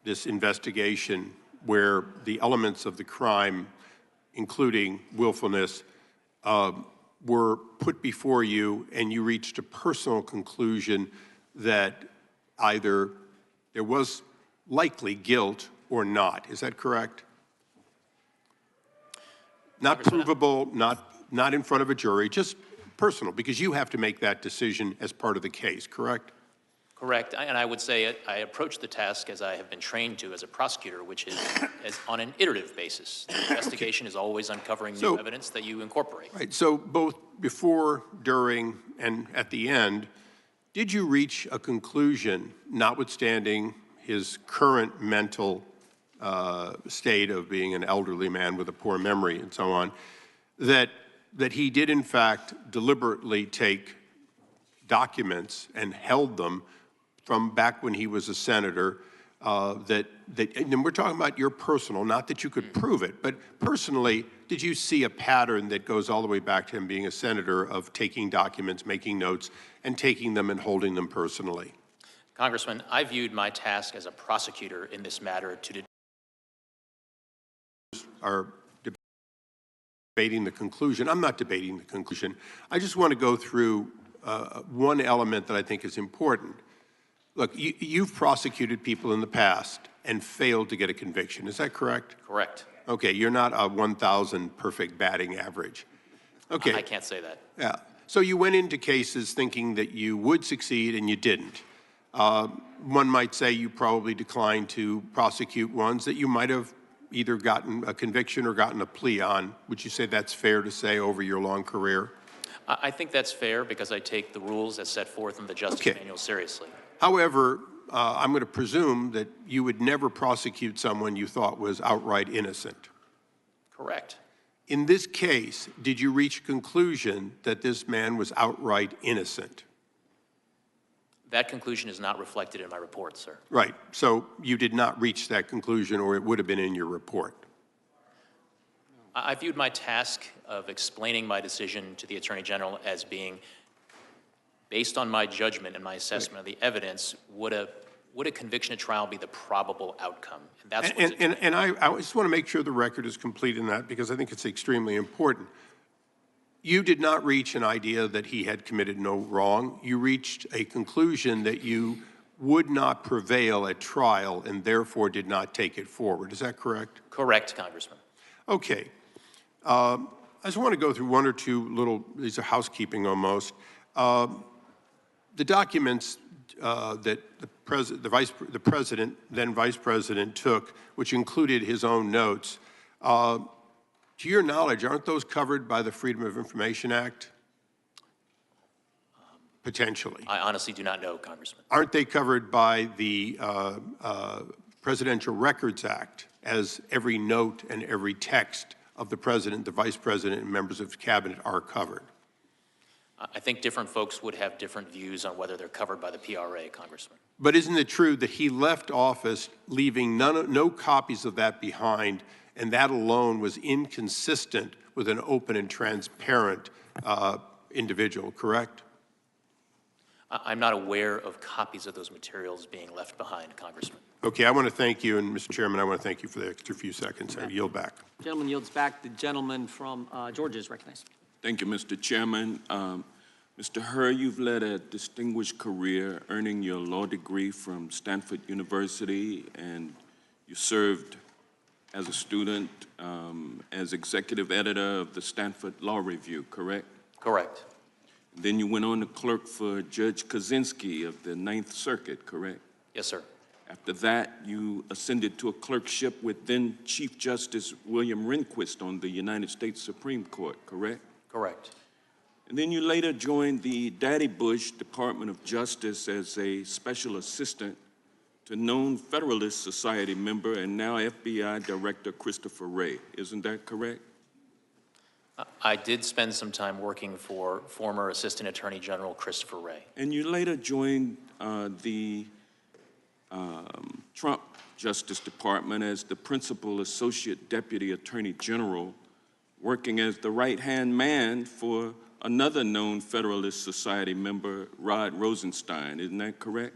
this investigation where the elements of the crime, including willfulness, were put before you and you reached a personal conclusion that either there was likely guilt or not. Is that correct? Not provable, not in front of a jury, just personal, because you have to make that decision as part of the case, correct? Correct, and I would say I approach the task as I have been trained to as a prosecutor, which is as on an iterative basis. The investigation is always uncovering new evidence that you incorporate. Right, so both before, during, and at the end, did you reach a conclusion, notwithstanding his current mental state of being an elderly man with a poor memory and so on, that he did in fact deliberately take documents and held them from back when he was a senator, and we're talking about your personal, not that you could prove it, but personally, did you see a pattern that goes all the way back to him being a senator of taking documents, making notes, and taking them and holding them personally? Congressman, I viewed my task as a prosecutor in this matter to are debating the conclusion. I'm not debating the conclusion. I just want to go through one element that I think is important. Look, you've prosecuted people in the past and failed to get a conviction. Is that correct? Correct. Okay, you're not a 1,000 perfect batting average. Okay. I can't say that. Yeah. So you went into cases thinking that you would succeed and you didn't. One might say you probably declined to prosecute ones that you might have either gotten a conviction or gotten a plea on. Would you say that's fair to say over your long career? I think that's fair because I take the rules as set forth in the Justice Manual seriously. However, I'm going to presume that you would never prosecute someone you thought was outright innocent. Correct. In this case, did you reach a conclusion that this man was outright innocent? That conclusion is not reflected in my report, sir. Right. So you did not reach that conclusion, or it would have been in your report. I viewed my task of explaining my decision to the Attorney General as being based on my judgment and my assessment of the evidence. Would a conviction at trial be the probable outcome? And that's I just want to make sure the record is complete in that, because I think it's extremely important. You did not reach an idea that he had committed no wrong. You reached a conclusion that you would not prevail at trial and therefore did not take it forward. Is that correct? Correct, Congressman. Okay. I just want to go through one or two little, these are housekeeping almost. The documents that the president, then vice president, took, which included his own notes, to your knowledge, aren't those covered by the Freedom of Information Act? Potentially. I honestly do not know, Congressman. Aren't they covered by the Presidential Records Act, as every note and every text of the president, the vice president, and members of cabinet are covered? I think different folks would have different views on whether they're covered by the PRA, Congressman. But isn't it true that he left office leaving no copies of that behind, and that alone was inconsistent with an open and transparent individual, correct? I'm not aware of copies of those materials being left behind, Congressman. Okay, I want to thank you, and Mr. Chairman, I want to thank you for the extra few seconds. I yield back. Gentleman yields back. The gentleman from Georgia is recognized. Thank you, Mr. Chairman. Mr. Hur, you've led a distinguished career, earning your law degree from Stanford University, and you served as a student as executive editor of the Stanford Law Review, correct? Correct. Then you went on to clerk for Judge Kaczynski of the Ninth Circuit, correct? Yes, sir. After that, you ascended to a clerkship with then Chief Justice William Rehnquist on the United States Supreme Court, correct? Correct. And then you later joined the Daddy Bush Department of Justice as a special assistant to known Federalist Society member and now FBI Director Christopher Wray. Isn't that correct? I did spend some time working for former Assistant Attorney General Christopher Wray. And you later joined the Trump Justice Department as the Principal Associate Deputy Attorney General, working as the right-hand man for another known Federalist Society member, Rod Rosenstein. Isn't that correct?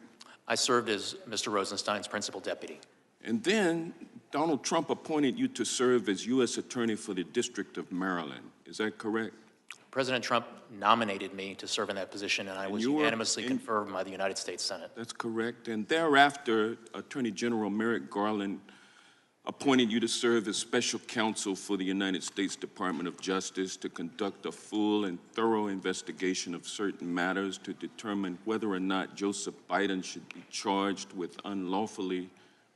I served as Mr. Rosenstein's principal deputy. And then Donald Trump appointed you to serve as U.S. Attorney for the District of Maryland. Is that correct? President Trump nominated me to serve in that position, and I was unanimously confirmed by the United States Senate. That's correct. And thereafter, Attorney General Merrick Garland appointed you to serve as special counsel for the United States Department of Justice to conduct a full and thorough investigation of certain matters to determine whether or not Joseph Biden should be charged with unlawfully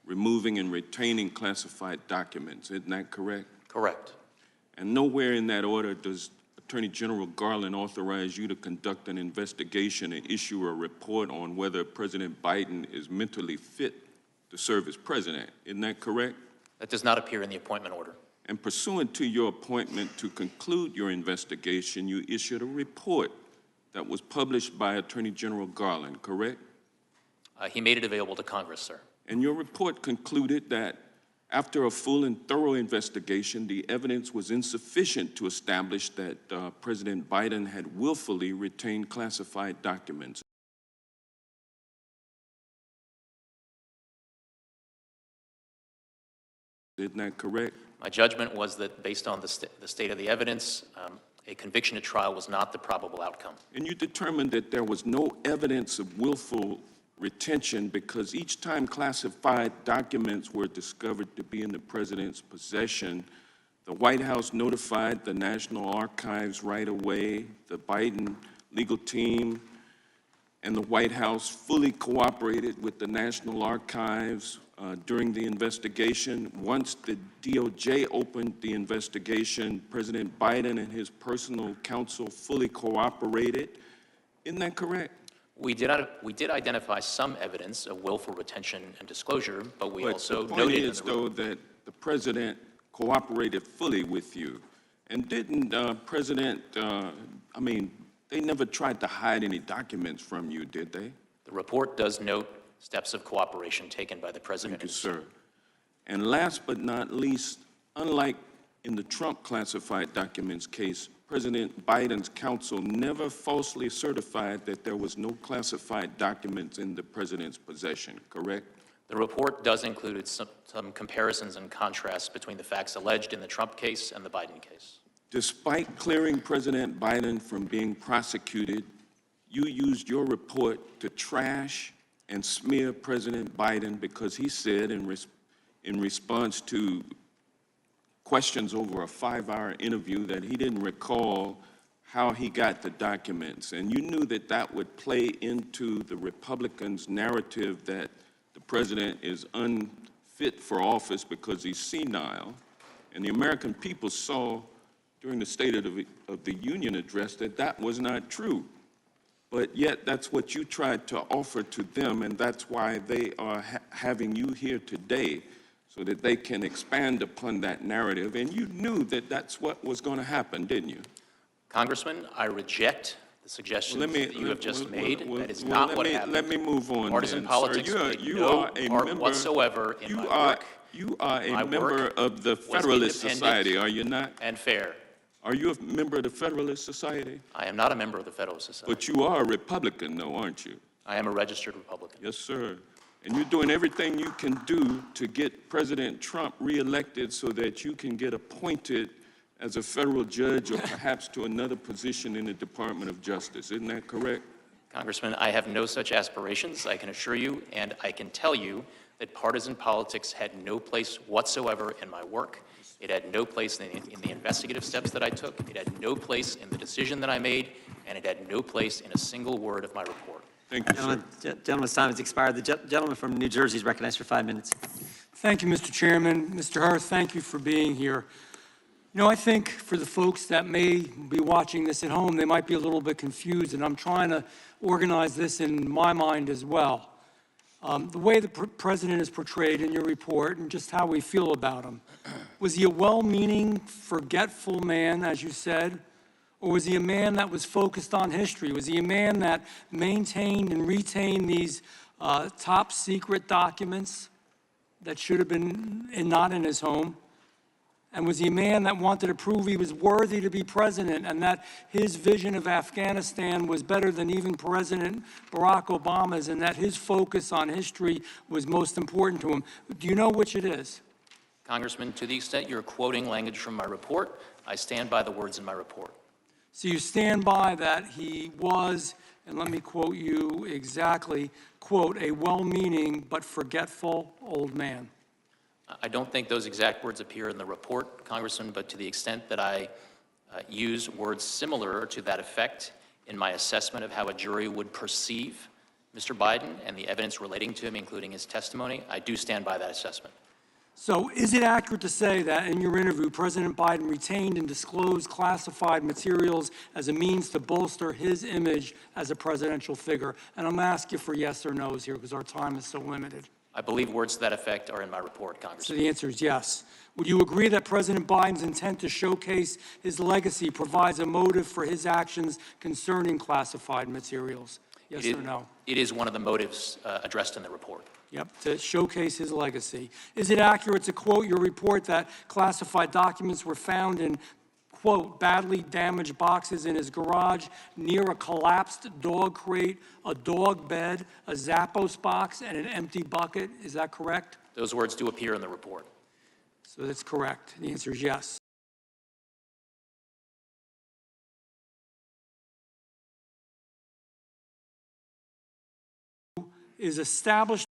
removing and retaining classified documents. Isn't that correct? Correct. And nowhere in that order does Attorney General Garland authorize you to conduct an investigation and issue a report on whether President Biden is mentally fit to serve as president. Isn't that correct? That does not appear in the appointment order. And pursuant to your appointment to conclude your investigation, you issued a report that was published by Attorney General Garland, correct? He made it available to Congress, sir. And your report concluded that after a full and thorough investigation, the evidence was insufficient to establish that President Biden had willfully retained classified documents. Isn't that correct? My judgment was that based on the state of the evidence, a conviction at trial was not the probable outcome. And you determined that there was no evidence of willful retention because each time classified documents were discovered to be in the president's possession, The White House notified the National Archives right away. The Biden legal team and the White House fully cooperated with the National Archives during the investigation. Once the DOJ opened the investigation, President Biden and his personal counsel fully cooperated. Isn't that correct? We did identify some evidence of willful retention and disclosure, but we also the point noted is, though, that the president cooperated fully with you. And didn't they never tried to hide any documents from you, did they? The report does note steps of cooperation taken by the president. Thank you, sir. And last but not least, unlike in the Trump classified documents case, President Biden's counsel never falsely certified that there was no classified documents in the president's possession, correct? The report does include some comparisons and contrasts between the facts alleged in the Trump case and the Biden case. Despite clearing President Biden from being prosecuted, you used your report to trash and smear President Biden because he said in response to questions over a 5-hour interview that he didn't recall how he got the documents. And you knew that that would play into the Republicans' narrative that the president is unfit for office because he's senile. And the American people saw during the State of the Union address that that was not true. But yet that's what you tried to offer to them, and that's why they are having you here today, so that they can expand upon that narrative. And you knew that that's what was going to happen, didn't you? Congressman, I reject the suggestion that you have just made. That is not what happened. Let me move on. Partisan politics played no part whatsoever in my work. You are a member of the Federalist Society, are you not? And fair. Are you a member of the Federalist Society? I am not a member of the Federalist Society. But you are a Republican, though, aren't you? I am a registered Republican. Yes, sir. And you're doing everything you can do to get President Trump reelected so that you can get appointed as a federal judge or perhaps to another position in the Department of Justice. Isn't that correct? Congressman, I have no such aspirations, I can assure you, and I can tell you that partisan politics had no place whatsoever in my work. It had no place in the investigative steps that I took. It had no place in the decision that I made, and it had no place in a single word of my report. Thank you, sir. Gentleman's time has expired. The gentleman from New Jersey is recognized for 5 minutes. Thank you, Mr. Chairman. Mr. Hur, thank you for being here. You know, I think for the folks that may be watching this at home, they might be a little bit confused, and I'm trying to organize this in my mind as well. The way the president is portrayed in your report and just how we feel about him. Was he a well-meaning, forgetful man, as you said? Or was he a man that was focused on history? Was he a man that maintained and retained these top secret documents that should have been not in his home? And was he a man that wanted to prove he was worthy to be president and that his vision of Afghanistan was better than even President Barack Obama's and that his focus on history was most important to him? Do you know which it is? Congressman, to the extent you're quoting language from my report, I stand by the words in my report. So you stand by that he was, and let me quote you exactly, quote, a well-meaning but forgetful old man. I don't think those exact words appear in the report, Congressman, but to the extent that I use words similar to that effect in my assessment of how a jury would perceive Mr. Biden and the evidence relating to him, including his testimony, I do stand by that assessment. So is it accurate to say that in your interview, President Biden retained and disclosed classified materials as a means to bolster his image as a presidential figure? And I'm going to ask you for yes or no's here because our time is so limited. I believe words to that effect are in my report, Congressman. So the answer is yes. Would you agree that President Biden's intent to showcase his legacy provides a motive for his actions concerning classified materials? Yes or no? It is one of the motives addressed in the report. Yep, to showcase his legacy. Is it accurate to quote your report that classified documents were found in, quote, badly damaged boxes in his garage near a collapsed dog crate, a dog bed, a Zappos box, and an empty bucket? Is that correct? Those words do appear in the report. So that's correct. The answer is yes. Is established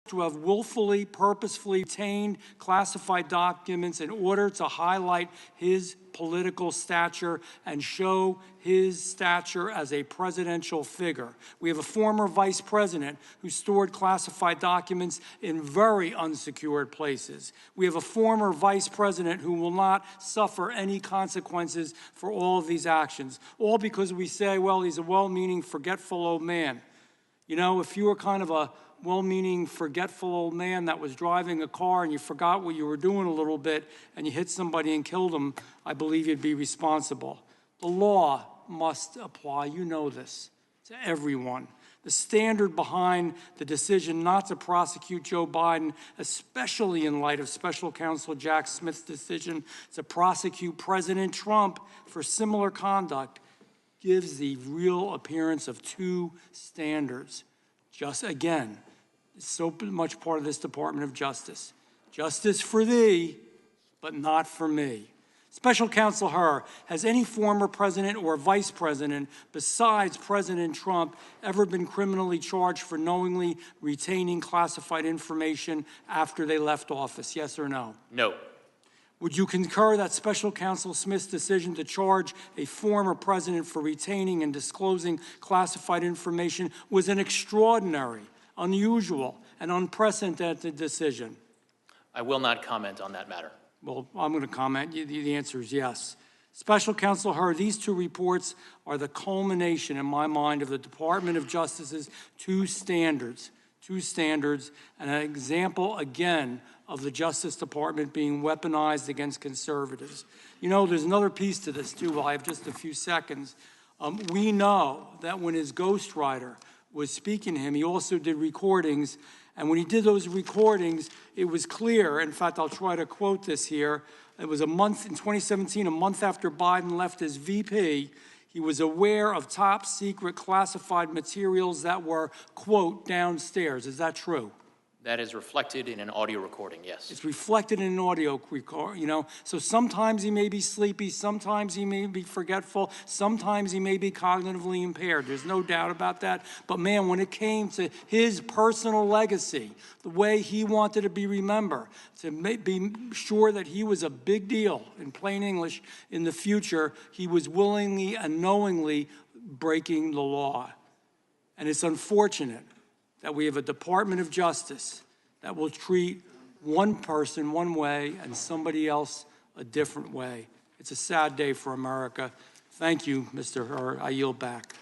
to have willfully, purposefully obtained classified documents in order to highlight his political stature and show his stature as a presidential figure. We have a former vice president who stored classified documents in very unsecured places. We have a former vice president who will not suffer any consequences for all of these actions, all because we say, well, he's a well-meaning, forgetful old man. You know, if you were kind of a well-meaning, forgetful old man that was driving a car and you forgot what you were doing a little bit and you hit somebody and killed them, I believe you'd be responsible. The law must apply, you know this, to everyone. The standard behind the decision not to prosecute Joe Biden, especially in light of Special Counsel Jack Smith's decision to prosecute President Trump for similar conduct, gives the real appearance of two standards. Just again, it's so much part of this Department of Justice. Justice for thee, but not for me. Special Counsel Hur, has any former president or vice president besides President Trump ever been criminally charged for knowingly retaining classified information after they left office? Yes or no? No. Would you concur that Special Counsel Smith's decision to charge a former president for retaining and disclosing classified information was an extraordinary, unusual, and unprecedented decision? I will not comment on that matter. Well, I'm going to comment. The answer is yes. Special Counsel Hur, these two reports are the culmination, in my mind, of the Department of Justice's two standards, and an example, again, of the Justice Department being weaponized against conservatives. You know, there's another piece to this, too. While I have just a few seconds. We know that when his ghostwriter was speaking to him, he also did recordings, and when he did those recordings, it was clear, in fact, I'll try to quote this here, it was a month, in 2017, a month after Biden left as VP, he was aware of top secret classified materials that were, quote, downstairs. Is that true? That is reflected in an audio recording, yes. It's reflected in an audio recording, you know. So sometimes he may be sleepy, sometimes he may be forgetful, sometimes he may be cognitively impaired. There's no doubt about that. But man, when it came to his personal legacy, the way he wanted to be remembered, to be sure that he was a big deal, in plain English, in the future, he was willingly and knowingly breaking the law. And it's unfortunate that we have a Department of Justice that will treat one person one way and somebody else a different way. It's a sad day for America. Thank you, Mr. Hur. I yield back.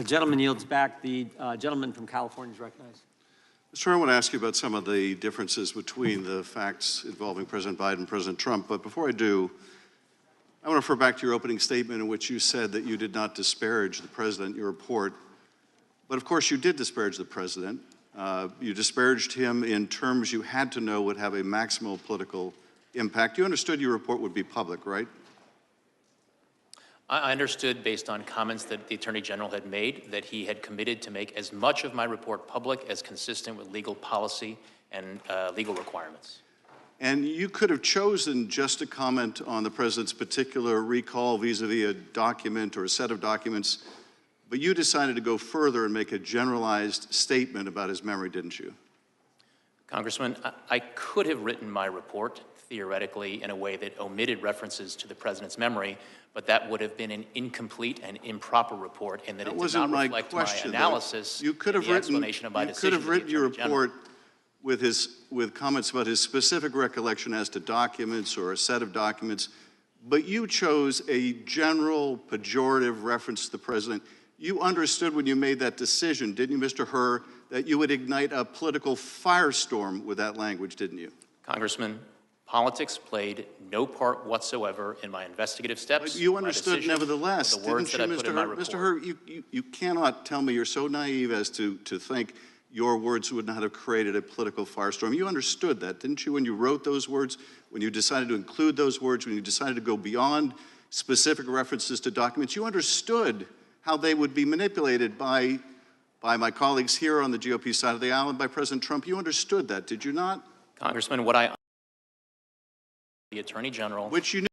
Gentleman yields back. The gentleman from California is recognized. Mr. Hur, I want to ask you about some of the differences between the facts involving President Biden and President Trump. But before I do, I want to refer back to your opening statement in which you said that you did not disparage the president in your report. But of course, you did disparage the president. You disparaged him in terms you had to know would have a maximal political impact. You understood your report would be public, right? I understood, based on comments that the Attorney General had made, that he had committed to make as much of my report public as consistent with legal policy and legal requirements. And you could have chosen just to comment on the president's particular recall vis-a-vis a document or a set of documents, but you decided to go further and make a generalized statement about his memory, didn't you? Congressman, I could have written my report theoretically in a way that omitted references to the president's memory, but that would have been an incomplete and improper report, and that it did not reflect my analysis you could have and the explanation of my decision. You could have written your report with comments about his specific recollection as to documents or a set of documents, but you chose a general pejorative reference to the president. You understood when you made that decision, didn't you, Mr. Hur, that you would ignite a political firestorm with that language, didn't you? Congressman, politics played no part whatsoever in my investigative steps. But you understood nevertheless, the words didn't you, that I put in my report. Mr. Hur, you cannot tell me you're so naive as to think your words would not have created a political firestorm. You understood that, didn't you, when you wrote those words, when you decided to include those words, when you decided to go beyond specific references to documents? You understood how they would be manipulated by my colleagues here on the GOP side of the aisle and by President Trump. You understood that, did you not? Congressman, what I the Attorney General, which you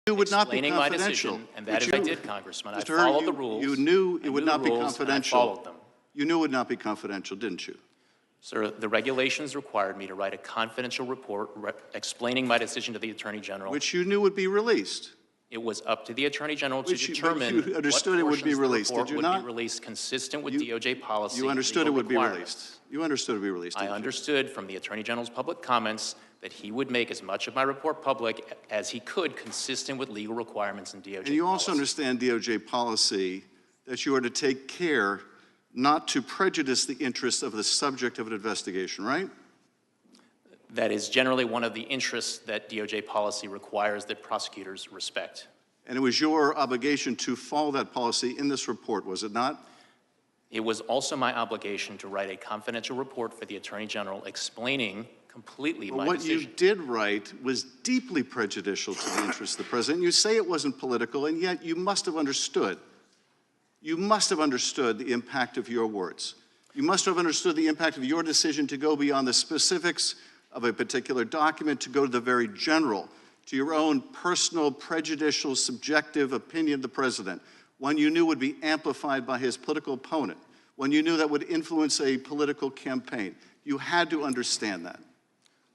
knew would not be confidential. My decision, and that is I did, Congressman. I Mr. followed Hur, the rules. You knew it would not be confidential. confidential. You knew it would not be confidential, didn't you? Sir, the regulations required me to write a confidential report explaining my decision to the Attorney General. Which you knew would be released. It was up to the Attorney General to But determine you understood what it would be portions of the released, report did you would not? be released consistent with DOJ policy. You understood it legal would be requirements. released. You understood it would be released. I understood from the Attorney General's public comments that he would make as much of my report public as he could, consistent with legal requirements and DOJ And you also policy. understand DOJ policy that you are to take care not to prejudice the interests of the subject of an investigation, right? That is generally one of the interests that DOJ policy requires that prosecutors respect. And it was your obligation to follow that policy in this report, was it not? It was also my obligation to write a confidential report for the Attorney General explaining completely But my what decision. you did write was deeply prejudicial to the interests of the president. You say it wasn't political, and yet you must have understood. You must have understood the impact of your words. You must have understood the impact of your decision to go beyond the specifics of a particular document, to go to the very general, to your own personal, prejudicial, subjective opinion of the president, one you knew would be amplified by his political opponent, one you knew that would influence a political campaign. You had to understand that.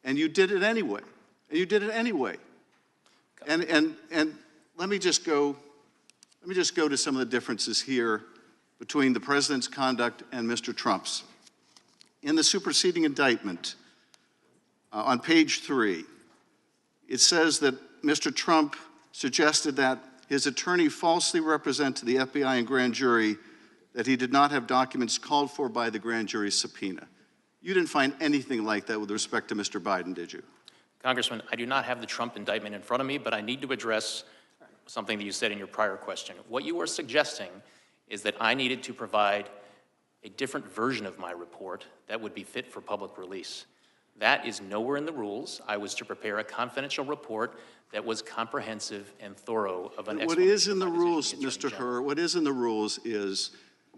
And you did it anyway. And you did it anyway. And let me just go to some of the differences here between the president's conduct and Mr. Trump's. In the superseding indictment, on page 3, it says that Mr. Trump suggested that his attorney falsely represent to the FBI and grand jury that he did not have documents called for by the grand jury subpoena. You didn't find anything like that with respect to Mr. Biden, did you? Congressman, I do not have the Trump indictment in front of me, but I need to address something that you said in your prior question. What you are suggesting is that I needed to provide a different version of my report that would be fit for public release. That is nowhere in the rules. I was to prepare a confidential report that was comprehensive and thorough of an explanation. What is in the of my rules, decision to the Mr. Attorney General. Hur, what is in the rules is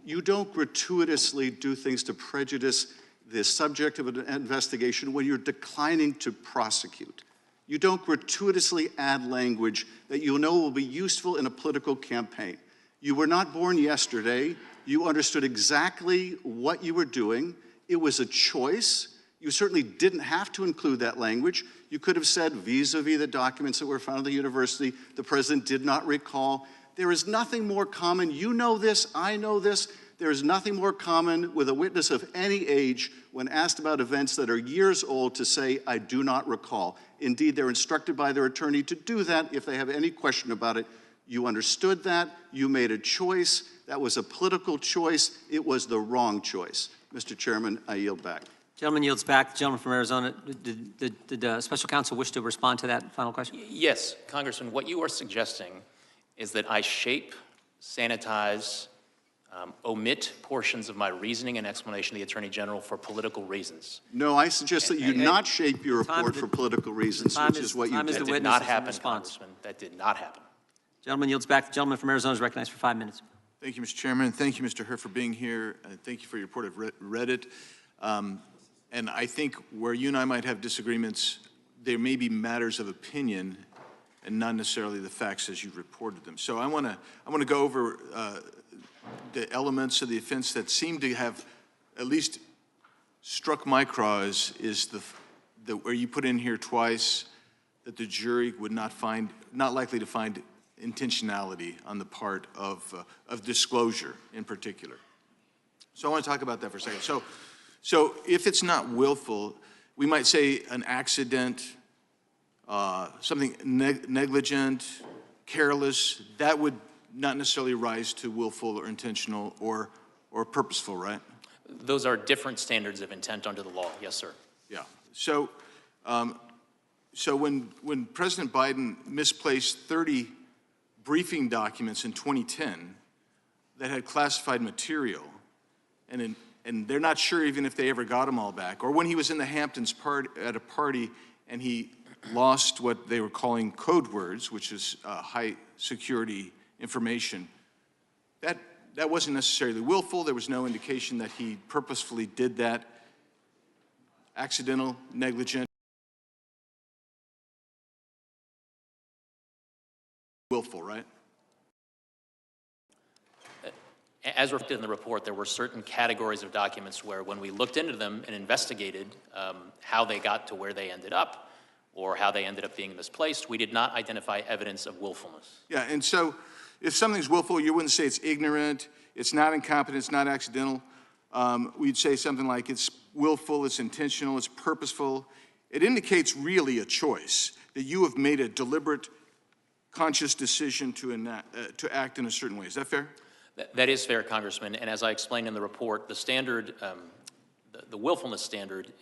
you don't gratuitously do things to prejudice the subject of an investigation when you're declining to prosecute. You don't gratuitously add language that you know will be useful in a political campaign. You were not born yesterday. You understood exactly what you were doing. It was a choice. You certainly didn't have to include that language. You could have said vis-a-vis the documents that were found at the university, the president did not recall. There is nothing more common. You know this, I know this. There is nothing more common with a witness of any age when asked about events that are years old to say, I do not recall. Indeed, they're instructed by their attorney to do that if they have any question about it. You understood that. You made a choice. That was a political choice. It was the wrong choice. Mr. Chairman, I yield back. Gentleman yields back. The gentleman from Arizona. Did special counsel wish to respond to that final question? Yes, Congressman, what you are suggesting is that I shape, sanitize, omit portions of my reasoning and explanation to the Attorney General for political reasons. No, I suggest that you not shape your report for political reasons, which is what you did. That did not happen, Congressman. That did not happen. Gentleman yields back. The gentleman from Arizona is recognized for 5 minutes. Thank you, Mr. Chairman. Thank you, Mr. Hur, for being here. And thank you for your report. I've read it. And I think where you and I might have disagreements, there may be matters of opinion and not necessarily the facts as you reported them. So I want to go over the elements of the offense that seem to have at least struck my craw is the where you put in here twice that the jury would not likely to find intentionality on the part of disclosure in particular. So I want to talk about that for a second. So if it's not willful, we might say an accident, something negligent, careless, that would not necessarily rise to willful or intentional or purposeful, right? Those are different standards of intent under the law. Yes, sir. Yeah. So when President Biden misplaced 30 briefing documents in 2010 that had classified material, and they're not sure even if they ever got them all back, or when he was in the Hamptons at a party and he lost what they were calling code words, which is high security information, that wasn't necessarily willful. There was no indication that he purposefully did that. Accidental, negligent, willful, right? As reflected in the report, there were certain categories of documents where when we looked into them and investigated how they got to where they ended up or how they ended up being misplaced, we did not identify evidence of willfulness. Yeah, and so if something's willful, you wouldn't say it's ignorant, it's not incompetent, it's not accidental. We'd say something like it's willful, it's intentional, it's purposeful. It indicates really a choice, that you have made a deliberate, conscious decision to act in a certain way. Is that fair? That is fair, Congressman, and as I explained in the report, the standard, the willfulness standard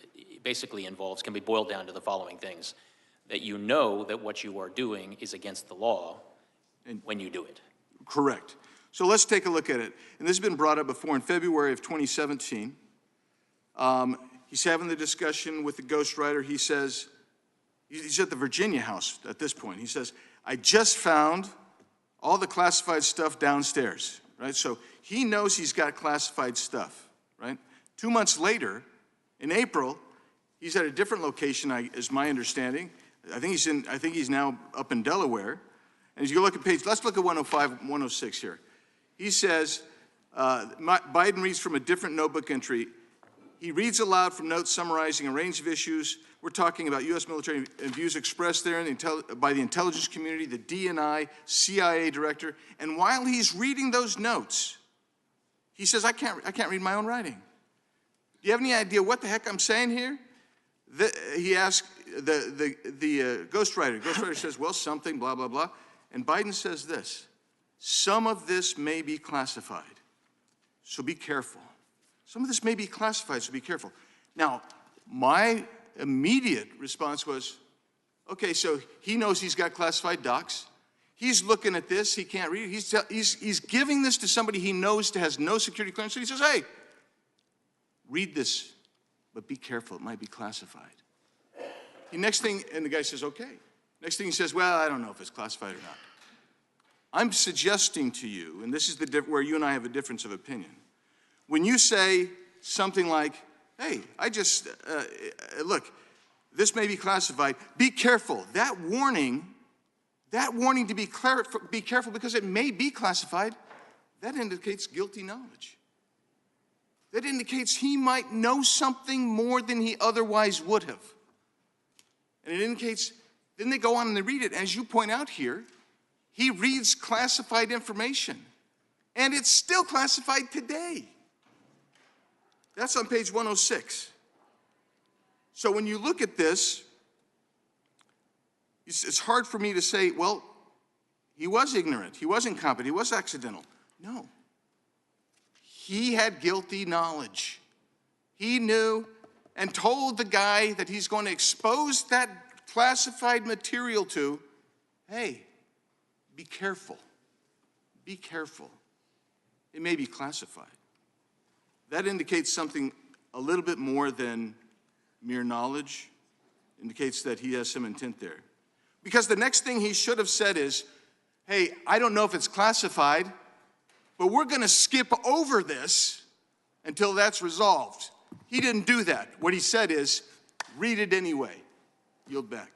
basically can be boiled down to the following things: that you know that what you are doing is against the law when you do it. Correct. So let's take a look at it. And this has been brought up before in February of 2017. He's having the discussion with the ghostwriter. He says, he's at the Virginia House at this point. He says, I just found all the classified stuff downstairs, right? So he knows he's got classified stuff, right? 2 months later, in April, he's at a different location, is my understanding. I think he's now up in Delaware. And as you look at let's look at 105, 106 here. He says, Biden reads from a different notebook entry. He reads aloud from notes summarizing a range of issues. We're talking about U.S. military views expressed there by the intelligence community, the DNI, CIA director. And while he's reading those notes, he says, I can't read my own writing. Do you have any idea what the heck I'm saying here? He asked the ghostwriter. Ghostwriter says, well, something, blah, blah, blah. And Biden says this: some of this may be classified, so be careful. Some of this may be classified, so be careful. Now, my immediate response was, okay, so he knows he's got classified docs. He's looking at this, he can't read it. He's giving this to somebody he knows has no security clearance. So he says, hey, read this, but be careful, it might be classified. The next thing, and the guy says, okay. Next thing he says, well, I don't know if it's classified or not. I'm suggesting to you, and this is where you and I have a difference of opinion, when you say something like, hey, look, this may be classified, be careful. That warning to be careful because it may be classified, that indicates guilty knowledge. That indicates he might know something more than he otherwise would have. And it indicates, then they go on and they read it. As you point out here, he reads classified information, and it's still classified today. That's on page 106. So when you look at this, it's hard for me to say, well, he was ignorant, he was incompetent, he was accidental. No. He had guilty knowledge. He knew and told the guy that he's going to expose that classified material to, hey, be careful. Be careful. It may be classified. That indicates something a little bit more than mere knowledge. It indicates that he has some intent there. Because the next thing he should have said is, hey, I don't know if it's classified, but we're going to skip over this until that's resolved. He didn't do that. What he said is, read it anyway. Yield back.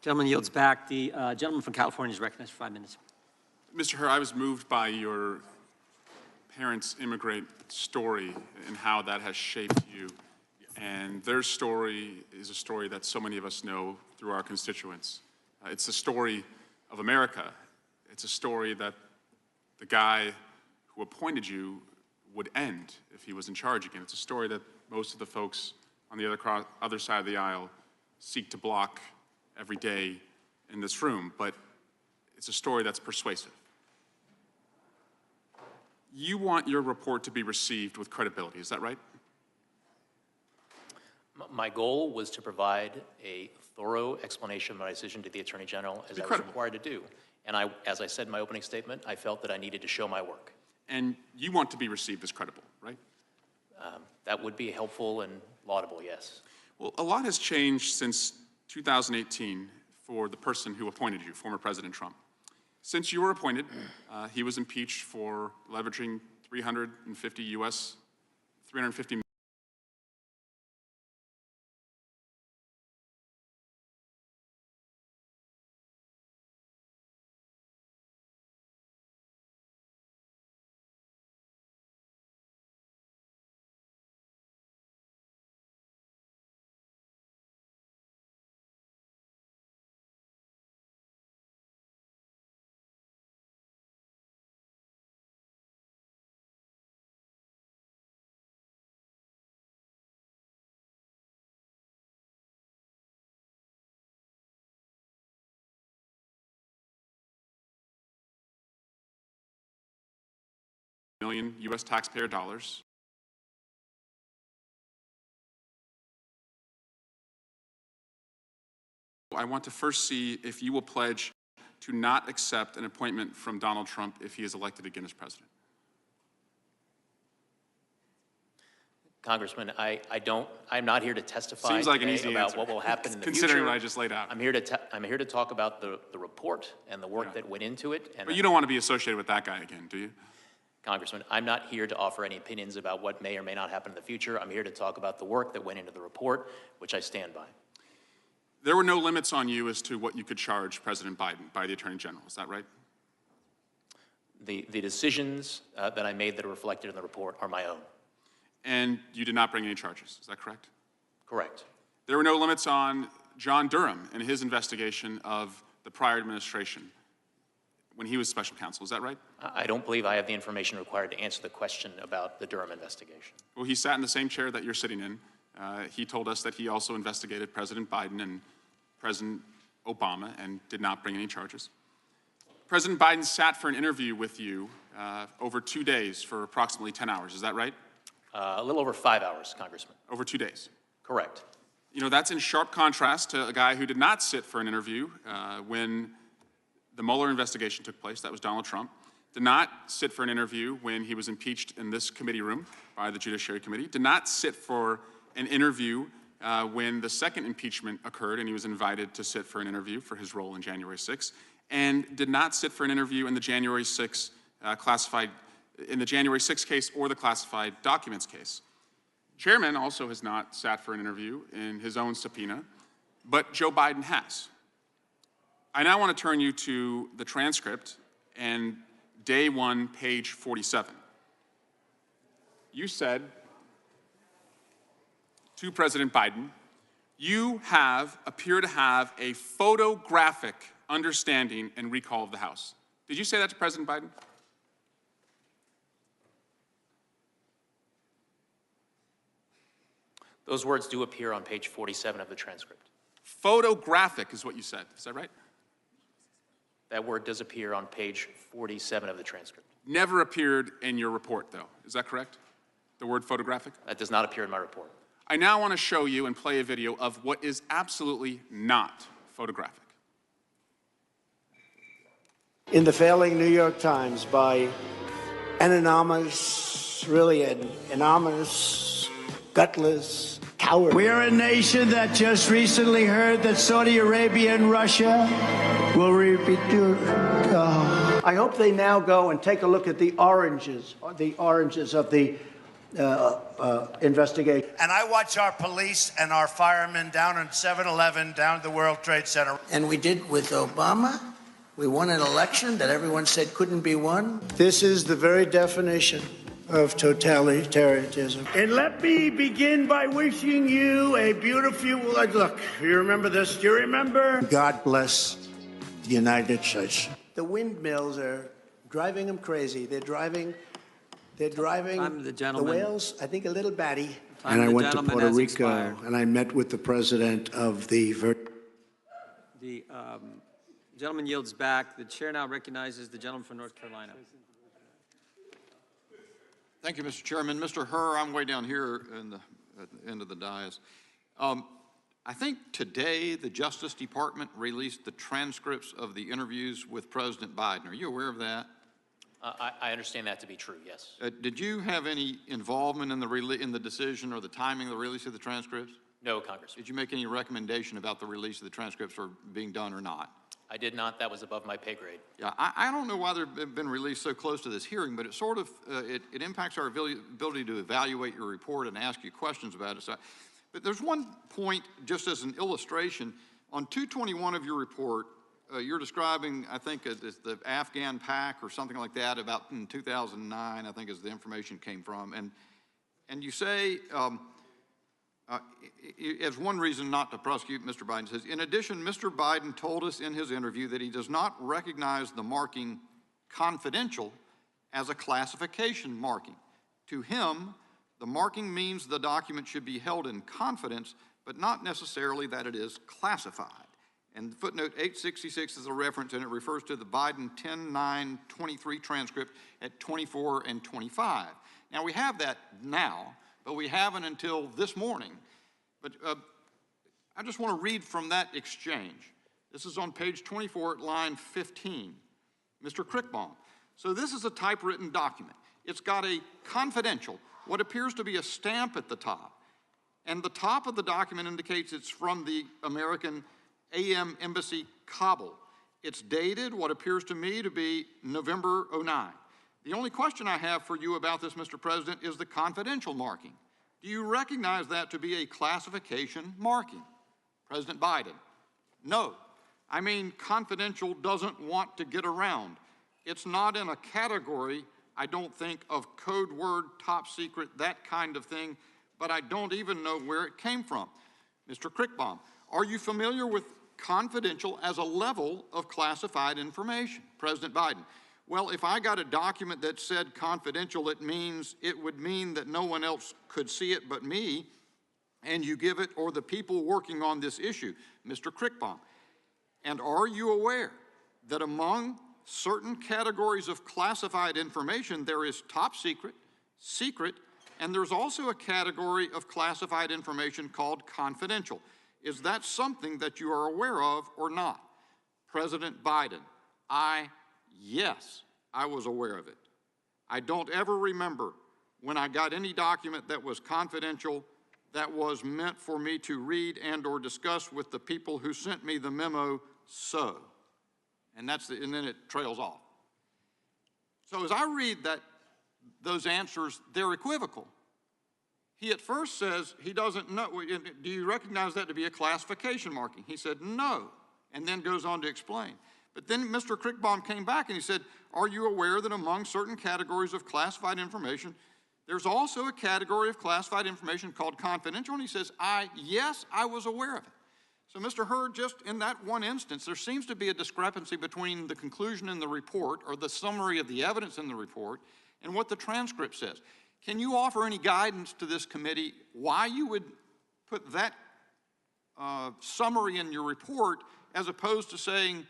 Gentleman yields back. The gentleman from California is recognized for 5 minutes. Mr. Hur, I was moved by your parents' immigrant story and how that has shaped you. And their story is a story that so many of us know through our constituents. It's a story of America. It's a story that the guy who appointed you would end if he was in charge again. It's a story that most of the folks on the other side of the aisle seek to block every day in this room, but it's a story that's persuasive. You want your report to be received with credibility, is that right? My goal was to provide a thorough explanation of my decision to the Attorney General as I was required to do. And as I said in my opening statement, I felt that I needed to show my work. And you want to be received as credible, right? That would be helpful and laudable, yes. Well, a lot has changed since 2018 for the person who appointed you, former President Trump. Since you were appointed, he was impeached for leveraging $350 million U.S. taxpayer dollars. I want to first see if you will pledge to not accept an appointment from Donald Trump if he is elected again as president. Congressman, I'm not here to testify Seems like an today easy about answer, what will happen in the considering future. what I just laid out. I'm here to talk about the report and the work that went into it. And But you don't want to be associated with that guy again, do you? Congressman, I'm not here to offer any opinions about what may or may not happen in the future. I'm here to talk about the work that went into the report, which I stand by. There were no limits on you as to what you could charge President Biden by the Attorney General, is that right? The decisions that I made that are reflected in the report are my own. And you did not bring any charges, is that correct? Correct. There were no limits on John Durham and his investigation of the prior administration when he was special counsel, is that right? I don't believe I have the information required to answer the question about the Durham investigation. Well, he sat in the same chair that you're sitting in. He told us that he also investigated President Biden and President Obama and did not bring any charges. President Biden sat for an interview with you over 2 days for approximately 10 hours, is that right? A little over 5 hours, Congressman. Over 2 days? Correct. You know, that's in sharp contrast to a guy who did not sit for an interview when the Mueller investigation took place, that was Donald Trump, did not sit for an interview when he was impeached in this committee room by the Judiciary Committee, did not sit for an interview when the second impeachment occurred and he was invited to sit for an interview for his role in January 6th, and did not sit for an interview in the January 6th case or the classified documents case. Chairman also has not sat for an interview in his own subpoena, but Joe Biden has. I now want to turn you to the transcript and day 1, page 47. You said to President Biden, you appear to have a photographic understanding and recall of the House. Did you say that to President Biden? Those words do appear on page 47 of the transcript. Photographic is what you said, is that right? That word does appear on page 47 of the transcript. Never appeared in your report, though. Is that correct? The word photographic? That does not appear in my report. I now want to show you and play a video of what is absolutely not photographic. In the failing New York Times by an anonymous, gutless coward. We're a nation that just recently heard that Saudi Arabia and Russia will repeat. I hope they now go and take a look at the oranges of the investigation. And I watch our police and our firemen down in 7-Eleven, down at the World Trade Center. And we did with Obama. We won an election that everyone said couldn't be won. This is the very definition of totalitarianism. And let me begin by wishing you a beautiful, look, you remember this? Do you remember? God bless the United States. The windmills are driving them crazy. They're driving the whales, I think, a little batty. And I went to Puerto Rico, and I met with the president of the gentleman yields back. The chair now recognizes the gentleman from North Carolina. Thank you, Mr. Chairman. Mr. Hur, I'm way down here at the end of the dais. I think today the Justice Department released the transcripts of the interviews with President Biden. Are you aware of that? I understand that to be true, yes. Did you have any involvement in the decision or the timing of the release of the transcripts? No, Congressman. Did you make any recommendation about the release of the transcripts or being done or not? I did not. That was above my pay grade. Yeah, I don't know why they've been released so close to this hearing, but it sort of, it impacts our ability to evaluate your report and ask you questions about it. So, but there's one point, just as an illustration, on 221 of your report, you're describing, I think, the Afghan pack or something like that about in 2009, I think is the information came from. And you say, as one reason not to prosecute, Mr. Biden says, in addition, Mr. Biden told us in his interview that he does not recognize the marking confidential as a classification marking. To him, the marking means the document should be held in confidence, but not necessarily that it is classified. And footnote 866 is a reference, and it refers to the Biden 10-9-23 transcript at 24 and 25. Now, we have that now, but we haven't until this morning. But I just want to read from that exchange. This is on page 24 at line 15. Mr. Crickbaum. So this is a typewritten document. It's got a confidential, what appears to be a stamp at the top. And the top of the document indicates it's from the American AM Embassy, Kabul. It's dated what appears to me to be November '09. The only question I have for you about this, Mr. President, is the confidential marking. Do you recognize that to be a classification marking? President Biden, no. I mean, confidential doesn't want to get around. It's not in a category, I don't think, of code word, top secret, that kind of thing, but I don't even know where it came from. Mr. Crickbaum, are you familiar with confidential as a level of classified information? President Biden, well, if I got a document that said confidential, it would mean that no one else could see it but me, and you give it or the people working on this issue. Mr. Crickbaum, and are you aware that among certain categories of classified information, there is top secret, secret, and there's also a category of classified information called confidential. Is that something that you are aware of or not? President Biden, yes, I was aware of it. I don't ever remember when I got any document that was confidential that was meant for me to read and or discuss with the people who sent me the memo, so. And then it trails off. So as I read those answers, they're equivocal. He at first says he doesn't know. Do you recognize that to be a classification marking? He said no, and then goes on to explain. But then Mr. Crickbaum came back and he said, are you aware that among certain categories of classified information, there's also a category of classified information called confidential? And he says, yes, I was aware of it. So Mr. Hur, just in that one instance, there seems to be a discrepancy between the conclusion in the report or the summary of the evidence in the report and what the transcript says. Can you offer any guidance to this committee why you would put that summary in your report as opposed to saying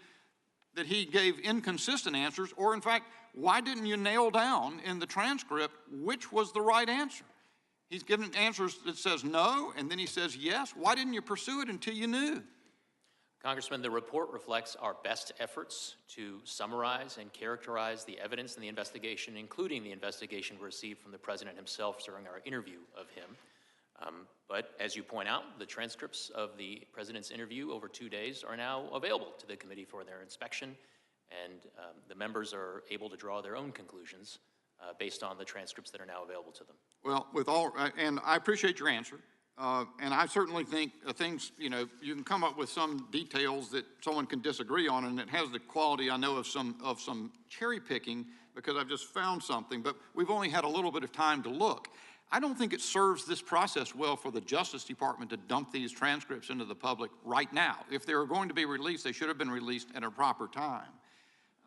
that he gave inconsistent answers, or in fact, why didn't you nail down in the transcript which was the right answer? He's given answers that says no, and then he says yes. Why didn't you pursue it until you knew? Congressman, the report reflects our best efforts to summarize and characterize the evidence in the investigation, including the investigation we received from the President himself during our interview of him. But as you point out, the transcripts of the President's interview over 2 days are now available to the committee for their inspection, and the members are able to draw their own conclusions based on the transcripts that are now available to them. Well, and I appreciate your answer. And I certainly think things, you can come up with some details that someone can disagree on, and it has the quality, I know, of some cherry picking because I've just found something, but we've only had a little bit of time to look. I don't think it serves this process well for the Justice Department to dump these transcripts into the public right now. If they were going to be released, they should have been released at a proper time.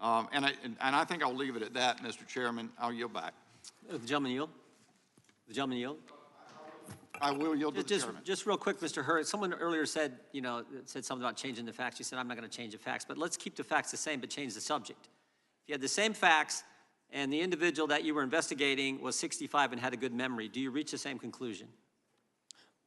And I think I'll leave it at that, Mr. Chairman. I'll yield back. The gentleman yield? The gentleman yield? I will yield to the chairman. Just real quick, Mr. Hur, someone earlier said, said something about changing the facts. You said, I'm not going to change the facts, but let's keep the facts the same, but change the subject. If you had the same facts and the individual that you were investigating was 65 and had a good memory, do you reach the same conclusion?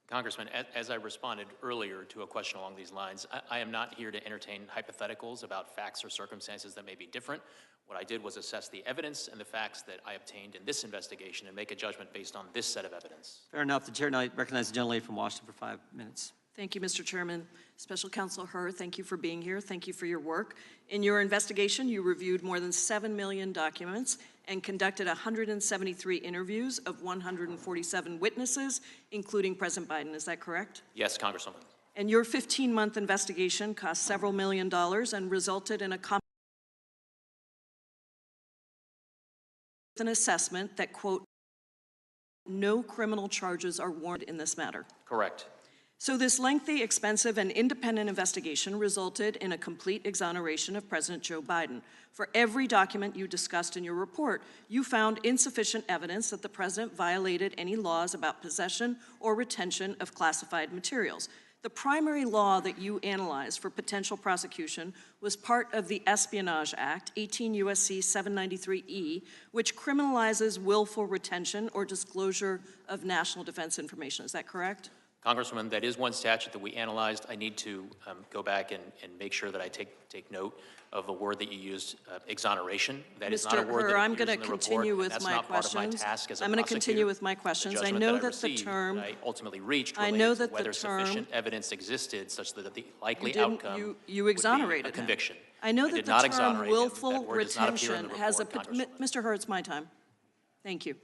Congressman, as I responded earlier to a question along these lines, I am not here to entertain hypotheticals about facts or circumstances that may be different. What I did was assess the evidence and the facts that I obtained in this investigation and make a judgment based on this set of evidence. Fair enough. The chair now recognizes the gentlelady from Washington for 5 minutes. Thank you, Mr. Chairman. Special Counsel Hur, thank you for being here. Thank you for your work. In your investigation, you reviewed more than 7 million documents and conducted 173 interviews of 147 witnesses, including President Biden. Is that correct? Yes, Congresswoman. And your 15-month investigation cost several $1 million and resulted in an assessment that, quote, no criminal charges are warranted in this matter. Correct. So this lengthy, expensive, and independent investigation resulted in a complete exoneration of President Joe Biden. For every document you discussed in your report, you found insufficient evidence that the president violated any laws about possession or retention of classified materials. The primary law that you analyzed for potential prosecution was part of the Espionage Act, 18 U.S.C. 793E, which criminalizes willful retention or disclosure of national defense information. Is that correct? Congresswoman, that is one statute that we analyzed. I need to go back and make sure that I take note of a word that you used, exoneration. That is not a word that I'm appears going in to the report, continue and with that's my not part of my questions. task as a I'm going to continue prosecutor. with my questions. The I judgment know that I that the received, term. I ultimately reached I related know to that whether the term. sufficient evidence existed such that the likely You didn't- outcome you would exonerated be a him. conviction. I know that did the not term exonerate him. willful That word does not appear in retention the has a. report, Mr. Hur, it's my time. Thank you.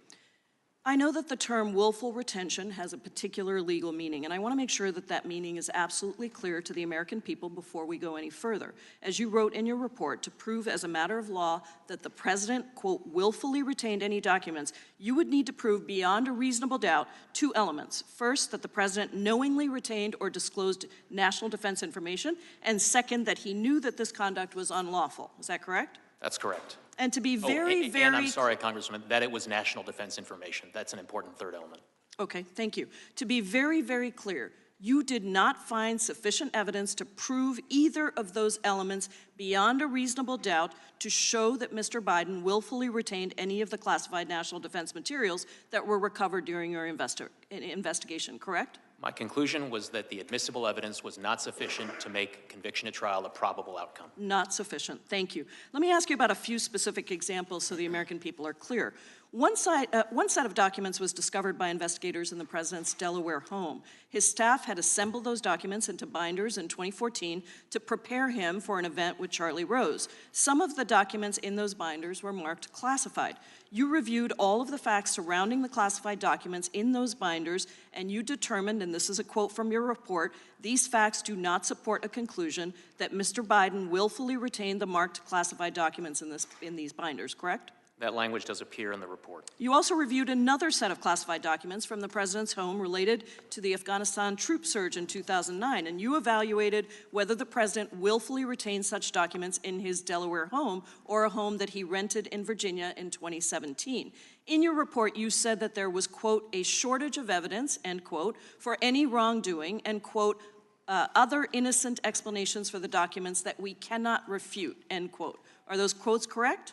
I know that the term willful retention has a particular legal meaning, and I want to make sure that that meaning is absolutely clear to the American people before we go any further. As you wrote in your report, to prove as a matter of law that the president, quote, willfully retained any documents, you would need to prove beyond a reasonable doubt two elements. First, that the president knowingly retained or disclosed national defense information, and second, that he knew that this conduct was unlawful. Is that correct? That's correct. And to be And I'm sorry, Congressman, that it was national defense information. That's an important third element. Okay, thank you. To be very, very clear, you did not find sufficient evidence to prove either of those elements beyond a reasonable doubt to show that Mr. Biden willfully retained any of the classified national defense materials that were recovered during your investigation, correct? My conclusion was that the admissible evidence was not sufficient to make conviction at trial a probable outcome. Not sufficient. Thank you. Let me ask you about a few specific examples so the American people are clear. One set of documents was discovered by investigators in the president's Delaware home. His staff had assembled those documents into binders in 2014 to prepare him for an event with Charlie Rose. Some of the documents in those binders were marked classified. You reviewed all of the facts surrounding the classified documents in those binders, and you determined, and this is a quote from your report, these facts do not support a conclusion that Mr. Biden willfully retained the marked classified documents in these binders, correct? That language does appear in the report. You also reviewed another set of classified documents from the president's home related to the Afghanistan troop surge in 2009, and you evaluated whether the president willfully retained such documents in his Delaware home or a home that he rented in Virginia in 2017. In your report, you said that there was, quote, a shortage of evidence, end quote, for any wrongdoing, and, quote, other innocent explanations for the documents that we cannot refute, end quote. Are those quotes correct?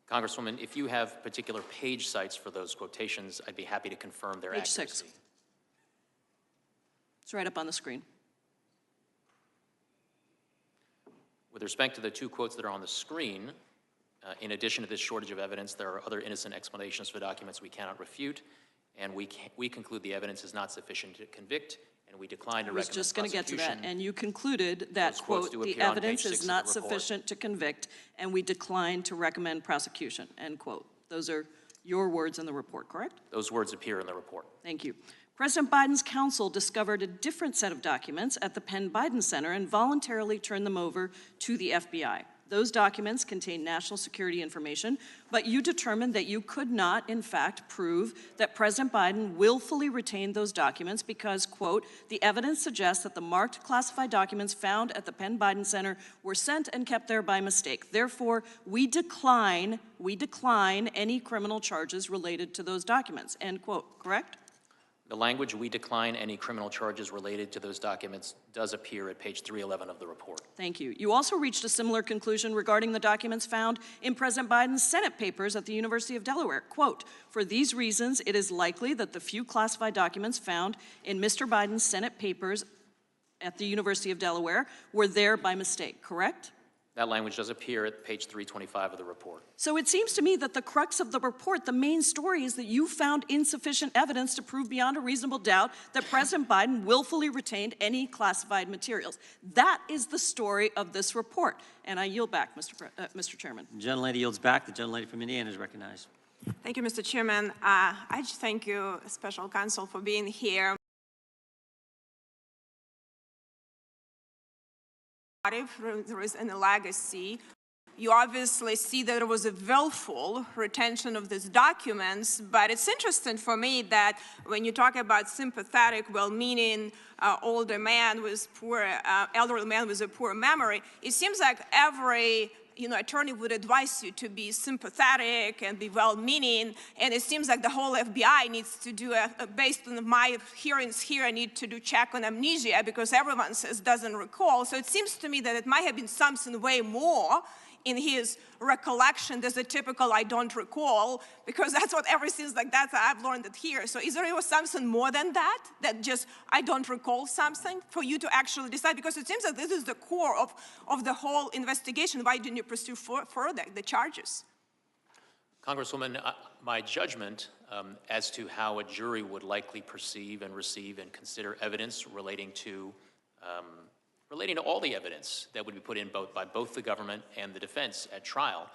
Congresswoman, if you have particular page sites for those quotations, I'd be happy to confirm their accuracy. Page 6. It's right up on the screen. With respect to the two quotes that are on the screen, in addition to this shortage of evidence, there are other innocent explanations for documents we cannot refute, and we conclude the evidence is not sufficient to convict, and we decline to recommend prosecution. I was just going to get to that, and you concluded that, quote, the evidence is not sufficient to convict, and we decline to recommend prosecution, end quote. Those are your words in the report, correct? Those words appear in the report. Thank you. President Biden's counsel discovered a different set of documents at the Penn Biden Center and voluntarily turned them over to the FBI. Those documents contain national security information, but you determined that you could not, in fact, prove that President Biden willfully retained those documents because, quote, the evidence suggests that the marked classified documents found at the Penn Biden Center were sent and kept there by mistake. Therefore, we decline any criminal charges related to those documents, end quote, correct? The language, we decline any criminal charges related to those documents, does appear at page 311 of the report. Thank you. You also reached a similar conclusion regarding the documents found in President Biden's Senate papers at the University of Delaware. Quote, for these reasons, it is likely that the few classified documents found in Mr. Biden's Senate papers at the University of Delaware were there by mistake, correct? That language does appear at page 325 of the report. So it seems to me that the crux of the report, the main story, is that you found insufficient evidence to prove beyond a reasonable doubt that President Biden willfully retained any classified materials. That is the story of this report. And I yield back, Mr. Chairman. The gentlelady yields back. The gentlelady from Indiana is recognized. Thank you, Mr. Chairman. I just thank you, Special Counsel, for being here. If there is any legacy, you obviously see that there was a willful retention of these documents, but it's interesting for me that when you talk about sympathetic, well-meaning older man with poor, elderly man with a poor memory, it seems like every attorney would advise you to be sympathetic and be well-meaning, and it seems like the whole FBI needs to do, based on my hearings here, I need to do check on amnesia because everyone says doesn't recall. So it seems to me that it might have been something way more in his recollection. There's a typical I don't recall, because that's what everything's like, that's I've learned it here. So is there something more than that, that just I don't recall something for you to actually decide? Because it seems that this is the core of the whole investigation. Why didn't you pursue further the charges? Congresswoman, my judgment as to how a jury would likely perceive and receive and consider evidence relating to all the evidence that would be put in by both the government and the defense at trial,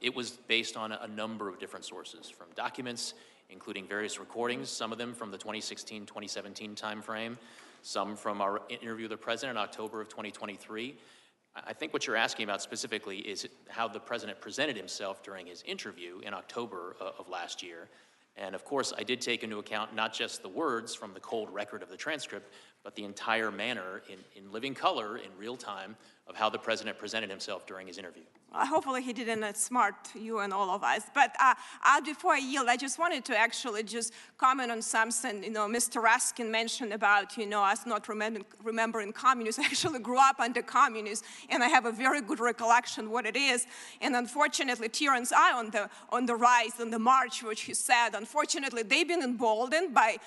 it was based on a number of different sources, from documents, including various recordings, some of them from the 2016-2017 timeframe, some from our interview with the president in October of 2023. I think what you're asking about specifically is how the president presented himself during his interview in October of last year. And of course, I did take into account not just the words from the cold record of the transcript, but the entire manner in living color, in real time, of how the president presented himself during his interview. Hopefully he didn't outsmart you and all of us. But before I yield, I just wanted to actually just comment on something, Mr. Raskin mentioned about, us not remembering communists. I actually grew up under communists, and I have a very good recollection what it is. And unfortunately, Deterrence on the rise, on the march, which he said, unfortunately, they've been emboldened by,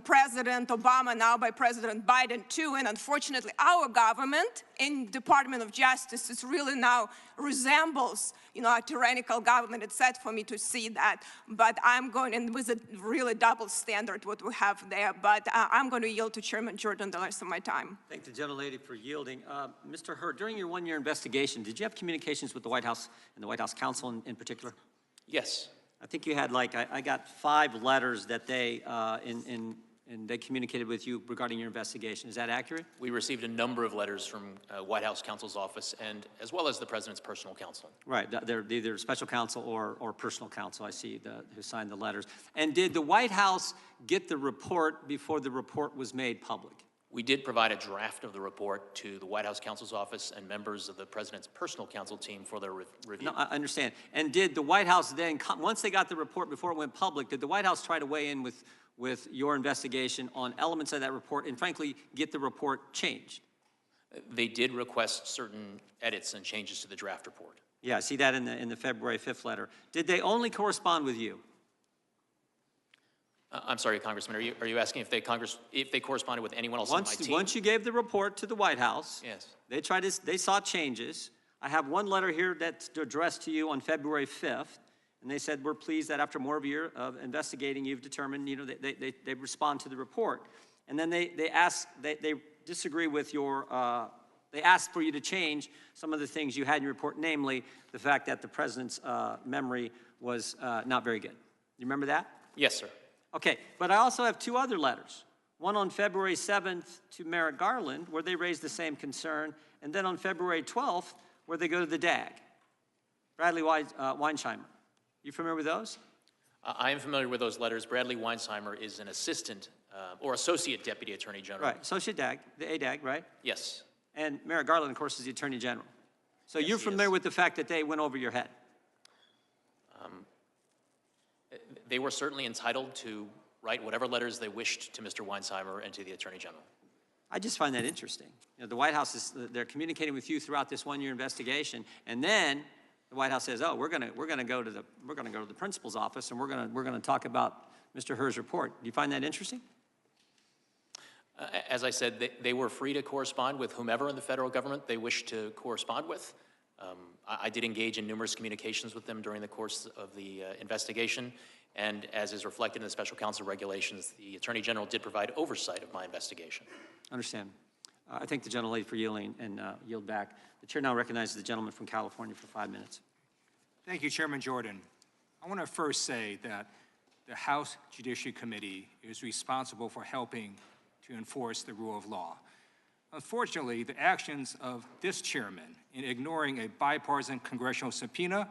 President Obama, now by President Biden too. And unfortunately, our government and Department of Justice is really now resembles, a tyrannical government. It's sad for me to see that, but I'm going, and with a really double standard what we have there, but I'm going to yield to Chairman Jordan the rest of my time. Thank the gentlelady for yielding. Mr. Hur, during your one-year investigation, did you have communications with the White House and the White House counsel in particular? Yes. I think you had I got 5 letters that they, and they communicated with you regarding your investigation. Is that accurate? We received a number of letters from White House counsel's office, and as well as the president's personal counsel. Right, they're either special counsel or personal counsel, I see, who signed the letters. And did the White House get the report before the report was made public? We did provide a draft of the report to the White House counsel's office and members of the president's personal counsel team for their review. No, I understand. And did the White House then, once they got the report before it went public, did the White House try to weigh in with your investigation on elements of that report and, frankly, get the report changed? They did request certain edits and changes to the draft report. Yeah, I see that in the February 5th letter. Did they only correspond with you? I'm sorry, Congressman, are you asking if they corresponded with anyone else on my team? Once you gave the report to the White House, yes, they saw changes. I have one letter here that's addressed to you on February 5th. And they said, we're pleased that after more of a year of investigating, you've determined, they respond to the report. And then they disagree with your, they asked for you to change some of the things you had in your report, namely the fact that the president's memory was not very good. You remember that? Yes, sir. Okay, but I also have 2 other letters. One on February 7th to Merrick Garland, where they raised the same concern, and then on February 12th, where they go to the DAG, Bradley Weinsheimer. You familiar with those? I am familiar with those letters. Bradley Weinsheimer is an assistant or associate deputy attorney general. Right, associate DAG, the ADAG, right? Yes. And Merrick Garland, of course, is the attorney general. So yes, you're familiar with the fact that they went over your head? They were certainly entitled to write whatever letters they wished to Mr. Weinsheimer and to the attorney general. I just find that interesting. The White House they're communicating with you throughout this one-year investigation, and then the White House says, "Oh, we're going to go to the principal's office, and we're going to talk about Mr. Hur's report." Do you find that interesting? As I said, they were free to correspond with whomever in the federal government they wished to correspond with. I did engage in numerous communications with them during the course of the investigation, and as is reflected in the special counsel regulations, the Attorney General did provide oversight of my investigation. Understand. I thank the gentlelady for yielding and yield back. The chair now recognizes the gentleman from California for 5 minutes. Thank you, Chairman Jordan. I want to first say that the House Judiciary Committee is responsible for helping to enforce the rule of law. Unfortunately, the actions of this chairman in ignoring a bipartisan congressional subpoena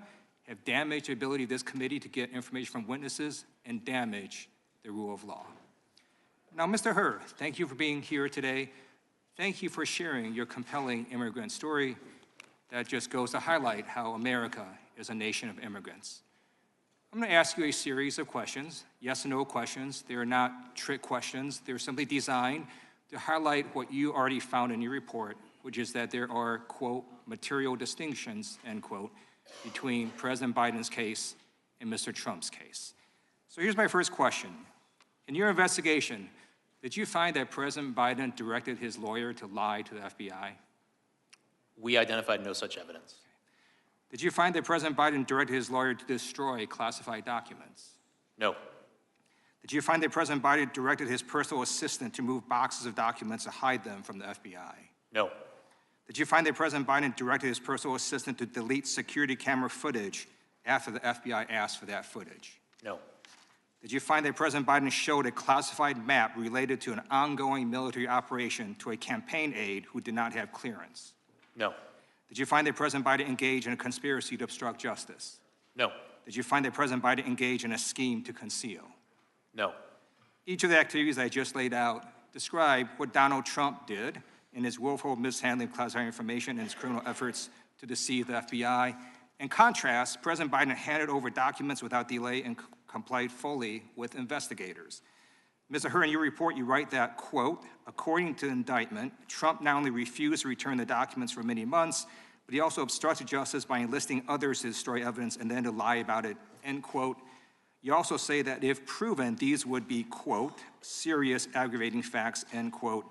have damaged the ability of this committee to get information from witnesses and damage the rule of law. Now, Mr. Hur, thank you for being here today. Thank you for sharing your compelling immigrant story. that just goes to highlight how America is a nation of immigrants. I'm going to ask you a series of questions, yes and no questions. They are not trick questions. They're simply designed to highlight what you already found in your report, which is that there are, quote, material distinctions, end quote, between President Biden's case and Mr. Trump's case. So here's my first question. In your investigation, did you find that President Biden directed his lawyer to lie to the FBI? We identified no such evidence. Did you find that President Biden directed his lawyer to destroy classified documents? No. Did you find that President Biden directed his personal assistant to move boxes of documents to hide them from the FBI? No. Did you find that President Biden directed his personal assistant to delete security camera footage after the FBI asked for that footage? No. Did you find that President Biden showed a classified map related to an ongoing military operation to a campaign aide who did not have clearance? No. Did you find that President Biden engaged in a conspiracy to obstruct justice? No. Did you find that President Biden engaged in a scheme to conceal? No. Each of the activities I just laid out describe what Donald Trump did in his willful mishandling of classified information and his criminal efforts to deceive the FBI. In contrast, President Biden handed over documents without delay and complied fully with investigators. Mr. Hur, in your report, you write that, quote, according to the indictment, Trump not only refused to return the documents for many months, but he also obstructed justice by enlisting others to destroy evidence and then to lie about it, end quote. You also say that if proven, these would be, quote, serious aggravating facts, end quote.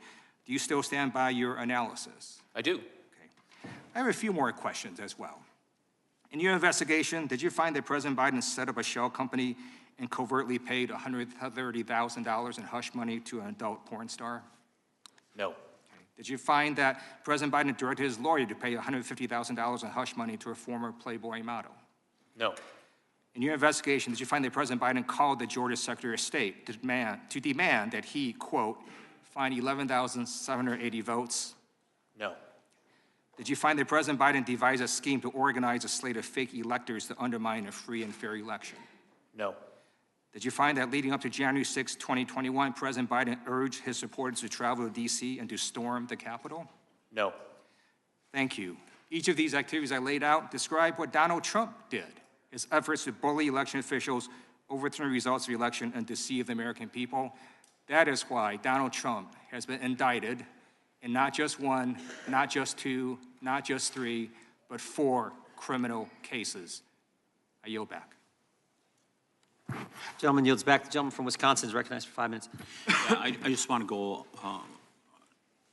Do you still stand by your analysis? I do. Okay. I have a few more questions as well. In your investigation, did you find that President Biden set up a shell company and covertly paid $130,000 in hush money to an adult porn star? No. Did you find that President Biden directed his lawyer to pay $150,000 in hush money to a former Playboy model? No. In your investigation, did you find that President Biden called the Georgia Secretary of State to demand that he, quote, find 11,780 votes? No. Did you find that President Biden devised a scheme to organize a slate of fake electors to undermine a free and fair election? No. Did you find that leading up to January 6, 2021, President Biden urged his supporters to travel to D.C. and to storm the Capitol? No. Thank you. Each of these activities I laid out describe what Donald Trump did, his efforts to bully election officials, overturn the results of the election, and deceive the American people. That is why Donald Trump has been indicted in not just one, not just two, not just three, but 4 criminal cases. I yield back. Gentleman yields back. The gentleman from Wisconsin is recognized for 5 minutes. I just want to go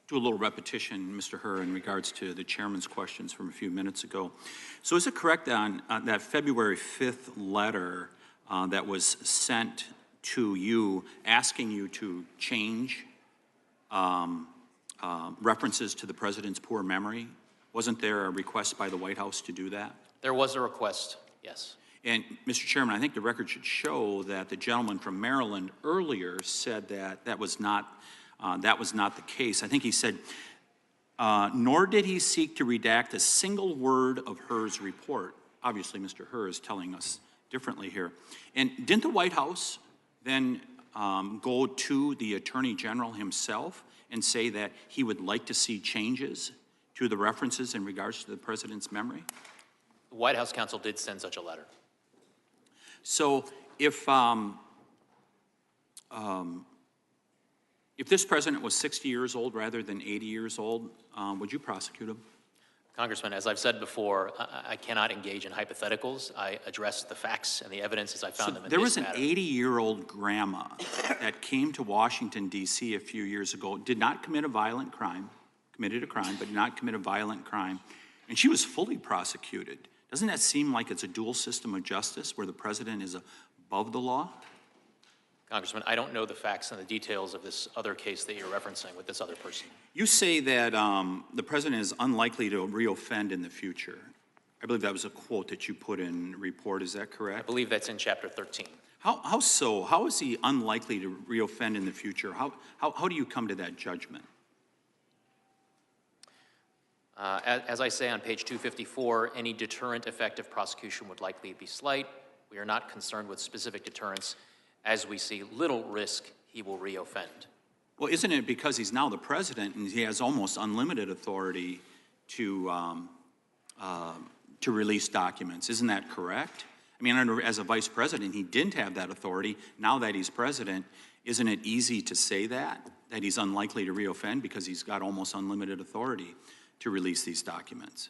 do a little repetition, Mr. Hur, in regards to the chairman's questions from a few minutes ago. So is it correct on that February 5th letter that was sent to you asking you to change references to the president's poor memory? Wasn't there a request by the White House to do that? There was a request, yes. And, Mr. Chairman, I think the record should show that the gentleman from Maryland earlier said that that was not the case. I think he said, nor did he seek to redact a single word of Hur's report. Obviously, Mr. Hur is telling us differently here. And didn't the White House then go to the Attorney General himself and say that he would like to see changes to the references in regards to the president's memory? The White House counsel did send such a letter. So if this president was 60 years old rather than 80 years old, would you prosecute him? Congressman, as I've said before, I cannot engage in hypotheticals. I address the facts and the evidence as I found them in There this was an matter. 80-year-old grandma that came to Washington, D.C. a few years ago, did not commit a violent crime, committed a crime, but did not commit a violent crime, and she was fully prosecuted. Doesn't that seem like it's a dual system of justice where the president is above the law? Congressman, I don't know the facts and the details of this other case that you're referencing with this other person. You say that the president is unlikely to reoffend in the future. I believe that was a quote that you put in the report. Is that correct? I believe that's in Chapter 13. How so? How is he unlikely to reoffend in the future? How do you come to that judgment? As I say on page 254, any deterrent effect of prosecution would likely be slight. We are not concerned with specific deterrence, as we see little risk he will reoffend. Well, isn't it because he's now the president and he has almost unlimited authority to to release documents. Isn't that correct? I mean, as a vice president, he didn't have that authority. Now that he's president, isn't it easy to say that he's unlikely to reoffend because he's got almost unlimited authority to release these documents?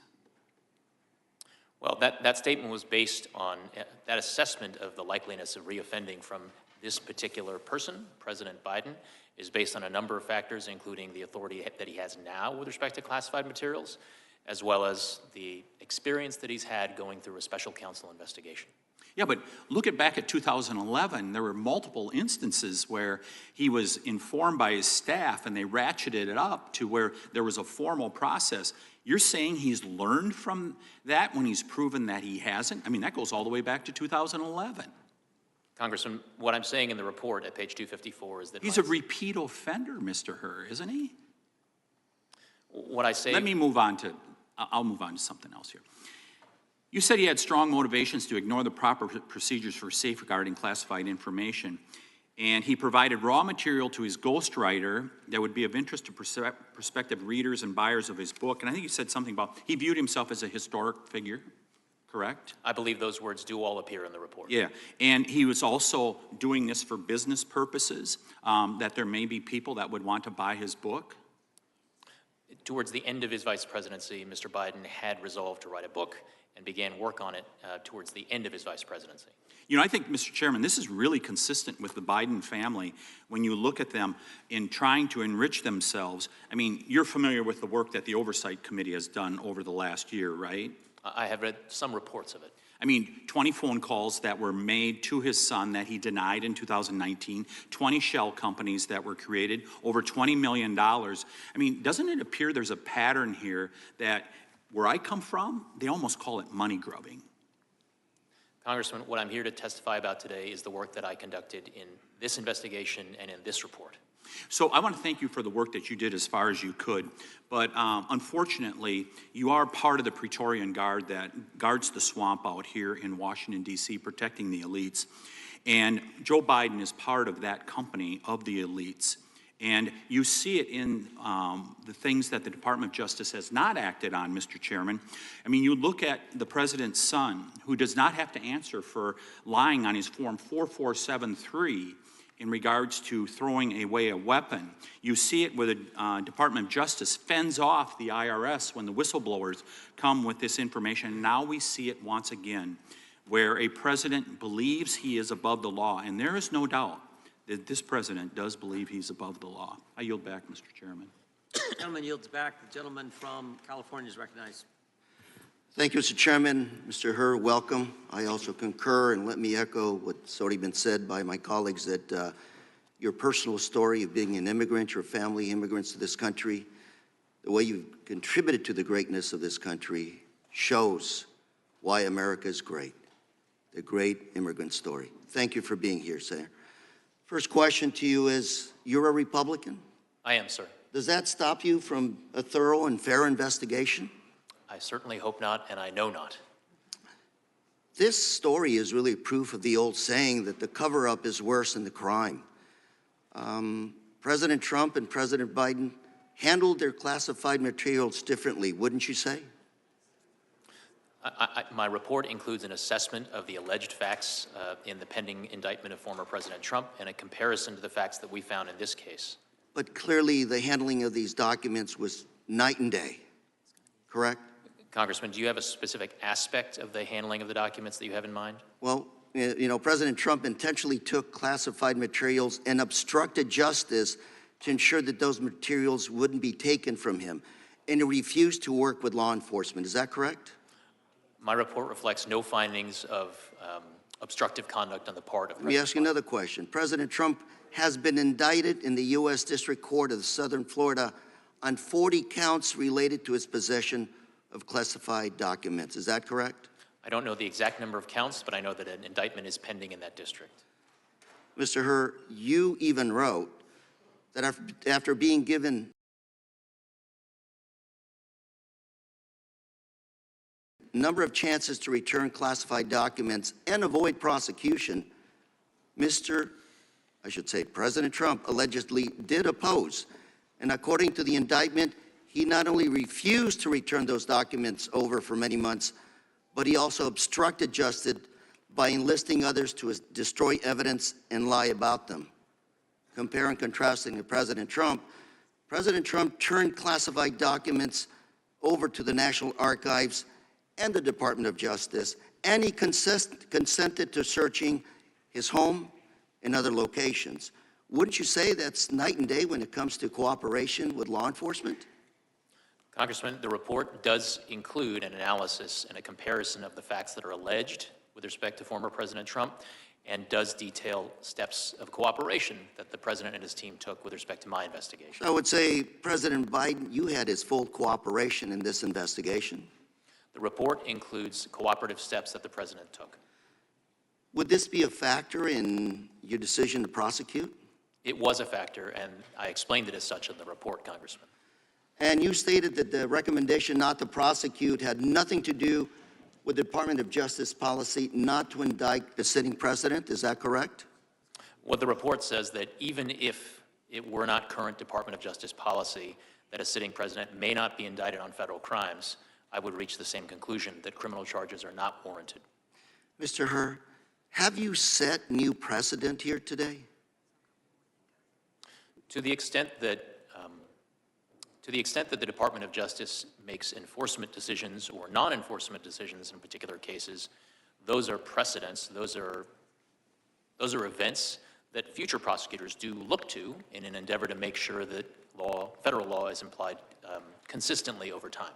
Well, that statement was based on that assessment of the likeliness of reoffending from this particular person, President Biden, is based on a number of factors, including the authority that he has now with respect to classified materials, as well as the experience that he's had going through a special counsel investigation. Yeah, but look back at 2011. There were multiple instances where he was informed by his staff and they ratcheted it up to where there was a formal process. You're saying he's learned from that when he's proven that he hasn't? I mean, that goes all the way back to 2011. Congressman, what I'm saying in the report at page 254 is that he's a repeat offender, Mr. Hur, isn't he? What I say... I'll move on to something else here. You said he had strong motivations to ignore the proper procedures for safeguarding classified information, and he provided raw material to his ghostwriter that would be of interest to prospective readers and buyers of his book. And I think you said something about he viewed himself as a historic figure, correct? I believe those words do all appear in the report. Yeah, and he was also doing this for business purposes, that there may be people that would want to buy his book. Towards the end of his vice presidency, Mr. Biden had resolved to write a book and began work on it towards the end of his vice presidency. You know, I think, Mr. Chairman, this is really consistent with the Biden family when you look at them in trying to enrich themselves. I mean, you're familiar with the work that the Oversight Committee has done over the last year, right? I have read some reports of it. I mean, 20 phone calls that were made to his son that he denied in 2019, 20 shell companies that were created, over $20 million. I mean, doesn't it appear there's a pattern here that where I come from, they almost call it money grubbing? Congressman, what I'm here to testify about today is the work that I conducted in this investigation and in this report. So I want to thank you for the work that you did as far as you could, but unfortunately, you are part of the Praetorian Guard that guards the swamp out here in Washington, D.C., protecting the elites. And Joe Biden is part of that company of the elites. And you see it in the things that the Department of Justice has not acted on, Mr. Chairman. I mean, you look at the president's son, who does not have to answer for lying on his Form 4473 in regards to throwing away a weapon. You see it where the Department of Justice fends off the IRS when the whistleblowers come with this information. Now we see it once again, where a president believes he is above the law, and there is no doubt that this president does believe he's above the law. I yield back, Mr. Chairman. The gentleman yields back. The gentleman from California is recognized. Thank you, Mr. Chairman. Mr. Hur, welcome. I also concur, and let me echo what's already been said by my colleagues, that your personal story of being an immigrant, your family immigrants to this country, the way you've contributed to the greatness of this country shows why America is great, the great immigrant story. Thank you for being here, Senator. First question to you is, you're a Republican? I am, sir. Does that stop you from a thorough and fair investigation? I certainly hope not, and I know not. This story is really proof of the old saying that the cover-up is worse than the crime. President Trump and President Biden handled their classified materials differently, wouldn't you say? My report includes an assessment of the alleged facts in the pending indictment of former President Trump and a comparison to the facts that we found in this case. But clearly the handling of these documents was night and day, correct? Congressman, do you have a specific aspect of the handling of the documents that you have in mind? Well, you know, President Trump intentionally took classified materials and obstructed justice to ensure that those materials wouldn't be taken from him, and he refused to work with law enforcement. Is that correct? My report reflects no findings of obstructive conduct on the part of President Let me ask you another question. President Trump has been indicted in the U.S. District Court of Southern Florida on 40 counts related to his possession of classified documents. Is that correct? I don't know the exact number of counts, but I know that an indictment is pending in that district. Mr. Hur, you even wrote that after being given a number of chances to return classified documents and avoid prosecution, President Trump allegedly did oppose. And according to the indictment, He not only refused to return those documents over for many months, but he also obstructed justice by enlisting others to destroy evidence and lie about them. Compare and contrasting to President Trump turned classified documents over to the National Archives and the Department of Justice, and he consented to searching his home and other locations. Wouldn't you say that's night and day when it comes to cooperation with law enforcement? Congressman, the report does include an analysis and a comparison of the facts that are alleged with respect to former President Trump, and does detail steps of cooperation that the President and his team took with respect to my investigation. I would say, President Biden, you had his full cooperation in this investigation. The report includes cooperative steps that the President took. Would this be a factor in your decision to prosecute? It was a factor, and I explained it as such in the report, Congressman. And you stated that the recommendation not to prosecute had nothing to do with the Department of Justice policy not to indict the sitting president. Is that correct? What the report says that even if it were not current Department of Justice policy that a sitting president may not be indicted on federal crimes, I would reach the same conclusion that criminal charges are not warranted. Mr. Hur, have you set new precedent here today? To the extent that the Department of Justice makes enforcement decisions or non-enforcement decisions in particular cases, those are precedents. Those are events that future prosecutors do look to in an endeavor to make sure that federal law is applied consistently over time.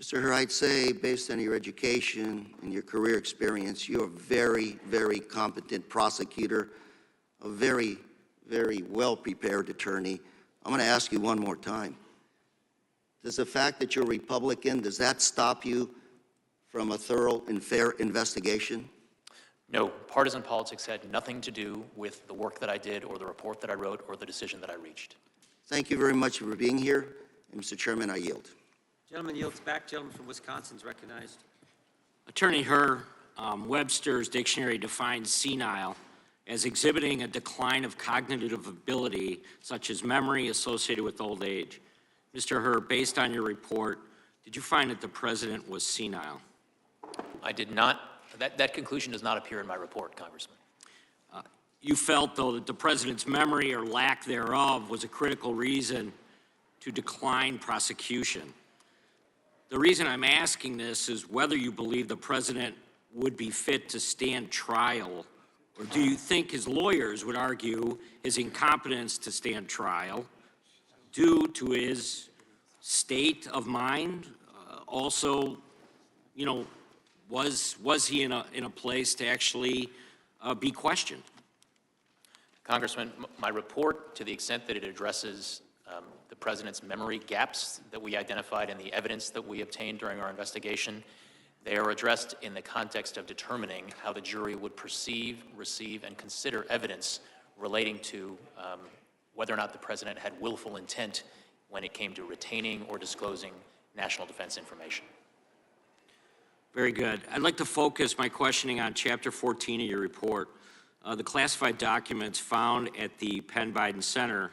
Mr. Hur, I'd say, based on your education and your career experience, you're a very, very competent prosecutor, a very, very well-prepared attorney. I'm going to ask you one more time. Does the fact that you're a Republican, does that stop you from a thorough and fair investigation? No, partisan politics had nothing to do with the work that I did or the report that I wrote or the decision that I reached. Thank you very much for being here. And Mr. Chairman, I yield. Gentleman yields back. Gentleman from Wisconsin is recognized. Attorney Hur, Webster's dictionary defines senile as exhibiting a decline of cognitive ability, such as memory associated with old age. Mr. Hur, based on your report, did you find that the president was senile? I did not. That conclusion does not appear in my report, Congressman. You felt, though, that the president's memory or lack thereof was a critical reason to decline prosecution. The reason I'm asking this is whether you believe the president would be fit to stand trial, or do you think his lawyers would argue his incompetence to stand trial due to his state of mind? Also, you know, was he in a place to actually be questioned? Congressman, my report, to the extent that it addresses the president's memory gaps that we identified in the evidence that we obtained during our investigation, they are addressed in the context of determining how the jury would perceive, receive, and consider evidence relating to whether or not the president had willful intent when it came to retaining or disclosing national defense information. Very good. I'd like to focus my questioning on Chapter 14 of your report, the classified documents found at the Penn Biden Center.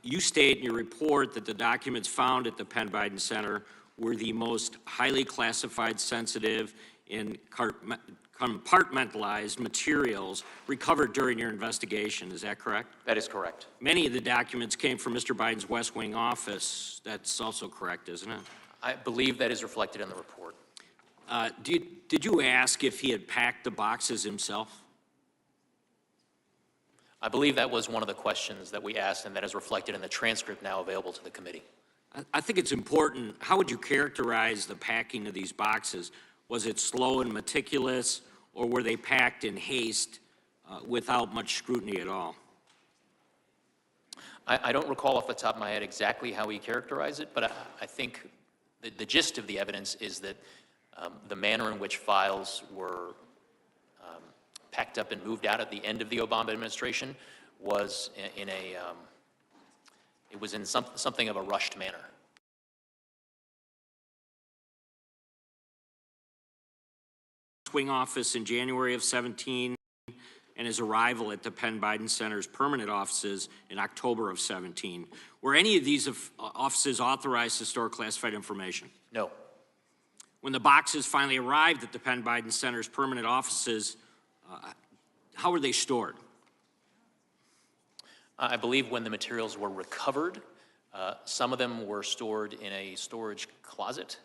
You state in your report that the documents found at the Penn Biden Center were the most highly classified, sensitive, and compartmentalized materials recovered during your investigation. Is that correct? That is correct. Many of the documents came from Mr. Biden's West Wing office. That's also correct, isn't it? I believe that is reflected in the report. Did you ask if he had packed the boxes himself? I believe that was one of the questions that we asked, and that is reflected in the transcript now available to the committee. I think it's important. How would you characterize the packing of these boxes? Was it slow and meticulous, or were they packed in haste without much scrutiny at all? I don't recall off the top of my head exactly how he characterized it, but I think the gist of the evidence is that the manner in which files were packed up and moved out at the end of the Obama administration was in something of a rushed manner. Wing office in January of 17, and his arrival at the Penn Biden Center's permanent offices in October of 17. Were any of these offices authorized to store classified information? No. When the boxes finally arrived at the Penn Biden Center's permanent offices, how were they stored? I believe when the materials were recovered, some of them were stored in a storage closet,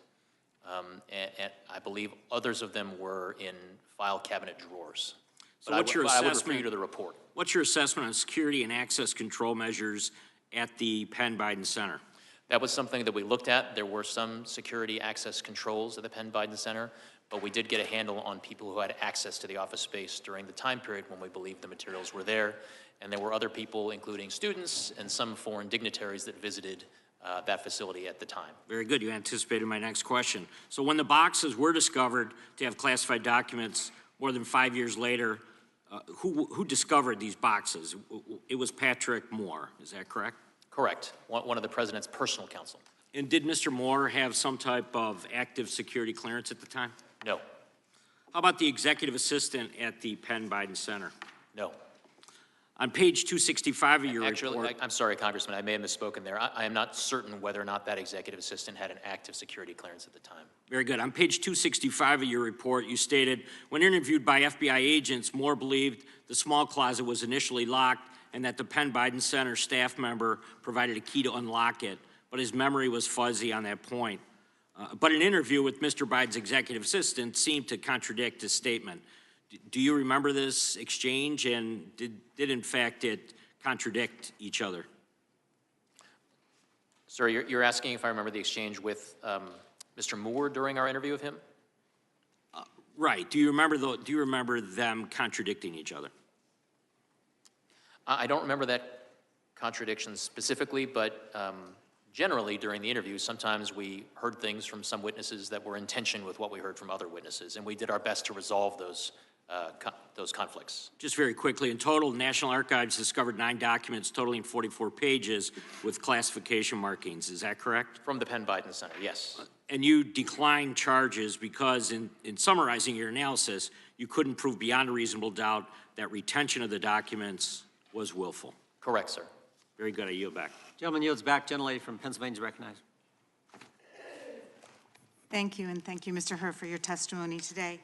and I believe others of them were in file cabinet drawers. So But what's your I would refer assessment? you to the report. What's your assessment on security and access control measures at the Penn Biden Center? That was something that we looked at. There were some security access controls at the Penn Biden Center, but we did get a handle on people who had access to the office space during the time period when we believed the materials were there. And there were other people, including students and some foreign dignitaries, that visited that facility at the time. Very good. You anticipated my next question. So when the boxes were discovered to have classified documents more than 5 years later, who discovered these boxes? It was Patrick Moore. Is that correct? Correct. One of the president's personal counsel. And did Mr. Moore have some type of active security clearance at the time? No. How about the executive assistant at the Penn Biden Center? No. On page 265 of your Actually, report. I'm sorry, Congressman, I may have misspoken there. I am not certain whether or not that executive assistant had an active security clearance at the time. Very good. On page 265 of your report, you stated, when interviewed by FBI agents, Moore believed the small closet was initially locked and that the Penn Biden Center staff member provided a key to unlock it, but his memory was fuzzy on that point. But an interview with Mr. Biden's executive assistant seemed to contradict his statement. Do you remember this exchange, and did in fact it contradict each other? Sir, you're asking if I remember the exchange with Mr. Moore during our interview with him? Right. Do you remember them contradicting each other? I don't remember that contradiction specifically, but generally during the interview, sometimes we heard things from some witnesses that were in tension with what we heard from other witnesses, and we did our best to resolve those conflicts. Just very quickly, in total, National Archives discovered 9 documents totaling 44 pages with classification markings. Is that correct? From the Penn Biden Center, yes. And you declined charges because in summarizing your analysis, you couldn't prove beyond a reasonable doubt that retention of the documents was willful. Correct, sir. Very good. I yield back. Gentleman yields back. Gentlelady from Pennsylvania is recognized. Thank you, and thank you, Mr. Hur, for your testimony today.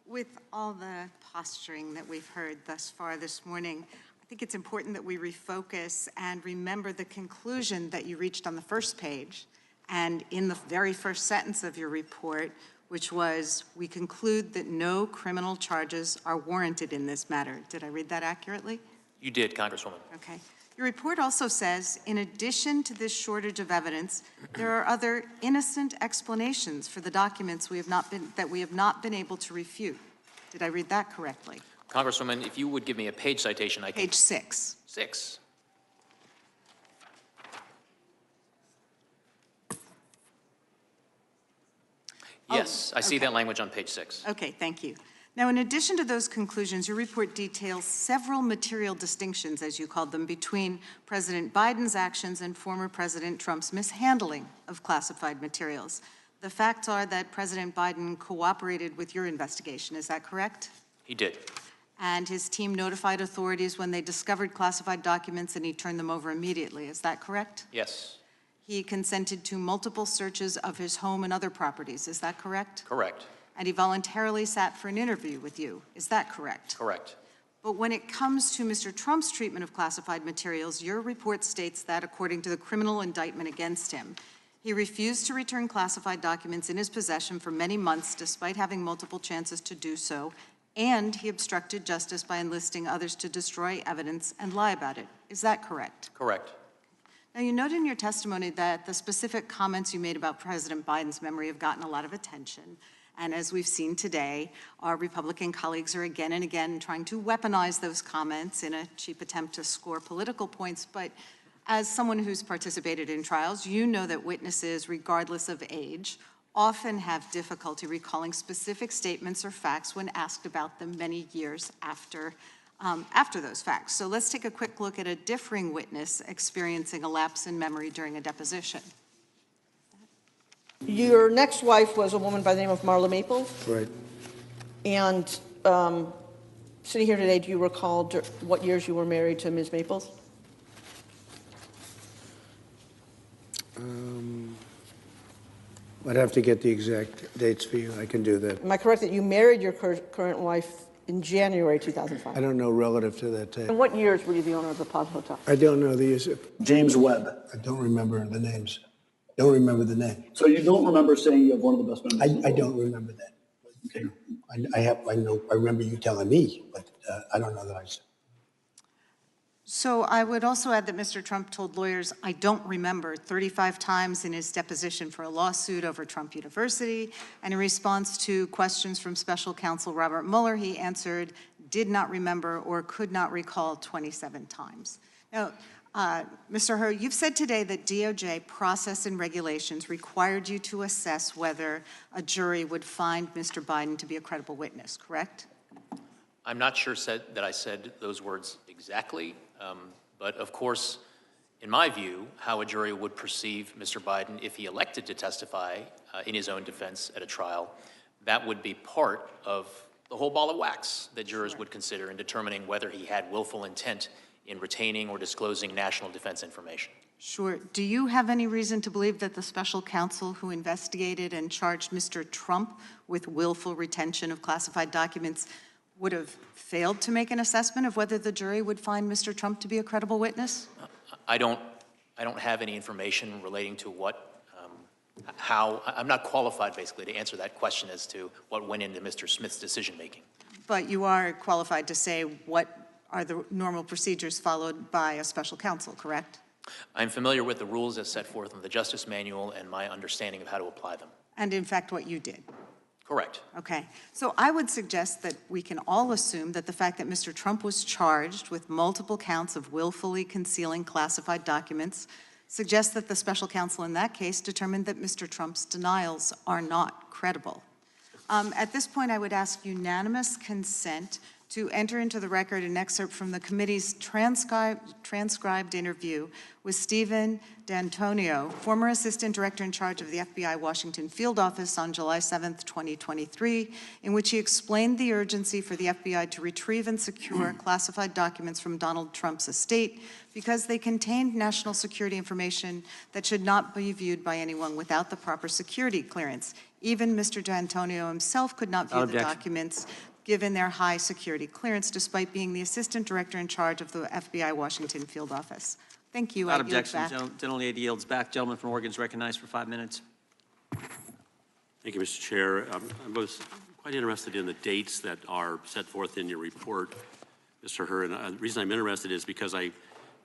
With all the posturing that we've heard thus far this morning, I think it's important that we refocus and remember the conclusion that you reached on the first page and in the very first sentence of your report, which was, we conclude that no criminal charges are warranted in this matter. Did I read that accurately? You did, Congresswoman. Okay. Your report also says, in addition to this shortage of evidence, there are other innocent explanations for the documents we have not been able to refute. Did I read that correctly? Congresswoman, if you would give me a page citation, I can. Page 6. 6. Yes, I see that language on page 6. Okay, thank you. Now, in addition to those conclusions, your report details several material distinctions, as you called them, between President Biden's actions and former President Trump's mishandling of classified materials. The facts are that President Biden cooperated with your investigation. Is that correct? He did. And his team notified authorities when they discovered classified documents, and he turned them over immediately. Is that correct? Yes. He consented to multiple searches of his home and other properties. Is that correct? Correct. And he voluntarily sat for an interview with you. Is that correct? Correct. But when it comes to Mr. Trump's treatment of classified materials, your report states that, according to the criminal indictment against him, he refused to return classified documents in his possession for many months, despite having multiple chances to do so, and he obstructed justice by enlisting others to destroy evidence and lie about it. Is that correct? Correct. Now, you noted in your testimony that the specific comments you made about President Biden's memory have gotten a lot of attention. And as we've seen today, our Republican colleagues are again and again trying to weaponize those comments in a cheap attempt to score political points. But as someone who's participated in trials, you know that witnesses, regardless of age, often have difficulty recalling specific statements or facts when asked about them many years after those facts. So let's take a quick look at a differing witness experiencing a lapse in memory during a deposition. Your next wife was a woman by the name of Marla Maples. Right. And Sitting here today, do you recall what years you were married to Ms. Maples? I'd have to get the exact dates for you. I can do that. Am I correct that you married your current wife in January 2005? I don't know relative to that tape. And what years were you the owner of the Plaza Hotel? I don't know the years. James Webb. I don't remember the names. Don't remember the name. So you don't remember saying you have one of the best memories? in the I world? don't remember that. Okay. I remember you telling me, but I don't know that I said. So I would also add that Mr. Trump told lawyers, I don't remember, 35 times in his deposition for a lawsuit over Trump University. And in response to questions from special counsel Robert Mueller, he answered, did not remember or could not recall 27 times. Now, Mr. Hur, you've said today that DOJ process and regulations required you to assess whether a jury would find Mr. Biden to be a credible witness, correct? I'm not sure that I said those words exactly, but of course, in my view, how a jury would perceive Mr. Biden if he elected to testify in his own defense at a trial, that would be part of the whole ball of wax that jurors would consider in determining whether he had willful intent in retaining or disclosing national defense information. Sure. Do you have any reason to believe that the special counsel who investigated and charged Mr. Trump with willful retention of classified documents would have failed to make an assessment of whether the jury would find Mr. Trump to be a credible witness? I don't have any information relating to how, I'm not qualified basically to answer that question as to what went into Mr. Smith's decision-making. But you are qualified to say what are the normal procedures followed by a special counsel, correct? I'm familiar with the rules as set forth in the Justice Manual and my understanding of how to apply them. And in fact, what you did. Correct. Okay. So I would suggest that we can all assume that the fact that Mr. Trump was charged with multiple counts of willfully concealing classified documents suggests that the special counsel in that case determined that Mr. Trump's denials are not credible. At this point, I would ask unanimous consent to enter into the record an excerpt from the committee's transcribed interview with Stephen D'Antonio, former assistant director in charge of the FBI Washington field office on July 7th, 2023, in which he explained the urgency for the FBI to retrieve and secure classified documents from Donald Trump's estate because they contained national security information that should not be viewed by anyone without the proper security clearance. Even Mr. D'Antonio himself could not view the documents given their high security clearance, despite being the assistant director in charge of the FBI Washington field office. Thank you. Without objection, gentlelady yields back. Gentleman from Oregon is recognized for 5 minutes. Thank you, Mr. Chair. I was quite interested in the dates that are set forth in your report, Mr. Hur. And the reason I'm interested is because I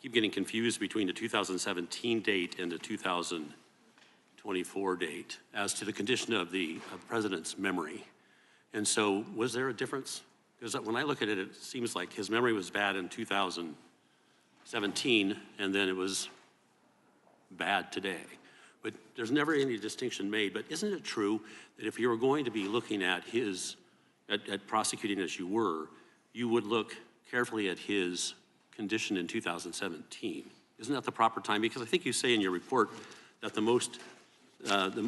keep getting confused between the 2017 date and the 2024 date as to the condition of the president's memory. And so was there a difference? Because when I look at it, it seems like his memory was bad in 2017, and then it was bad today. But there's never any distinction made. But isn't it true that if you were going to be looking at at prosecuting as you were, you would look carefully at his condition in 2017? Isn't that the proper time? Because I think you say in your report that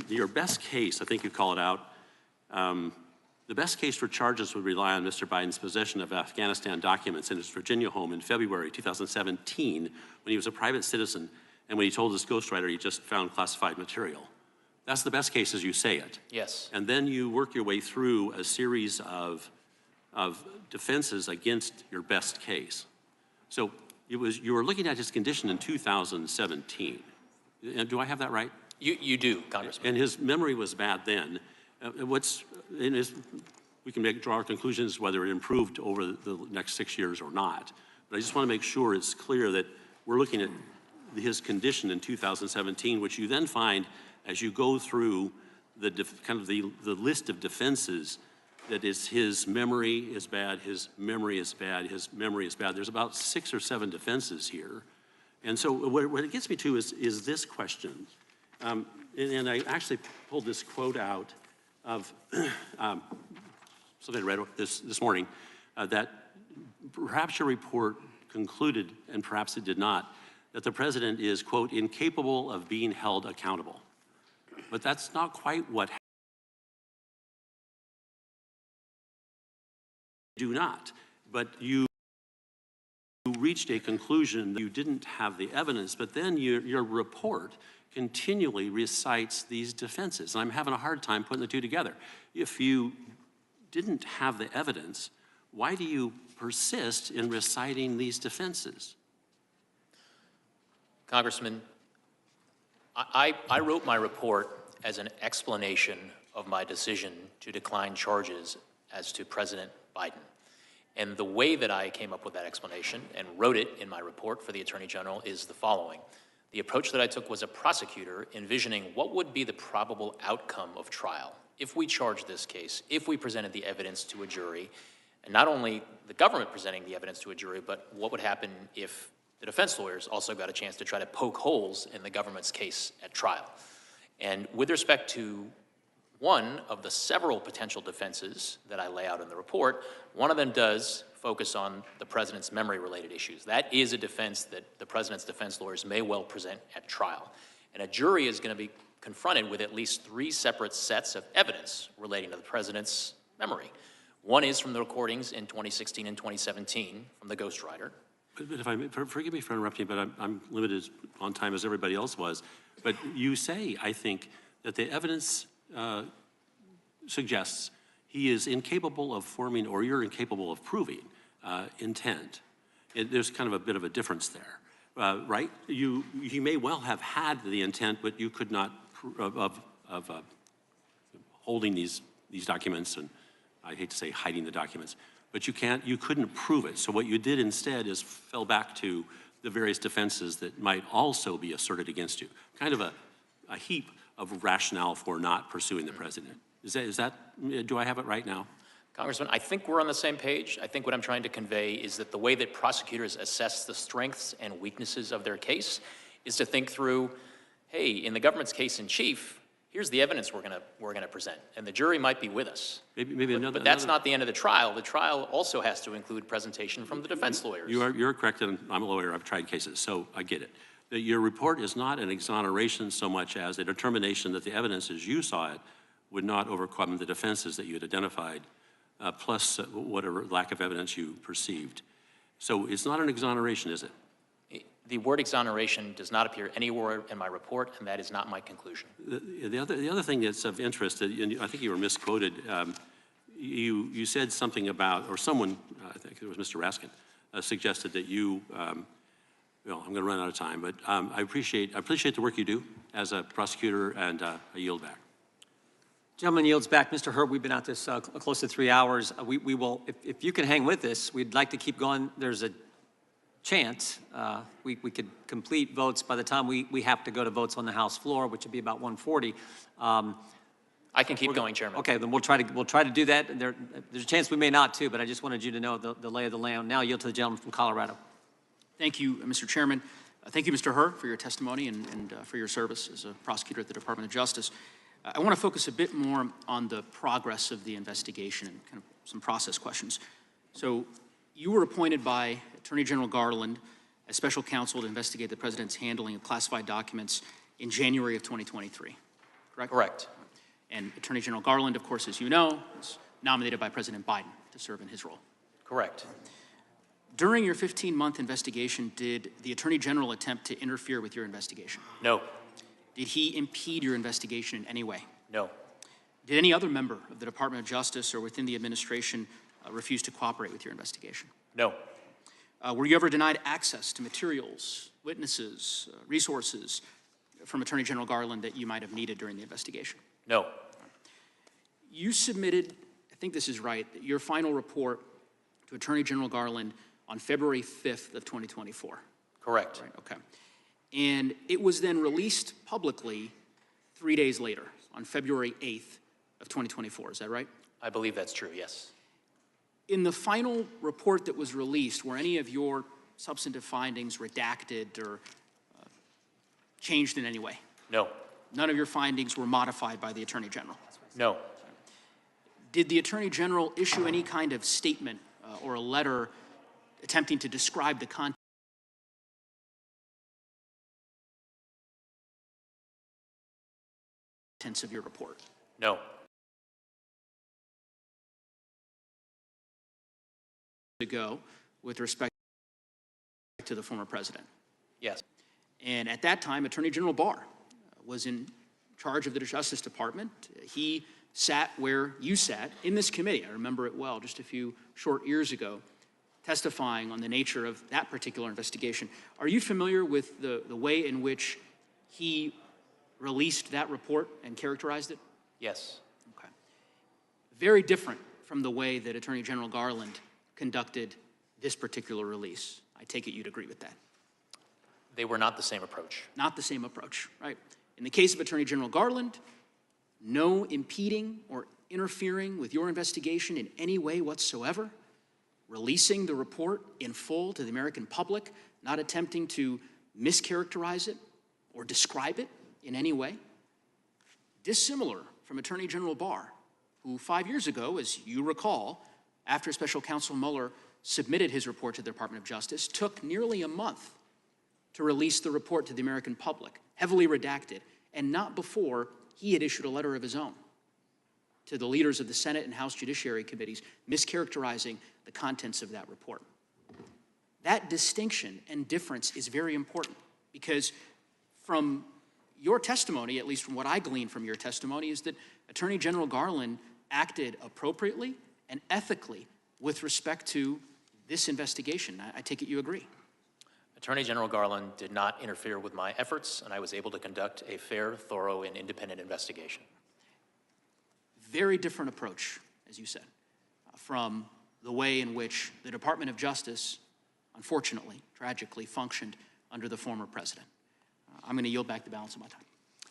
your best case, I think you call it out, the best case for charges would rely on Mr. Biden's possession of Afghanistan documents in his Virginia home in February 2017 when he was a private citizen and when he told his ghostwriter he just found classified material. That's the best case as you say it. Yes. And then you work your way through a series of defenses against your best case. So you were looking at his condition in 2017. And do I have that right? You do, Congressman. And his memory was bad then. We can draw our conclusions whether it improved over the next 6 years or not. But I just want to make sure it's clear that we're looking at his condition in 2017, which you then find as you go through the list of defenses that is his memory is bad, his memory is bad, his memory is bad. There's about 6 or 7 defenses here. And so what it gets me to is this question. And I actually pulled this quote out of something I read this morning, that perhaps your report concluded, and perhaps it did not, that the president is, quote, incapable of being held accountable. But that's not quite what happened. Do not. but you reached a conclusion that you didn't have the evidence, but then your report continually recites these defenses. And I'm having a hard time putting the two together. If you didn't have the evidence, why do you persist in reciting these defenses? Congressman, I wrote my report as an explanation of my decision to decline charges as to President Biden. And the way that I came up with that explanation and wrote it in my report for the Attorney General is the following. The approach that I took was a prosecutor envisioning what would be the probable outcome of trial if we charged this case, if we presented the evidence to a jury, and not only the government presenting the evidence to a jury, but what would happen if the defense lawyers also got a chance to try to poke holes in the government's case at trial. And with respect to one of the several potential defenses that I lay out in the report, one of them does focus on the president's memory-related issues. That is a defense that the president's defense lawyers may well present at trial. And a jury is going to be confronted with at least 3 separate sets of evidence relating to the president's memory. One is from the recordings in 2016 and 2017 from the ghostwriter. But if I may, forgive me for interrupting, but I'm limited on time as everybody else was. But you say, I think, that the evidence suggests he is incapable of forming, or you're incapable of proving, intent. There's kind of a bit of a difference there, right? You may well have had the intent, but you could not of holding these documents, and I hate to say hiding the documents, but you couldn't prove it. So what you did instead is fell back to the various defenses that might also be asserted against you. Kind of a heap of rationale for not pursuing the president. Is that, do I have it right now? Congressman, I think we're on the same page. I think what I'm trying to convey is that the way that prosecutors assess the strengths and weaknesses of their case is to think through, hey, in the government's case in chief, here's the evidence we're gonna present, and the jury might be with us. But that's not the end of the trial. The trial also has to include presentation from the defense lawyers. You're correct, and I'm a lawyer. I've tried cases, so I get it. Your report is not an exoneration so much as a determination that the evidence as you saw it would not overcome the defenses that you had identified, plus whatever lack of evidence you perceived. So it's not an exoneration, is it? The word exoneration does not appear anywhere in my report, and that is not my conclusion. The other thing that's of interest, and I think you were misquoted, you said something about, or someone, I think it was Mr. Raskin, suggested that you, well, I'm going to run out of time, but I appreciate the work you do as a prosecutor, and I yield back. Gentleman yields back. Mr. Hur, we've been at this close to 3 hours. We will, if you can hang with us, we'd like to keep going. There's a chance we could complete votes by the time we have to go to votes on the House floor, which would be about 1:40. I can keep going, Chairman. Okay, then we'll try to do that. There's a chance we may not too, but I just wanted you to know the lay of the land. Now yield to the gentleman from Colorado. Thank you, Mr. Chairman. Thank you, Mr. Hur, for your testimony and for your service as a prosecutor at the Department of Justice. I want to focus a bit more on the progress of the investigation and kind of some process questions. So you were appointed by Attorney General Garland as special counsel to investigate the president's handling of classified documents in January of 2023, correct? Correct. And Attorney General Garland, of course, as you know, was nominated by President Biden to serve in his role. Correct. During your 15-month investigation, did the Attorney General attempt to interfere with your investigation? No. Did he impede your investigation in any way? No. Did any other member of the Department of Justice or within the administration refuse to cooperate with your investigation? No. Were you ever denied access to materials, witnesses, resources from Attorney General Garland that you might have needed during the investigation? No. You submitted, I think this is right, your final report to Attorney General Garland on February 5th of 2024. Correct. Right, okay. And it was then released publicly 3 days later, on February 8th of 2024. Is that right? I believe that's true, yes. In the final report that was released, were any of your substantive findings redacted or changed in any way? No. None of your findings were modified by the Attorney General? No. Did the Attorney General issue any kind of statement or a letter attempting to describe the contents of your report? No. ago with respect to the former president. Yes. And at that time, Attorney General Barr was in charge of the Justice Department. He sat where you sat in this committee. I remember it well, just a few short years ago, testifying on the nature of that particular investigation. Are you familiar with the way in which he released that report and characterized it? Yes. Okay. Very different from the way that Attorney General Garland conducted this particular release. I take it you'd agree with that. They were not the same approach. Not the same approach, right? In the case of Attorney General Garland, no impeding or interfering with your investigation in any way whatsoever, releasing the report in full to the American public, not attempting to mischaracterize it or describe it in any way. Dissimilar from Attorney General Barr, who 5 years ago, as you recall, after Special Counsel Mueller submitted his report to the Department of Justice, took nearly a month to release the report to the American public, heavily redacted, and not before he had issued a letter of his own to the leaders of the Senate and House Judiciary Committees, mischaracterizing the contents of that report. That distinction and difference is very important because from your testimony, at least from what I gleaned from your testimony, is that Attorney General Garland acted appropriately and ethically with respect to this investigation. I take it you agree. Attorney General Garland did not interfere with my efforts, and I was able to conduct a fair, thorough, and independent investigation. Very different approach, as you said, from the way in which the Department of Justice, unfortunately, tragically, functioned under the former president. I'm going to yield back the balance of my time.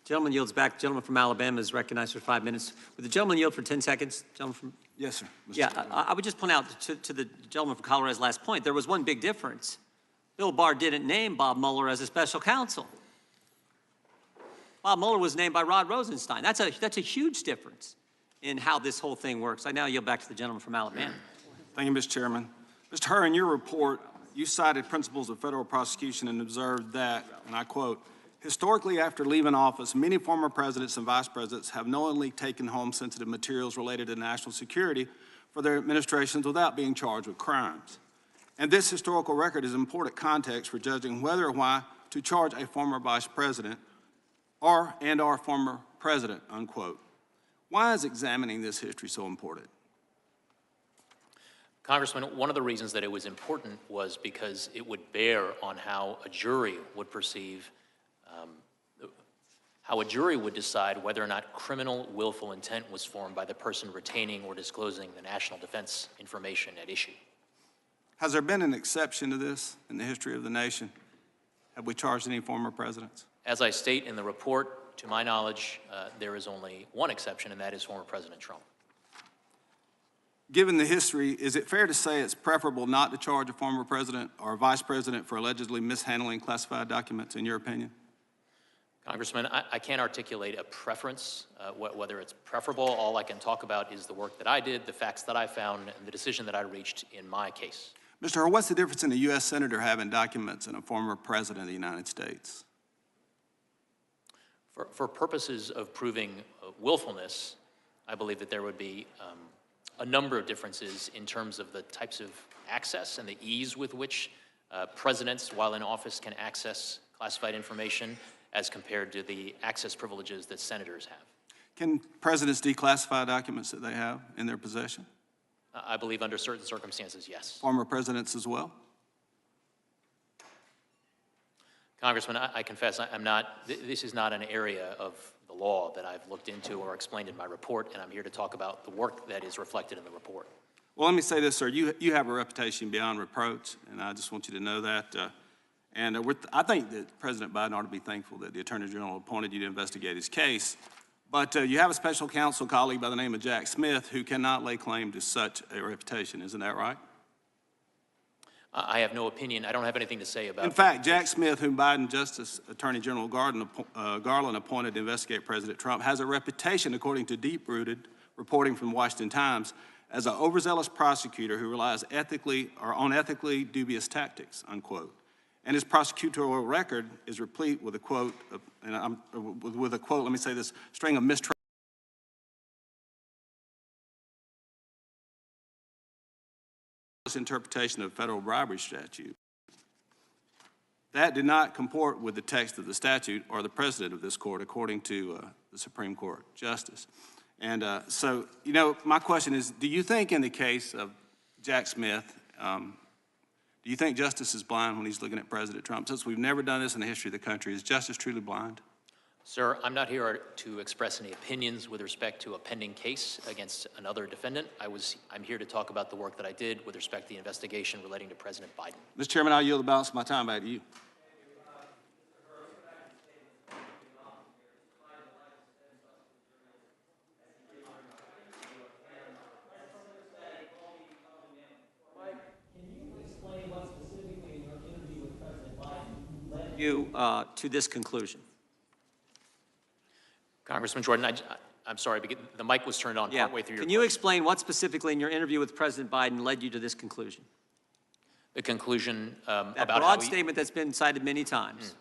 Gentleman yields back. Gentleman from Alabama is recognized for 5 minutes. Would the gentleman yield for 10 seconds? Gentleman from... Yes, sir. Yeah, I would just point out to the gentleman from Colorado's last point, there was one big difference. Bill Barr didn't name Bob Mueller as a special counsel. Bob Mueller was named by Rod Rosenstein. That's a huge difference in how this whole thing works. I now yield back to the gentleman from Alabama. Thank you, Mr. Chairman. Mr. Hur, in your report, you cited principles of federal prosecution and observed that, and I quote, historically, after leaving office, many former presidents and vice presidents have knowingly taken home sensitive materials related to national security for their administrations without being charged with crimes. And this historical record is important context for judging whether or why to charge a former vice president or former president, unquote. Why is examining this history so important? Congressman, one of the reasons that it was important was because it would bear on how a jury would perceive, how a jury would decide whether or not criminal willful intent was formed by the person retaining or disclosing the national defense information at issue. Has there been an exception to this in the history of the nation? Have we charged any former presidents? As I state in the report, to my knowledge, there is only one exception, and that is former President Trump. Given the history, is it fair to say it's preferable not to charge a former president or a vice president for allegedly mishandling classified documents, in your opinion? Congressman, I can't articulate a preference, whether it's preferable. All I can talk about is the work that I did, the facts that I found, and the decision that I reached in my case. Mr. Hur, what's the difference in a U.S. Senator having documents and a former president of the United States? For purposes of proving willfulness, I believe that there would be a number of differences in terms of the types of access and the ease with which presidents, while in office, can access classified information as compared to the access privileges that senators have. Can presidents declassify documents that they have in their possession? I believe under certain circumstances, yes. Former presidents as well? Congressman, I confess I'm not, this is not an area of the law that I've looked into or explained in my report, and I'm here to talk about the work that is reflected in the report. Well, let me say this, sir. You have a reputation beyond reproach, and I just want you to know that. I think that President Biden ought to be thankful that the Attorney General appointed you to investigate his case. But you have a special counsel colleague by the name of Jack Smith who cannot lay claim to such a reputation. Isn't that right? I have no opinion. I don't have anything to say about it. In fact, Jack Smith, whom Biden Justice Attorney General Garland appointed to investigate President Trump, has a reputation, according to deep-rooted reporting from the Washington Times, as an overzealous prosecutor who relies ethically or on ethically dubious tactics, unquote. And his prosecutorial record is replete with a quote, let me say this, string of mistrust. interpretation of federal bribery statute. That did not comport with the text of the statute or the precedent of this court, according to the Supreme Court Justice. And so, you know, my question is, do you think in the case of Jack Smith, do you think justice is blind when he's looking at President Trump? Since we've never done this in the history of the country, is justice truly blind? Sir, I'm not here to express any opinions with respect to a pending case against another defendant. I'm here to talk about the work that I did with respect to the investigation relating to President Biden. Mr. Chairman, I'll yield the balance of my time back to you. To this conclusion? Congressman Jordan, I'm sorry, because the mic was turned on partway through your Can you explain what specifically in your interview with President Biden led you to this conclusion? The conclusion that about broad how statement that's been cited many times.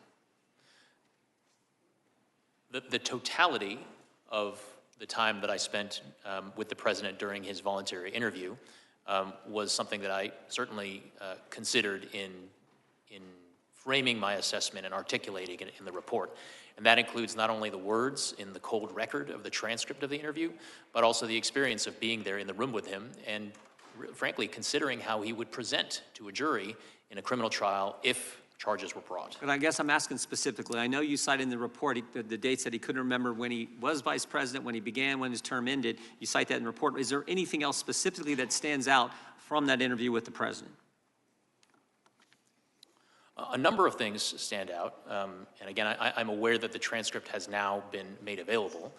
The totality of the time that I spent with the president during his voluntary interview was something that I certainly considered in framing my assessment and articulating it in the report. And that includes not only the words in the cold record of the transcript of the interview, but also the experience of being there in the room with him and, frankly, considering how he would present to a jury in a criminal trial if charges were brought. But I guess I'm asking specifically. I know you cite in the report the dates that he couldn't remember when he was vice president, when he began, when his term ended. You cite that in the report. Is there anything else specifically that stands out from that interview with the president? A number of things stand out, and again, I'm aware that the transcript has now been made available.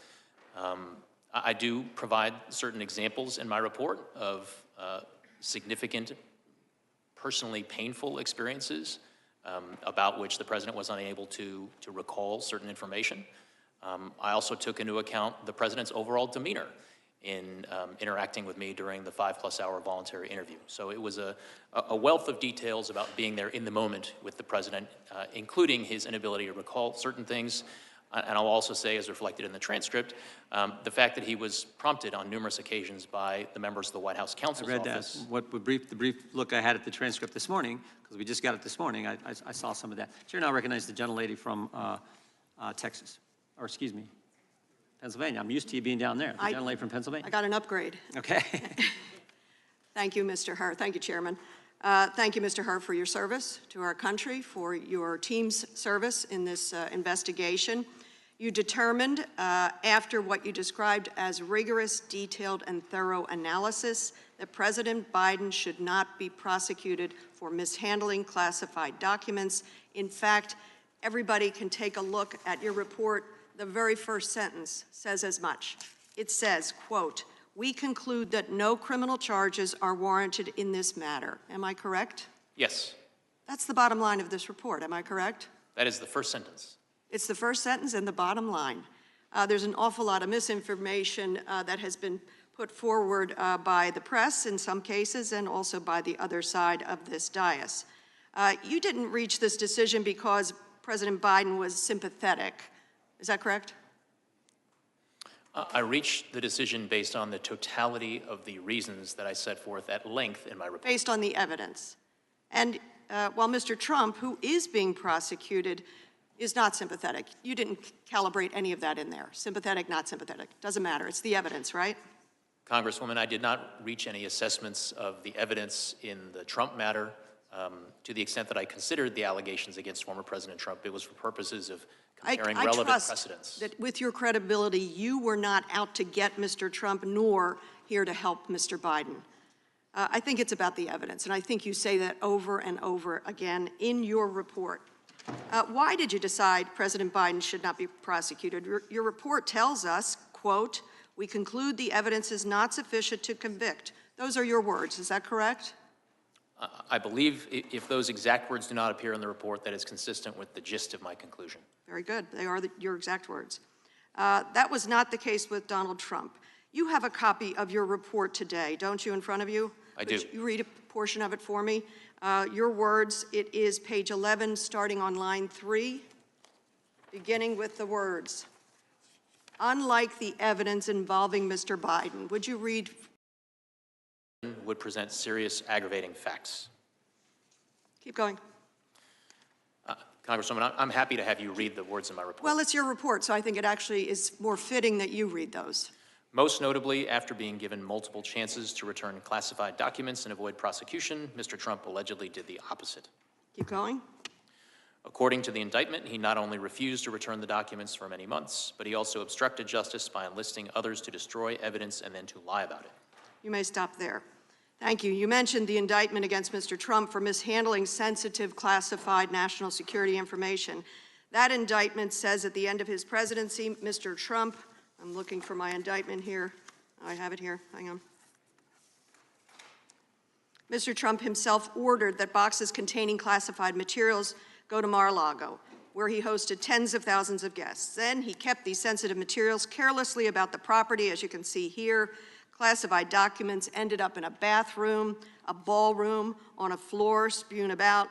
I do provide certain examples in my report of significant, personally painful experiences about which the president was unable to recall certain information. I also took into account the president's overall demeanor in interacting with me during the 5+ hour voluntary interview. So it was a wealth of details about being there in the moment with the president, including his inability to recall certain things. And I'll also say, as reflected in the transcript, the fact that he was prompted on numerous occasions by the members of the White House Counsel's office. The brief look I had at the transcript this morning, because we just got it this morning, I saw some of that. Chair, now recognize the gentlelady from Texas, or excuse me, Pennsylvania. I'm used to you being down there. The gentlelady from Pennsylvania. I got an upgrade. Okay. Thank you, Mr. Hur. Thank you, Chairman. Thank you, Mr. Hur, for your service to our country, for your team's service in this investigation. You determined, after what you described as rigorous, detailed, and thorough analysis, that President Biden should not be prosecuted for mishandling classified documents. In fact, everybody can take a look at your report. The very first sentence says as much. It says, quote, "We conclude that no criminal charges are warranted in this matter." Am I correct? Yes. That's the bottom line of this report. Am I correct? That is the first sentence. It's the first sentence and the bottom line. There's an awful lot of misinformation that has been put forward by the press in some cases and also by the other side of this dais. You didn't reach this decision because President Biden was sympathetic. Is that correct? I reached the decision based on the totality of the reasons that I set forth at length in my report. Based on the evidence. And while Mr. Trump, who is being prosecuted, is not sympathetic, you didn't calibrate any of that in there. Sympathetic, not sympathetic. Doesn't matter. It's the evidence, right? Congresswoman, I did not reach any assessments of the evidence in the Trump matter. To the extent that I considered the allegations against former President Trump, it was for purposes of comparing relevant precedents. That with your credibility, you were not out to get Mr. Trump, nor here to help Mr. Biden. I think it's about the evidence, and I think you say that over and over again in your report. Why did you decide President Biden should not be prosecuted? Your report tells us, quote, "We conclude the evidence is not sufficient to convict." Those are your words, is that correct? I believe if those exact words do not appear in the report, that is consistent with the gist of my conclusion. Very good. They are your exact words. That was not the case with Donald Trump. You have a copy of your report today, don't you, in front of you? I do. Could you read a portion of it for me? Your words, it is page 11, starting on line 3, beginning with the words, "Unlike the evidence involving Mr. Biden." Would you read would present serious aggravating facts. Keep going. Congresswoman, I'm happy to have you read the words in my report. Well, it's your report, so I think it actually is more fitting that you read those. Most notably, after being given multiple chances to return classified documents and avoid prosecution, Mr. Trump allegedly did the opposite. Keep going. According to the indictment, he not only refused to return the documents for many months, but he also obstructed justice by enlisting others to destroy evidence and then to lie about it. You may stop there. Thank you. You mentioned the indictment against Mr. Trump for mishandling sensitive classified national security information. That indictment says at the end of his presidency, Mr. Trump, I'm looking for my indictment here. I have it here. Hang on. Mr. Trump himself ordered that boxes containing classified materials go to Mar-a-Lago, where he hosted tens of thousands of guests. Then he kept these sensitive materials carelessly about the property, as you can see here. Classified documents ended up in a bathroom, a ballroom, on a floor, spewed about.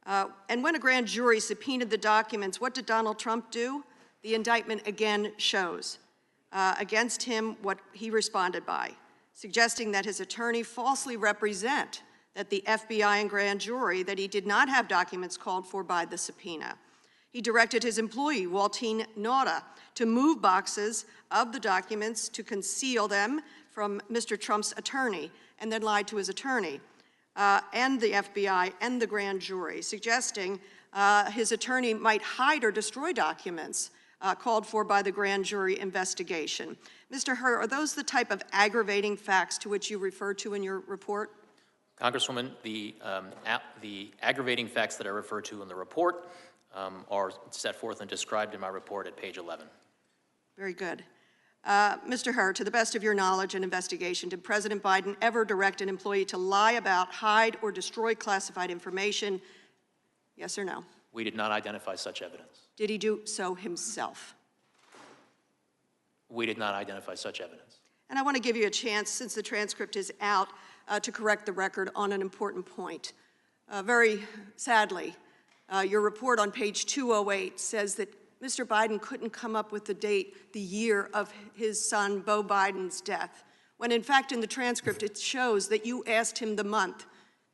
And when a grand jury subpoenaed the documents, what did Donald Trump do? The indictment again shows against him what he responded by, suggesting that his attorney falsely represent that the FBI and grand jury that he did not have documents called for by the subpoena. He directed his employee, Waltine Nauta, to move boxes of the documents to conceal them from Mr. Trump's attorney, and then lied to his attorney and the FBI and the grand jury, suggesting his attorney might hide or destroy documents called for by the grand jury investigation. Mr. Hur, are those the type of aggravating facts to which you refer to in your report? Congresswoman, the aggravating facts that I refer to in the report are set forth and described in my report at page 11. Very good. Mr. Hur, to the best of your knowledge and investigation, did President Biden ever direct an employee to lie about, hide, or destroy classified information? Yes or no? We did not identify such evidence. Did he do so himself? We did not identify such evidence. And I want to give you a chance, since the transcript is out, to correct the record on an important point. Very sadly, your report on page 208 says that Mr. Biden couldn't come up with the date, the year of his son, Beau Biden's death, when in fact in the transcript it shows that you asked him the month.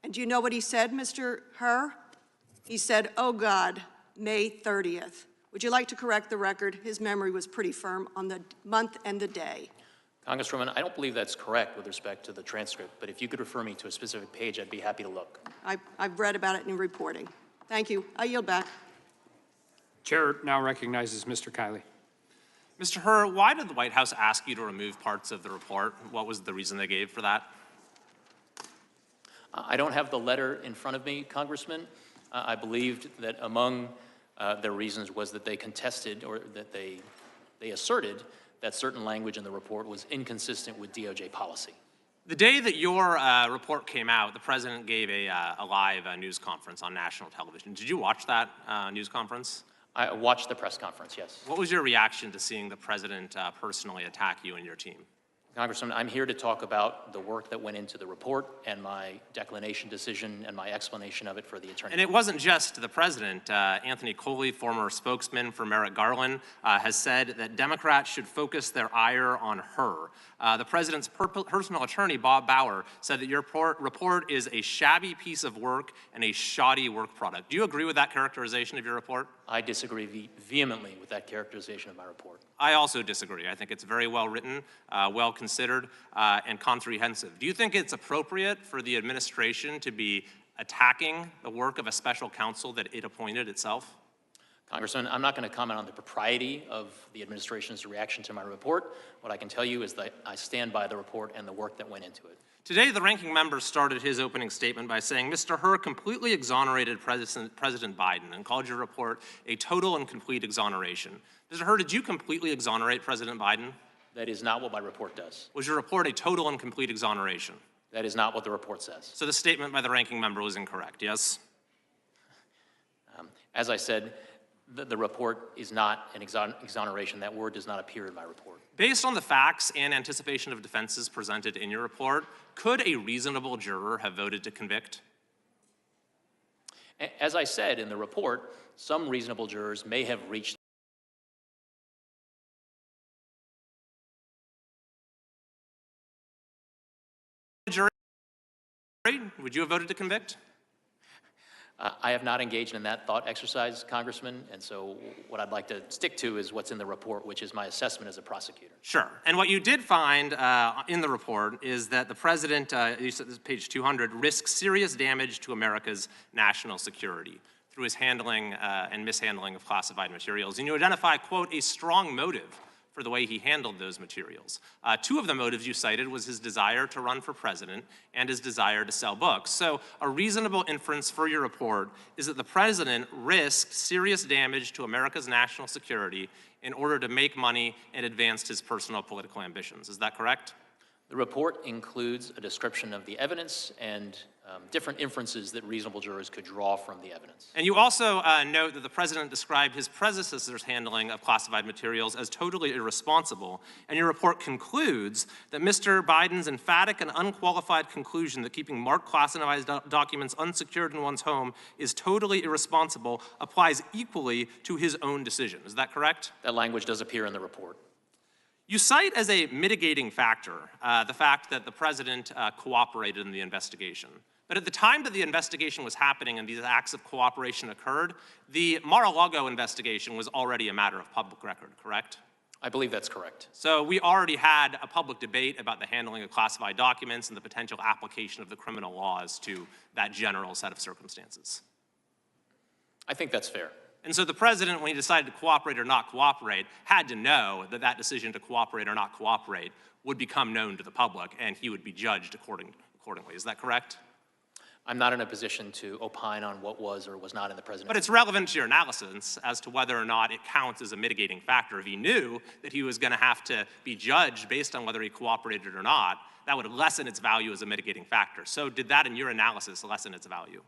And do you know what he said, Mr. Hur? He said, oh God, May 30th. Would you like to correct the record? His memory was pretty firm on the month and the day. Congresswoman, I don't believe that's correct with respect to the transcript, but if you could refer me to a specific page, I'd be happy to look. I've read about it in reporting. Thank you. I yield back. Chair now recognizes Mr. Kiley. Mr. Hur, why did the White House ask you to remove parts of the report? What was the reason they gave for that? I don't have the letter in front of me, Congressman. I believed that among their reasons was that they contested or that they asserted that certain language in the report was inconsistent with DOJ policy. The day that your report came out, the president gave a live news conference on national television. Did you watch that news conference? I watched the press conference, yes. What was your reaction to seeing the president personally attack you and your team? Congressman, I'm here to talk about the work that went into the report and my declination decision and my explanation of it for the attorney. And it wasn't just the president. Anthony Coley, former spokesman for Merrick Garland, has said that Democrats should focus their ire on her. The president's personal attorney, Bob Bauer, said that your report is a shabby piece of work and a shoddy work product. Do you agree with that characterization of your report? I disagree vehemently with that characterization of my report. I also disagree. I think it's very well written, well considered, and comprehensive. Do you think it's appropriate for the administration to be attacking the work of a special counsel that it appointed itself? Congressman, I'm not going to comment on the propriety of the administration's reaction to my report. What I can tell you is that I stand by the report and the work that went into it. Today, the ranking member started his opening statement by saying, Mr. Hur completely exonerated President Biden and called your report a total and complete exoneration. Mr. Hur, did you completely exonerate President Biden? That is not what my report does. Was your report a total and complete exoneration? That is not what the report says. So the statement by the ranking member was incorrect, yes? As I said, the report is not an exoneration. That word does not appear in my report. Based on the facts and anticipation of defenses presented in your report, could a reasonable juror have voted to convict? As I said in the report, some reasonable jurors may have reached would you have voted to convict? I have not engaged in that thought exercise, Congressman, and so what I'd like to stick to is what's in the report, which is my assessment as a prosecutor. Sure. And what you did find in the report is that the president, you said this is page 200, risks serious damage to America's national security through his handling and mishandling of classified materials. And you identify, quote, a strong motive for the way he handled those materials. Two of the motives you cited was his desire to run for president and his desire to sell books. So a reasonable inference for your report is that the president risked serious damage to America's national security in order to make money and advance his personal political ambitions. Is that correct? The report includes a description of the evidence and different inferences that reasonable jurors could draw from the evidence. And you also note that the president described his predecessor's handling of classified materials as totally irresponsible. And your report concludes that Mr. Biden's emphatic and unqualified conclusion that keeping marked classified documents unsecured in one's home is totally irresponsible applies equally to his own decision. Is that correct? That language does appear in the report. You cite as a mitigating factor the fact that the president cooperated in the investigation. But at the time that the investigation was happening and these acts of cooperation occurred, the Mar-a-Lago investigation was already a matter of public record, correct? I believe that's correct. So we already had a public debate about the handling of classified documents and the potential application of the criminal laws to that general set of circumstances. I think that's fair. And so the president, when he decided to cooperate or not cooperate, had to know that that decision to cooperate or not cooperate would become known to the public and he would be judged accordingly. Is that correct? I'm not in a position to opine on what was or was not in the president's. But it's relevant to your analysis as to whether or not it counts as a mitigating factor. If he knew that he was going to have to be judged based on whether he cooperated or not, that would lessen its value as a mitigating factor. So did that in your analysis lessen its value?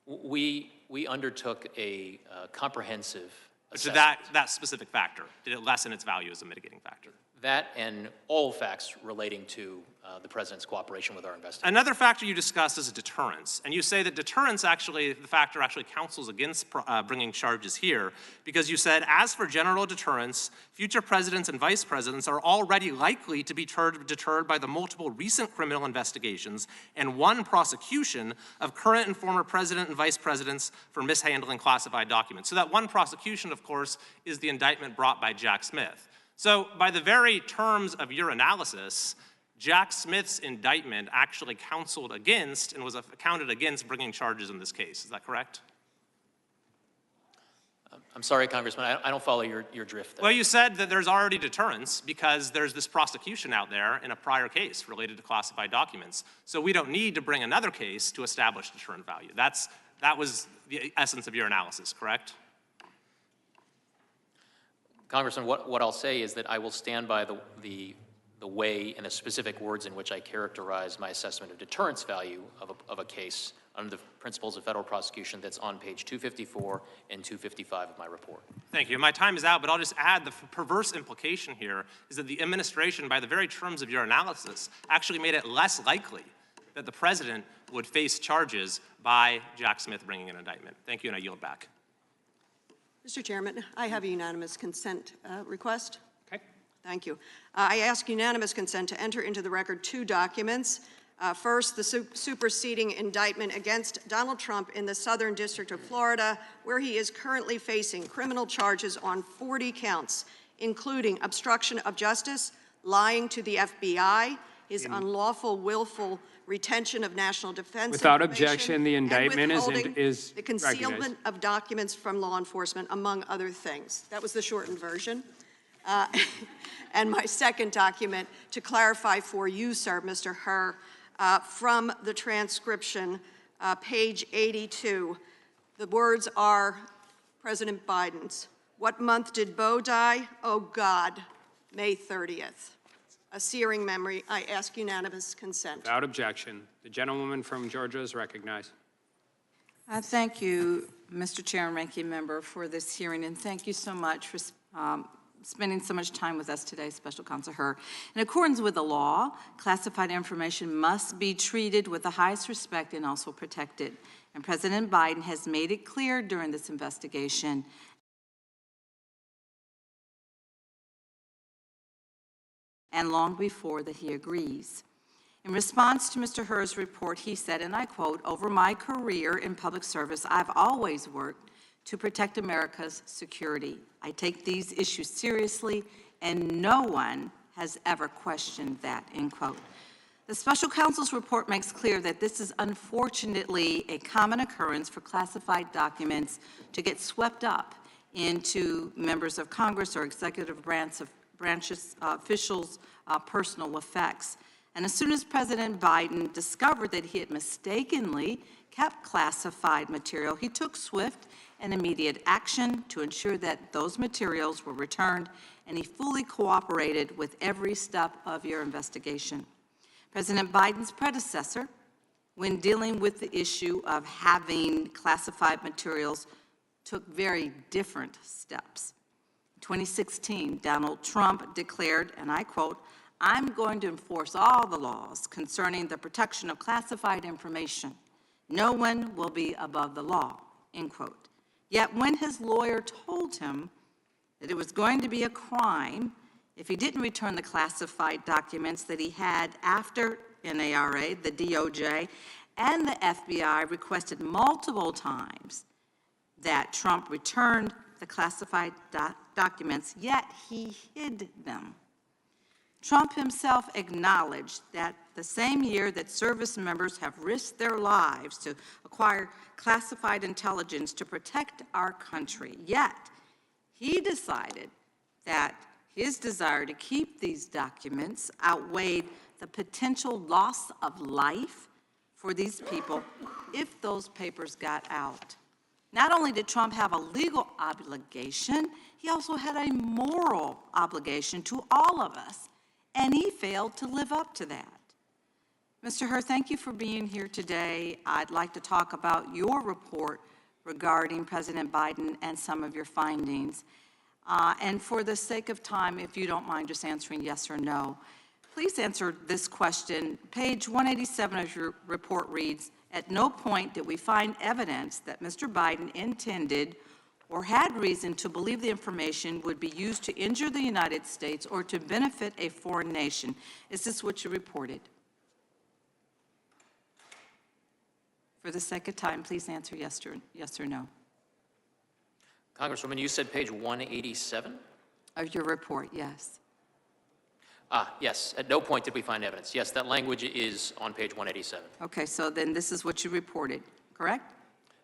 We undertook a comprehensive assessment. So that specific factor, did it lessen its value as a mitigating factor? That and all facts relating to the president's cooperation with our investigation. Another factor you discussed is deterrence. And you say that deterrence the factor actually counsels against bringing charges here because you said, as for general deterrence, future presidents and vice presidents are already likely to be deterred by the multiple recent criminal investigations and one prosecution of current and former president and vice presidents for mishandling classified documents. So that one prosecution, of course, is the indictment brought by Jack Smith. So by the very terms of your analysis, Jack Smith's indictment actually counseled against and was counted against bringing charges in this case. Is that correct? I'm sorry, Congressman, I don't follow your drift there. Well, you said that there's already deterrence because there's this prosecution out there in a prior case related to classified documents. So we don't need to bring another case to establish deterrent value. That was the essence of your analysis, correct? Congressman, what I'll say is that I will stand by the way and the specific words in which I characterize my assessment of deterrence value of a case under the principles of federal prosecution that's on page 254 and 255 of my report. Thank you. My time is out, but I'll just add the perverse implication here is that the administration, by the very terms of your analysis, actually made it less likely that the president would face charges by Jack Smith bringing an indictment. Thank you, and I yield back. Mr. Chairman, I have a unanimous consent request. Okay. Thank you. I ask unanimous consent to enter into the record two documents. First, the superseding indictment against Donald Trump in the Southern District of Florida, where he is currently facing criminal charges on 40 counts, including obstruction of justice, lying to the FBI, his unlawful, willful retention of national defense Without information, objection, the indictment is the recognized. concealment of documents from law enforcement, among other things. That was the shortened version. And my second document, to clarify for you, sir, Mr. Hur, from the transcription, page 82, the words are President Biden's. What month did Beau die? Oh, God, May 30th. A searing memory. I ask unanimous consent. Without objection. The gentlewoman from Georgia is recognized. Thank you, Mr. Chair and Ranking Member, for this hearing, and thank you so much for spending so much time with us today, Special Counsel Hur. In accordance with the law, classified information must be treated with the highest respect and also protected. And President Biden has made it clear during this investigation and long before that he agrees. In response to Mr. Hur's report, he said, and I quote, "Over my career in public service, I've always worked to protect America's security. I take these issues seriously, and no one has ever questioned that," end quote. The special counsel's report makes clear that this is unfortunately a common occurrence for classified documents to get swept up into members of Congress or executive branches officials' personal effects. And as soon as President Biden discovered that he had mistakenly kept classified material, he took swift and immediate action to ensure that those materials were returned, and he fully cooperated with every step of your investigation. President Biden's predecessor, when dealing with the issue of having classified materials, took very different steps. In 2016, Donald Trump declared, and I quote, "I'm going to enforce all the laws concerning the protection of classified information. No one will be above the law," end quote. Yet when his lawyer told him that it was going to be a crime if he didn't return the classified documents that he had after NARA, the DOJ, and the FBI requested multiple times that Trump returned the classified documents, yet he hid them. Trump himself acknowledged that the same year that service members have risked their lives to acquire classified intelligence to protect our country, yet he decided that his desire to keep these documents outweighed the potential loss of life for these people if those papers got out. Not only did Trump have a legal obligation, he also had a moral obligation to all of us, and he failed to live up to that. Mr. Hur, thank you for being here today. I'd like to talk about your report regarding President Biden and some of your findings. And for the sake of time, if you don't mind just answering yes or no, please answer this question. Page 187 of your report reads, "At no point did we find evidence that Mr. Biden intended or had reason to believe the information would be used to injure the United States or to benefit a foreign nation." Is this what you reported? For the sake of time, please answer yes or no. Congresswoman, you said page 187? Of your report, yes. Yes, at no point did we find evidence. Yes, that language is on page 187. Okay, so then this is what you reported, correct?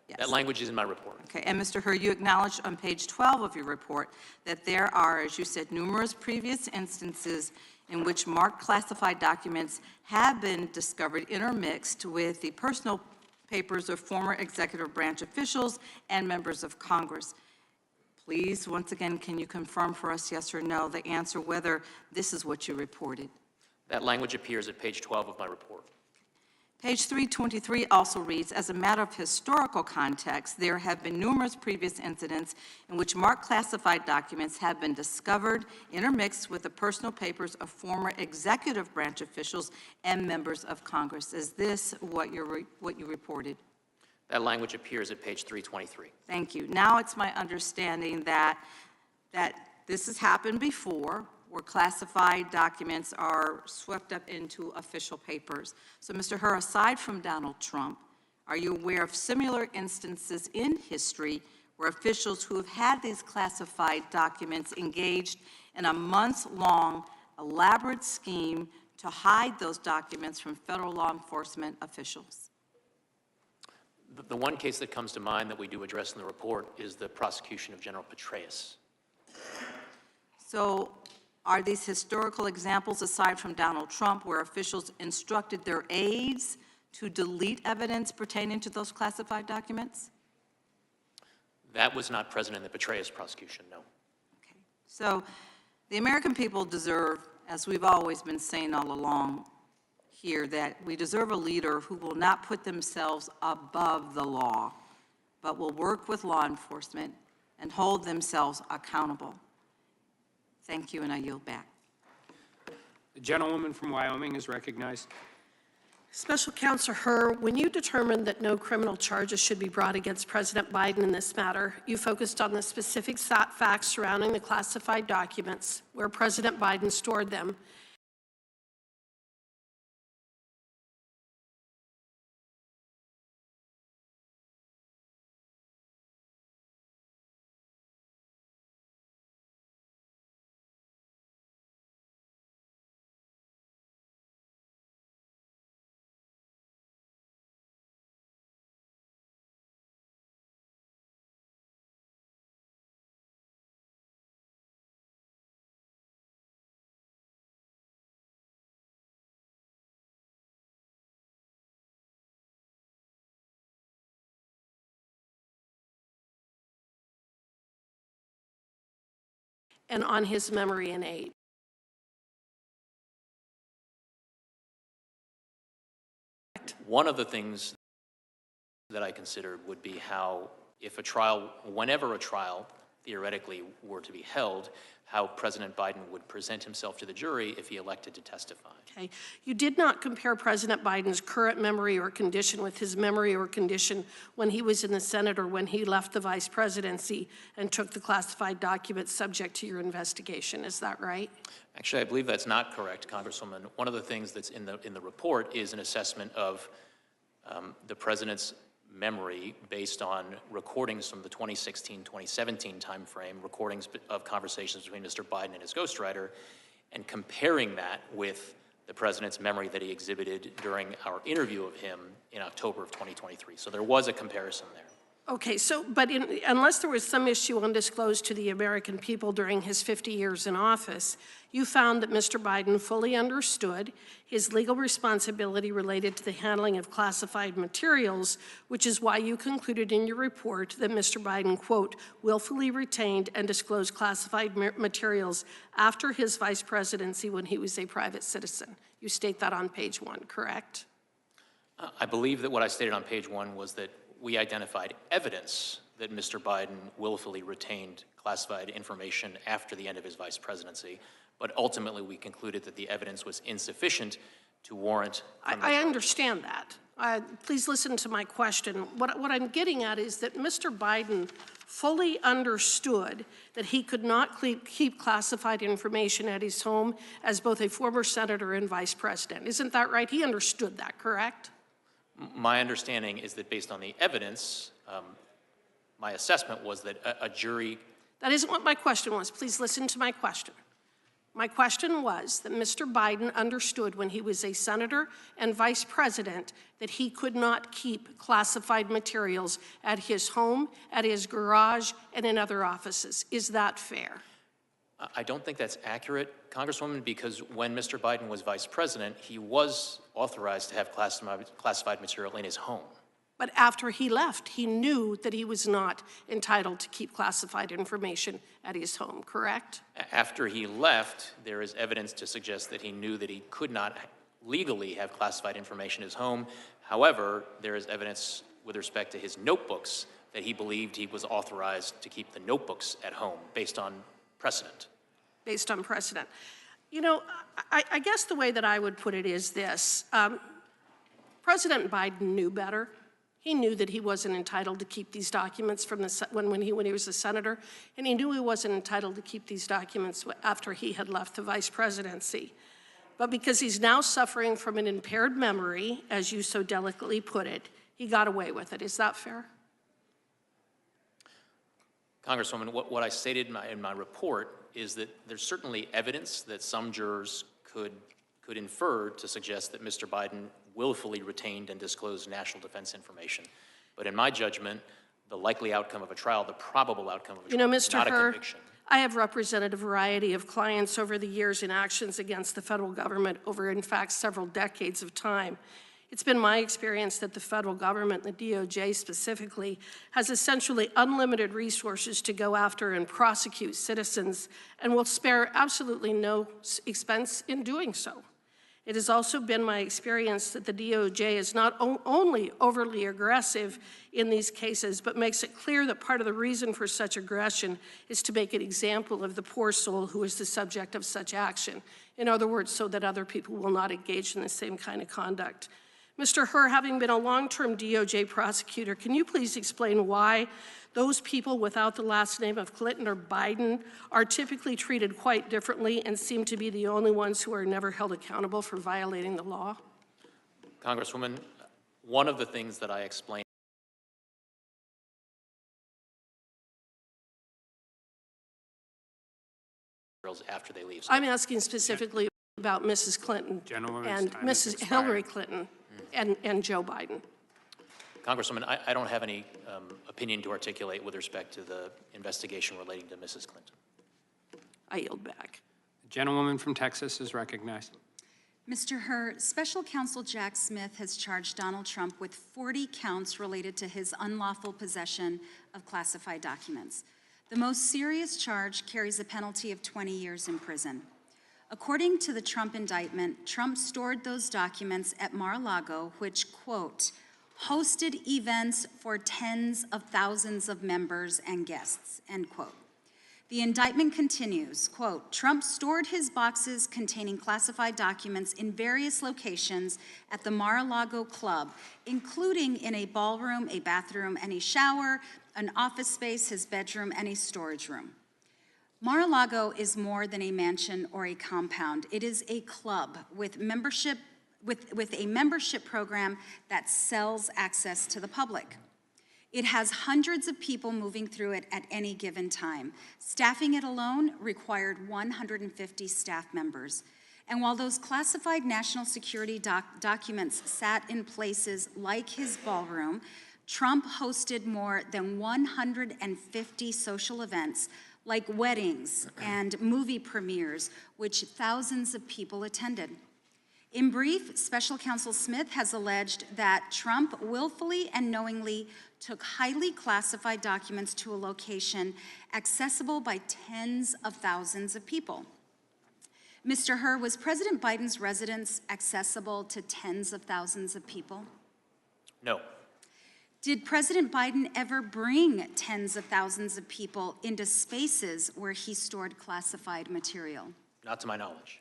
Yes. That language is in my report. Okay, and Mr. Hur, you acknowledged on page 12 of your report that there are, as you said, numerous previous instances in which marked classified documents have been discovered intermixed with the personal papers of former executive branch officials and members of Congress. Please, once again, can you confirm for us, yes or no, the answer whether this is what you reported? That language appears at page 12 of my report. Page 323 also reads, "As a matter of historical context, there have been numerous previous incidents in which marked classified documents have been discovered, intermixed with the personal papers of former executive branch officials and members of Congress." Is this what you reported? That language appears at page 323. Thank you. Now it's my understanding that this has happened before, where classified documents are swept up into official papers. So, Mr. Hur, aside from Donald Trump, are you aware of similar instances in history where officials who have had these classified documents engaged in a months-long elaborate scheme to hide those documents from federal law enforcement officials? The one case that comes to mind that we do address in the report is the prosecution of General Petraeus. So are these historical examples, aside from Donald Trump, where officials instructed their aides to delete evidence pertaining to those classified documents? That was not present in the Petraeus prosecution, no. Okay. So the American people deserve, as we've always been saying all along here, that we deserve a leader who will not put themselves above the law, but will work with law enforcement and hold themselves accountable. Thank you, and I yield back. The gentlewoman from Wyoming is recognized. Special Counsel Hur, when you determined that no criminal charges should be brought against President Biden in this matter, you focused on the specific facts surrounding the classified documents where President Biden stored them and on his memory and age? One of the things that I considered would be how, if a trial, whenever a trial theoretically were to be held, how President Biden would present himself to the jury if he elected to testify. Okay. You did not compare President Biden's current memory or condition with his memory or condition when he was in the Senate or when he left the vice presidency and took the classified documents subject to your investigation. Is that right? Actually, I believe that's not correct, Congresswoman. One of the things that's in the report is an assessment of the president's memory based on recordings from the 2016-2017 timeframe, recordings of conversations between Mr. Biden and his ghostwriter, and comparing that with the president's memory that he exhibited during our interview of him in October of 2023. So there was a comparison there. Okay, so, but unless there was some issue undisclosed to the American people during his 50 years in office, you found that Mr. Biden fully understood his legal responsibility related to the handling of classified materials, which is why you concluded in your report that Mr. Biden, quote, willfully retained and disclosed classified materials after his vice presidency when he was a private citizen. You state that on page 1, correct? I believe that what I stated on page 1 was that we identified evidence that Mr. Biden willfully retained classified information after the end of his vice presidency, but ultimately we concluded that the evidence was insufficient to warrant. I understand that. Please listen to my question. What I'm getting at is that Mr. Biden fully understood that he could not keep classified information at his home as both a former senator and vice president. Isn't that right? He understood that, correct? My understanding is that based on the evidence, my assessment was that a jury... That isn't what my question was. Please listen to my question. My question was that Mr. Biden understood when he was a senator and vice president that he could not keep classified materials at his home, at his garage, and in other offices. Is that fair? I don't think that's accurate, Congresswoman, because when Mr. Biden was vice president, he was authorized to have classified material in his home. But after he left, he knew that he was not entitled to keep classified information at his home, correct? After he left, there is evidence to suggest that he knew that he could not legally have classified information in his home. However, there is evidence with respect to his notebooks that he believed he was authorized to keep the notebooks at home based on precedent. Based on precedent. You know, I guess the way that I would put it is this. President Biden knew better. He knew that he wasn't entitled to keep these documents from when he was a senator, and he knew he wasn't entitled to keep these documents after he had left the vice presidency. But because he's now suffering from an impaired memory, as you so delicately put it, he got away with it. Is that fair? Congresswoman, what I stated in my report is that there's certainly evidence that some jurors could infer to suggest that Mr. Biden willfully retained and disclosed national defense information. But in my judgment, the likely outcome of a trial, the probable outcome of a trial, is not a conviction. I have represented a variety of clients over the years in actions against the federal government over, in fact, several decades of time. It's been my experience that the federal government, the DOJ specifically, has essentially unlimited resources to go after and prosecute citizens and will spare absolutely no expense in doing so. It has also been my experience that the DOJ is not only overly aggressive in these cases, but makes it clear that part of the reason for such aggression is to make an example of the poor soul who is the subject of such action. In other words, so that other people will not engage in the same kind of conduct. Mr. Hur, having been a long-term DOJ prosecutor, can you please explain why those people without the last name of Clinton or Biden are typically treated quite differently and seem to be the only ones who are never held accountable for violating the law? Congresswoman, one of the things that I explained after they leave. I'm asking specifically about Mrs. Clinton and Mrs. Hillary Clinton and Joe Biden. Congresswoman, I don't have any opinion to articulate with respect to the investigation relating to Mrs. Clinton. I yield back. The gentlewoman from Texas is recognized. Mr. Hur, Special Counsel Jack Smith has charged Donald Trump with 40 counts related to his unlawful possession of classified documents. The most serious charge carries a penalty of 20 years in prison. According to the Trump indictment, Trump stored those documents at Mar-a-Lago, which, quote, hosted events for tens of thousands of members and guests, end quote. The indictment continues, quote, Trump stored his boxes containing classified documents in various locations at the Mar-a-Lago Club, including in a ballroom, a bathroom, and a shower, an office space, his bedroom, and a storage room. Mar-a-Lago is more than a mansion or a compound. It is a club with a membership program that sells access to the public. It has hundreds of people moving through it at any given time. Staffing it alone required 150 staff members. And while those classified national security documents sat in places like his ballroom, Trump hosted more than 150 social events like weddings and movie premieres, which thousands of people attended. In brief, Special Counsel Smith has alleged that Trump willfully and knowingly took highly classified documents to a location accessible by tens of thousands of people. Mr. Hur, was President Biden's residence accessible to tens of thousands of people? No. Did President Biden ever bring tens of thousands of people into spaces where he stored classified material? Not to my knowledge.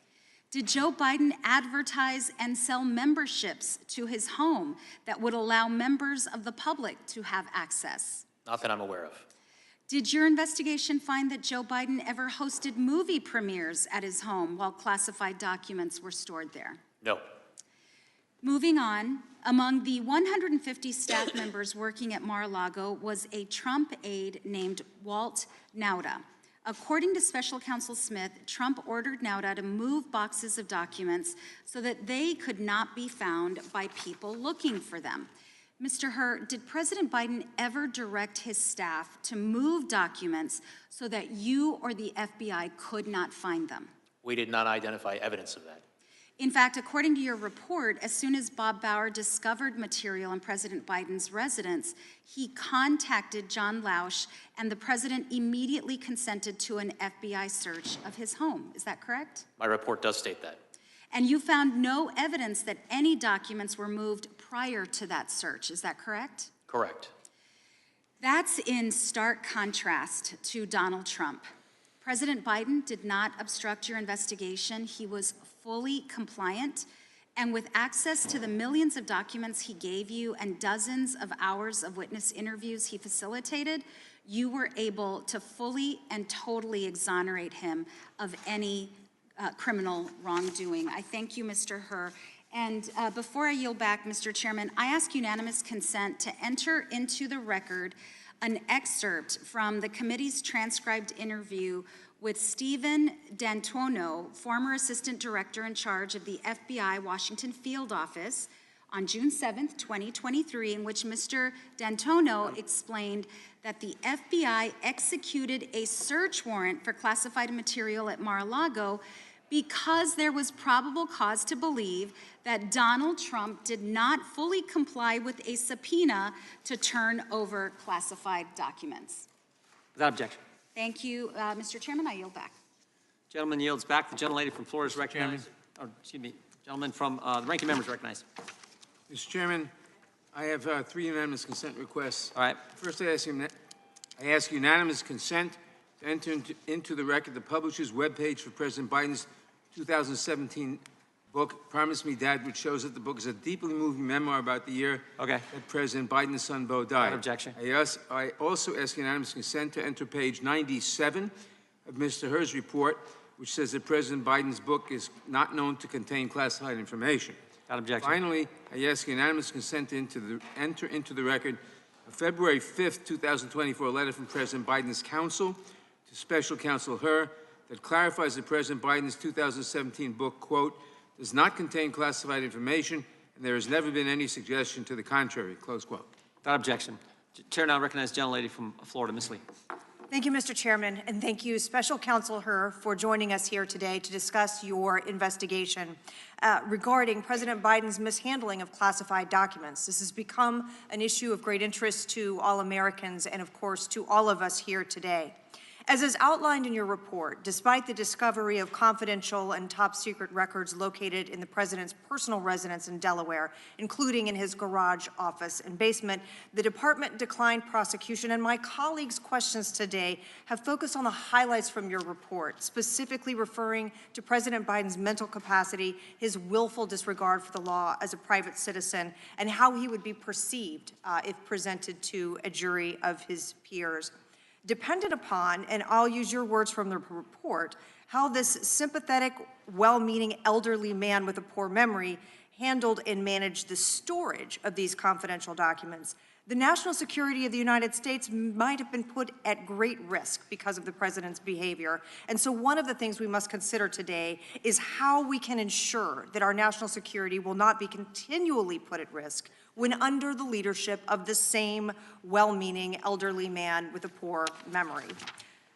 Did Joe Biden advertise and sell memberships to his home that would allow members of the public to have access? Not that I'm aware of. Did your investigation find that Joe Biden ever hosted movie premieres at his home while classified documents were stored there? No. Moving on, among the 150 staff members working at Mar-a-Lago was a Trump aide named Walt Nauta. According to Special Counsel Smith, Trump ordered Nauta to move boxes of documents so that they could not be found by people looking for them. Mr. Hur, did President Biden ever direct his staff to move documents so that you or the FBI could not find them? We did not identify evidence of that. In fact, according to your report, as soon as Bob Bauer discovered material in President Biden's residence, he contacted John Lausch, and the president immediately consented to an FBI search of his home. Is that correct? My report does state that. And you found no evidence that any documents were moved prior to that search. Is that correct? Correct. That's in stark contrast to Donald Trump. President Biden did not obstruct your investigation. He was fully compliant, and with access to the millions of documents he gave you and dozens of hours of witness interviews he facilitated, you were able to fully and totally exonerate him of any criminal wrongdoing. I thank you, Mr. Hur. And before I yield back, Mr. Chairman, I ask unanimous consent to enter into the record an excerpt from the committee's transcribed interview with Stephen D'Antuono, former Assistant Director in charge of the FBI Washington Field Office, on June 7th, 2023, in which Mr. D'Antuono explained that the FBI executed a search warrant for classified material at Mar-a-Lago because there was probable cause to believe that Donald Trump did not fully comply with a subpoena to turn over classified documents. Without objection. Thank you, Mr. Chairman. I yield back. Gentleman yields back. The gentlelady from Florida is recognized. Oh, excuse me. Gentleman from the ranking member is recognized. Mr. Chairman, I have 3 unanimous consent requests. All right. First, I ask unanimous consent to enter into the record the publisher's webpage for President Biden's 2017 book, Promise Me, Dad, which shows that the book is a deeply moving memoir about the year that President Biden's son, Beau, died. Without objection. I also ask unanimous consent to enter page 97 of Mr. Hur's report, which says that President Biden's book is not known to contain classified information. Without objection. Finally, I ask unanimous consent to enter into the record a February 5th, 2024 letter from President Biden's counsel to Special Counsel Hur that clarifies that President Biden's 2017 book, quote, does not contain classified information, and there has never been any suggestion to the contrary, close quote. Without objection. Chair now recognizes the gentlelady from Florida, Ms. Lee. Thank you, Mr. Chairman, and thank you, Special Counsel Hur, for joining us here today to discuss your investigation regarding President Biden's mishandling of classified documents. This has become an issue of great interest to all Americans and, of course, to all of us here today. As is outlined in your report, despite the discovery of confidential and top-secret records located in the president's personal residence in Delaware, including in his garage, office, and basement, the department declined prosecution, and my colleagues' questions today have focused on the highlights from your report, specifically referring to President Biden's mental capacity, his willful disregard for the law as a private citizen, and how he would be perceived if presented to a jury of his peers. Dependent upon, and I'll use your words from the report, how this sympathetic, well-meaning elderly man with a poor memory handled and managed the storage of these confidential documents, the national security of the United States might have been put at great risk because of the president's behavior. And so one of the things we must consider today is how we can ensure that our national security will not be continually put at risk when under the leadership of the same well-meaning elderly man with a poor memory.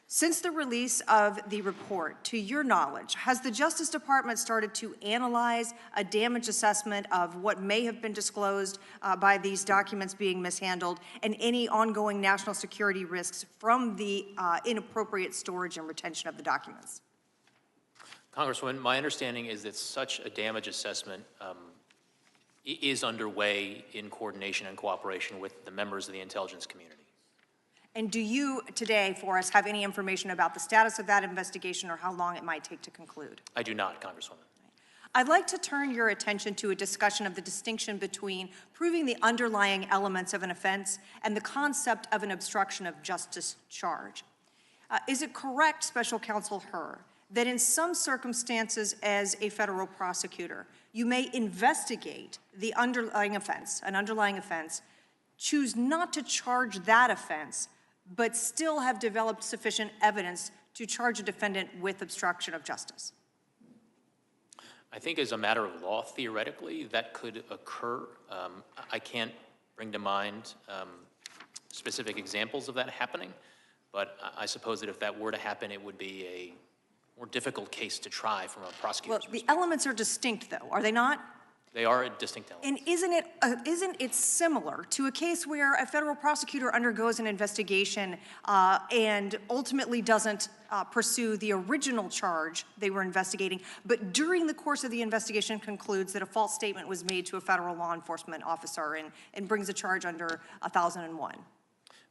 Since the release of the report, to your knowledge, has the Justice Department started to analyze a damage assessment of what may have been disclosed by these documents being mishandled and any ongoing national security risks from the inappropriate storage and retention of the documents? Congresswoman, my understanding is that such a damage assessment is underway in coordination and cooperation with the members of the intelligence community. And do you today, for us, have any information about the status of that investigation or how long it might take to conclude? I do not, Congresswoman. I'd like to turn your attention to a discussion of the distinction between proving the underlying elements of an offense and the concept of an obstruction of justice charge. Is it correct, Special Counsel Hur, that in some circumstances as a federal prosecutor, you may investigate the underlying offense, an underlying offense, choose not to charge that offense, but still have developed sufficient evidence to charge a defendant with obstruction of justice? I think as a matter of law, theoretically, that could occur. I can't bring to mind specific examples of that happening, but I suppose that if that were to happen, it would be a more difficult case to try from a prosecutor's Well, the elements are distinct, though, are they not? They are a distinct element. And isn't it similar to a case where a federal prosecutor undergoes an investigation and ultimately doesn't pursue the original charge they were investigating, but during the course of the investigation concludes that a false statement was made to a federal law enforcement officer and brings a charge under 1001?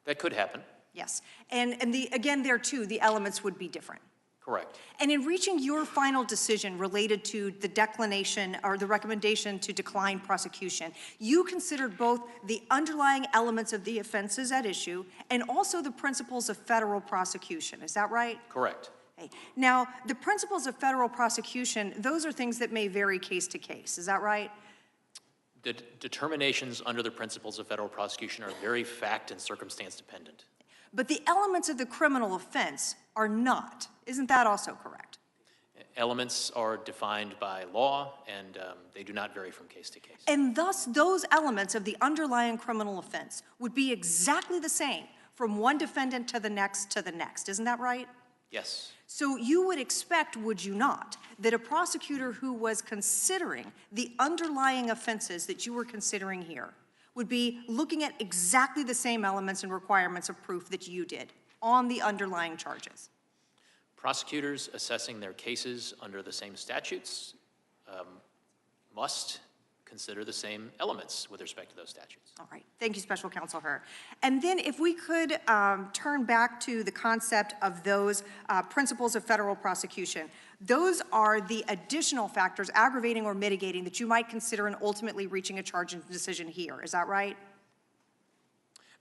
That could happen. Yes. And again, there too, the elements would be different. Correct. And in reaching your final decision related to the declination or the recommendation to decline prosecution, you considered both the underlying elements of the offenses at issue and also the principles of federal prosecution. Is that right? Correct. Okay. Now, the principles of federal prosecution, those are things that may vary case to case. Is that right? The determinations under the principles of federal prosecution are very fact and circumstance dependent. But the elements of the criminal offense are not. Isn't that also correct? Elements are defined by law, and they do not vary from case to case. And thus, those elements of the underlying criminal offense would be exactly the same from one defendant to the next to the next. Isn't that right? Yes. So you would expect, would you not, that a prosecutor who was considering the underlying offenses that you were considering here would be looking at exactly the same elements and requirements of proof that you did on the underlying charges? Prosecutors assessing their cases under the same statutes must consider the same elements with respect to those statutes. All right. Thank you, Special Counsel Hur. And then if we could turn back to the concept of those principles of federal prosecution, those are the additional factors, aggravating or mitigating, that you might consider in ultimately reaching a charge and decision here. Is that right?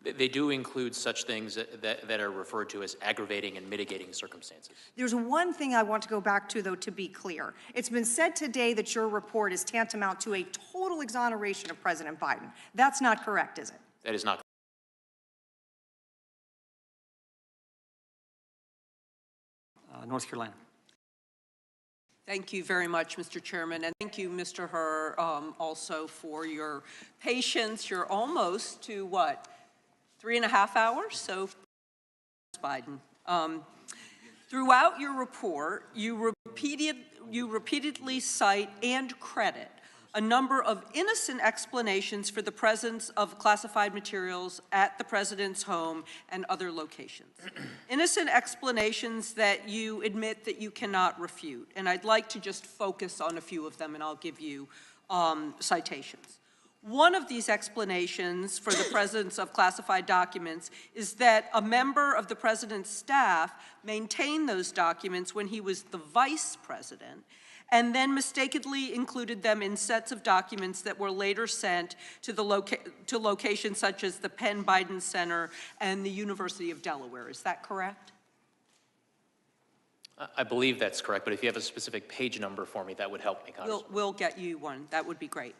They do include such things that are referred to as aggravating and mitigating circumstances. There's one thing I want to go back to, though, to be clear. It's been said today that your report is tantamount to a total exoneration of President Biden. That's not correct, is it? That is not correct. North Carolina. Thank you very much, Mr. Chairman, and thank you, Mr. Hur, also for your patience. You're almost to, what, 3.5 hours? So, Biden. Throughout your report, you repeatedly cite and credit a number of innocent explanations for the presence of classified materials at the president's home and other locations. Innocent explanations that you admit that you cannot refute. And I'd like to just focus on a few of them, and I'll give you citations. One of these explanations for the presence of classified documents is that a member of the president's staff maintained those documents when he was the vice president, and then mistakenly included them in sets of documents that were later sent to locations such as the Penn Biden Center and the University of Delaware. Is that correct? I believe that's correct, but if you have a specific page number for me, that would help me, Congressman. We'll get you one. That would be great.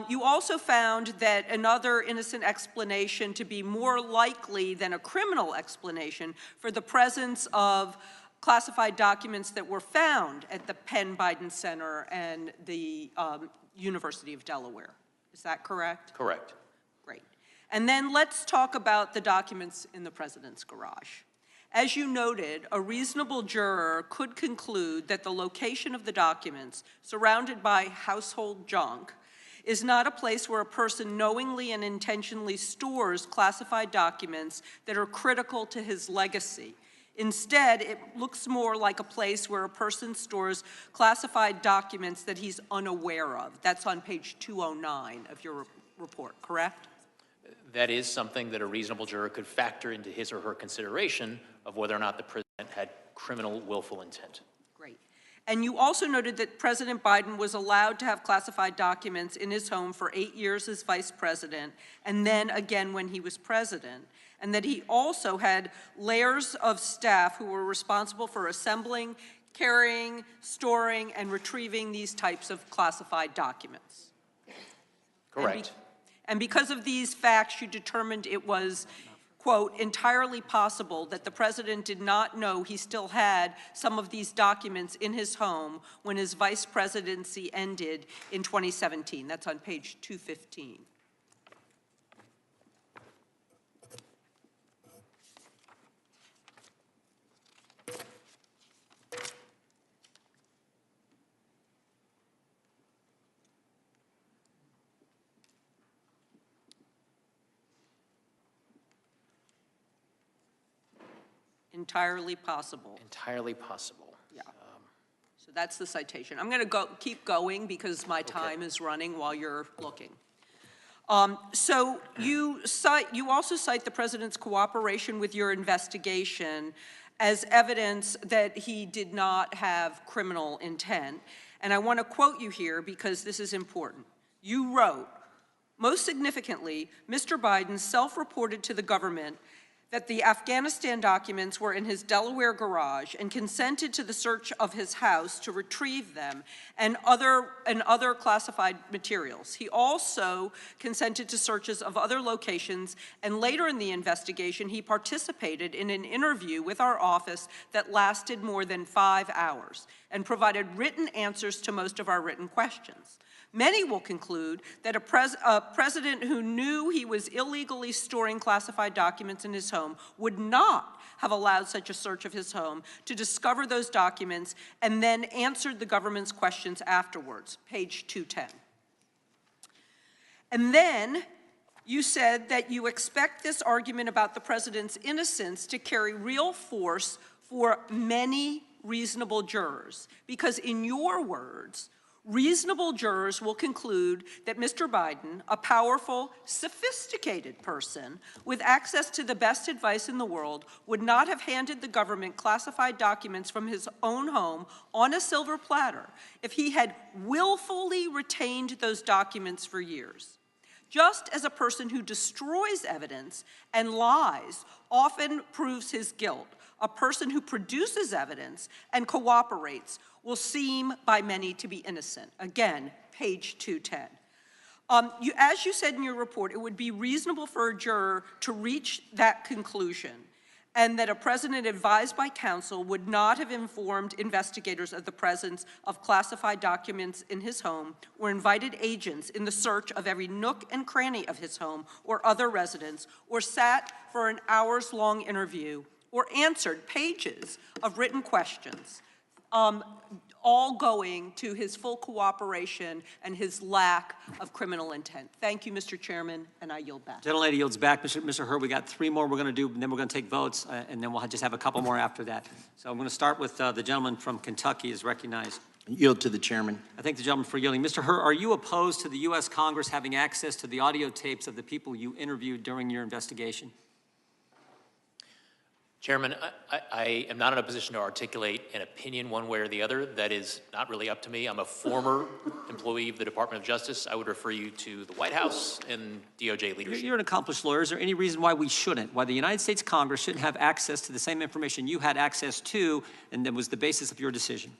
You also found that another innocent explanation to be more likely than a criminal explanation for the presence of classified documents that were found at the Penn Biden Center and the University of Delaware. Is that correct? Correct. Great. And then let's talk about the documents in the president's garage. As you noted, a reasonable juror could conclude that the location of the documents, surrounded by household junk, is not a place where a person knowingly and intentionally stores classified documents that are critical to his legacy. Instead, it looks more like a place where a person stores classified documents that he's unaware of. That's on page 209 of your report, correct? That is something that a reasonable juror could factor into his or her consideration of whether or not the president had criminal willful intent. Great. And you also noted that President Biden was allowed to have classified documents in his home for 8 years as vice president, and then again when he was president, and that he also had layers of staff who were responsible for assembling, carrying, storing, and retrieving these types of classified documents. Correct. And because of these facts, you determined it was, quote, entirely possible that the president did not know he still had some of these documents in his home when his vice presidency ended in 2017. That's on page 215. Entirely possible. Entirely possible. Yeah. So that's the citation. I'm going to keep going because my time is running while you're looking. So you also cite the president's cooperation with your investigation as evidence that he did not have criminal intent. And I want to quote you here because this is important. You wrote, most significantly, Mr. Biden self-reported to the government that the Afghanistan documents were in his Delaware garage and consented to the search of his house to retrieve them and other classified materials. He also consented to searches of other locations, and later in the investigation, he participated in an interview with our office that lasted more than 5 hours and provided written answers to most of our written questions. Many will conclude that a president who knew he was illegally storing classified documents in his home would not have allowed such a search of his home to discover those documents and then answered the government's questions afterwards, page 210. And then you said that you expect this argument about the president's innocence to carry real force for many reasonable jurors, because in your words, reasonable jurors will conclude that Mr. Biden, a powerful, sophisticated person with access to the best advice in the world, would not have handed the government classified documents from his own home on a silver platter if he had willfully retained those documents for years. Just as a person who destroys evidence and lies often proves his guilt, a person who produces evidence and cooperates will seem by many to be innocent. Again, page 210. As you said in your report, it would be reasonable for a juror to reach that conclusion, and that a president advised by counsel would not have informed investigators of the presence of classified documents in his home or invited agents in the search of every nook and cranny of his home or other residence, or sat for an hours-long interview or answered pages of written questions all going to his full cooperation and his lack of criminal intent. Thank you, Mr. Chairman, and I yield back. Gentlelady yields back. Mr. Hur, we got 3 more we're going to do, and then we're going to take votes, and then we'll just have a couple more after that. So I'm going to start with the gentleman from Kentucky is recognized. Yield to the chairman. I thank the gentleman for yielding. Mr. Hur, are you opposed to the U.S. Congress having access to the audio tapes of the people you interviewed during your investigation? Chairman, I am not in a position to articulate an opinion one way or the other. That is not really up to me. I'm a former employee of the Department of Justice. I would refer you to the White House and DOJ leadership. You're an accomplished lawyer. Is there any reason why we shouldn't, why the United States Congress shouldn't have access to the same information you had access to and that was the basis of your decision?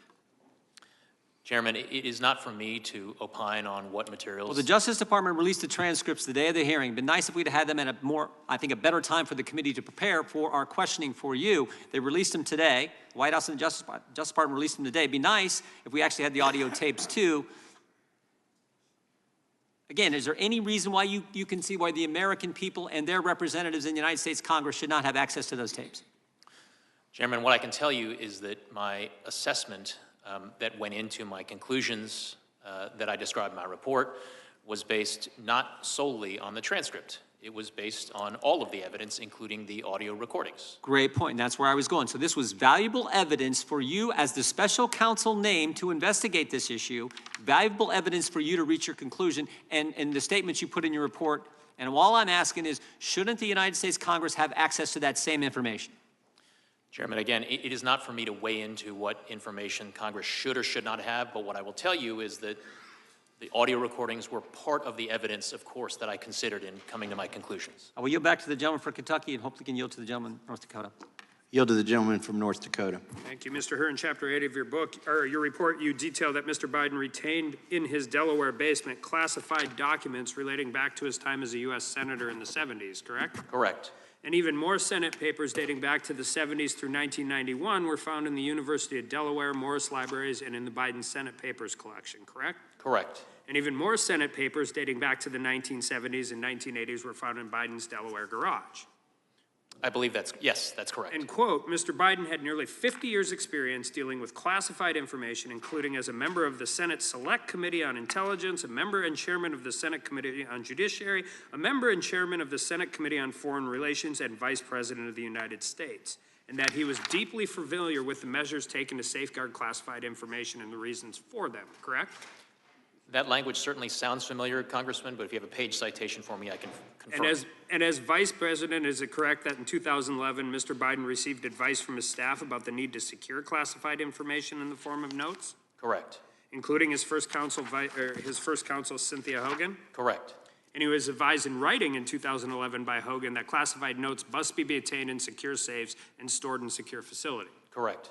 Chairman, it is not for me to opine on what materials. Well, the Justice Department released the transcripts the day of the hearing. It'd been nice if we'd had them at a more, I think, a better time for the committee to prepare for our questioning for you. They released them today. The White House and the Justice Department released them today. It'd be nice if we actually had the audio tapes too. Again, is there any reason why you can see why the American people and their representatives in the United States Congress should not have access to those tapes? Chairman, what I can tell you is that my assessment that went into my conclusions that I described in my report was based not solely on the transcript. It was based on all of the evidence, including the audio recordings. Great point, and that's where I was going. So this was valuable evidence for you as the special counsel named to investigate this issue, valuable evidence for you to reach your conclusion, and the statements you put in your report. And all I'm asking is, shouldn't the United States Congress have access to that same information? Chairman, again, it is not for me to weigh into what information Congress should or should not have, but what I will tell you is that the audio recordings were part of the evidence, of course, that I considered in coming to my conclusions. I will yield back to the gentleman from Kentucky and hopefully can yield to the gentleman from North Dakota. Yield to the gentleman from North Dakota. Thank you, Mr. Hur. In Chapter 8 of your book, or your report, you detail that Mr. Biden retained in his Delaware basement classified documents relating back to his time as a U.S. Senator in the 70s, correct? Correct. And even more Senate papers dating back to the 70s through 1991 were found in the University of Delaware, Morris Libraries, and in the Biden Senate Papers collection, correct? Correct. And even more Senate papers dating back to the 1970s and 1980s were found in Biden's Delaware garage. I believe yes, that's correct. And quote, Mr. Biden had nearly 50 years experience dealing with classified information, including as a member of the Senate Select Committee on Intelligence, a member and chairman of the Senate Committee on Judiciary, a member and chairman of the Senate Committee on Foreign Relations, and Vice President of the United States. And that he was deeply familiar with the measures taken to safeguard classified information and the reasons for them, correct? That language certainly sounds familiar, Congressman, but if you have a page citation for me, I can confirm. And as Vice President, is it correct that in 2011, Mr. Biden received advice from his staff about the need to secure classified information in the form of notes? Correct. Including his first counsel, Cynthia Hogan? Correct. And he was advised in writing in 2011 by Hogan that classified notes must be obtained in secure safes and stored in secure facility. Correct.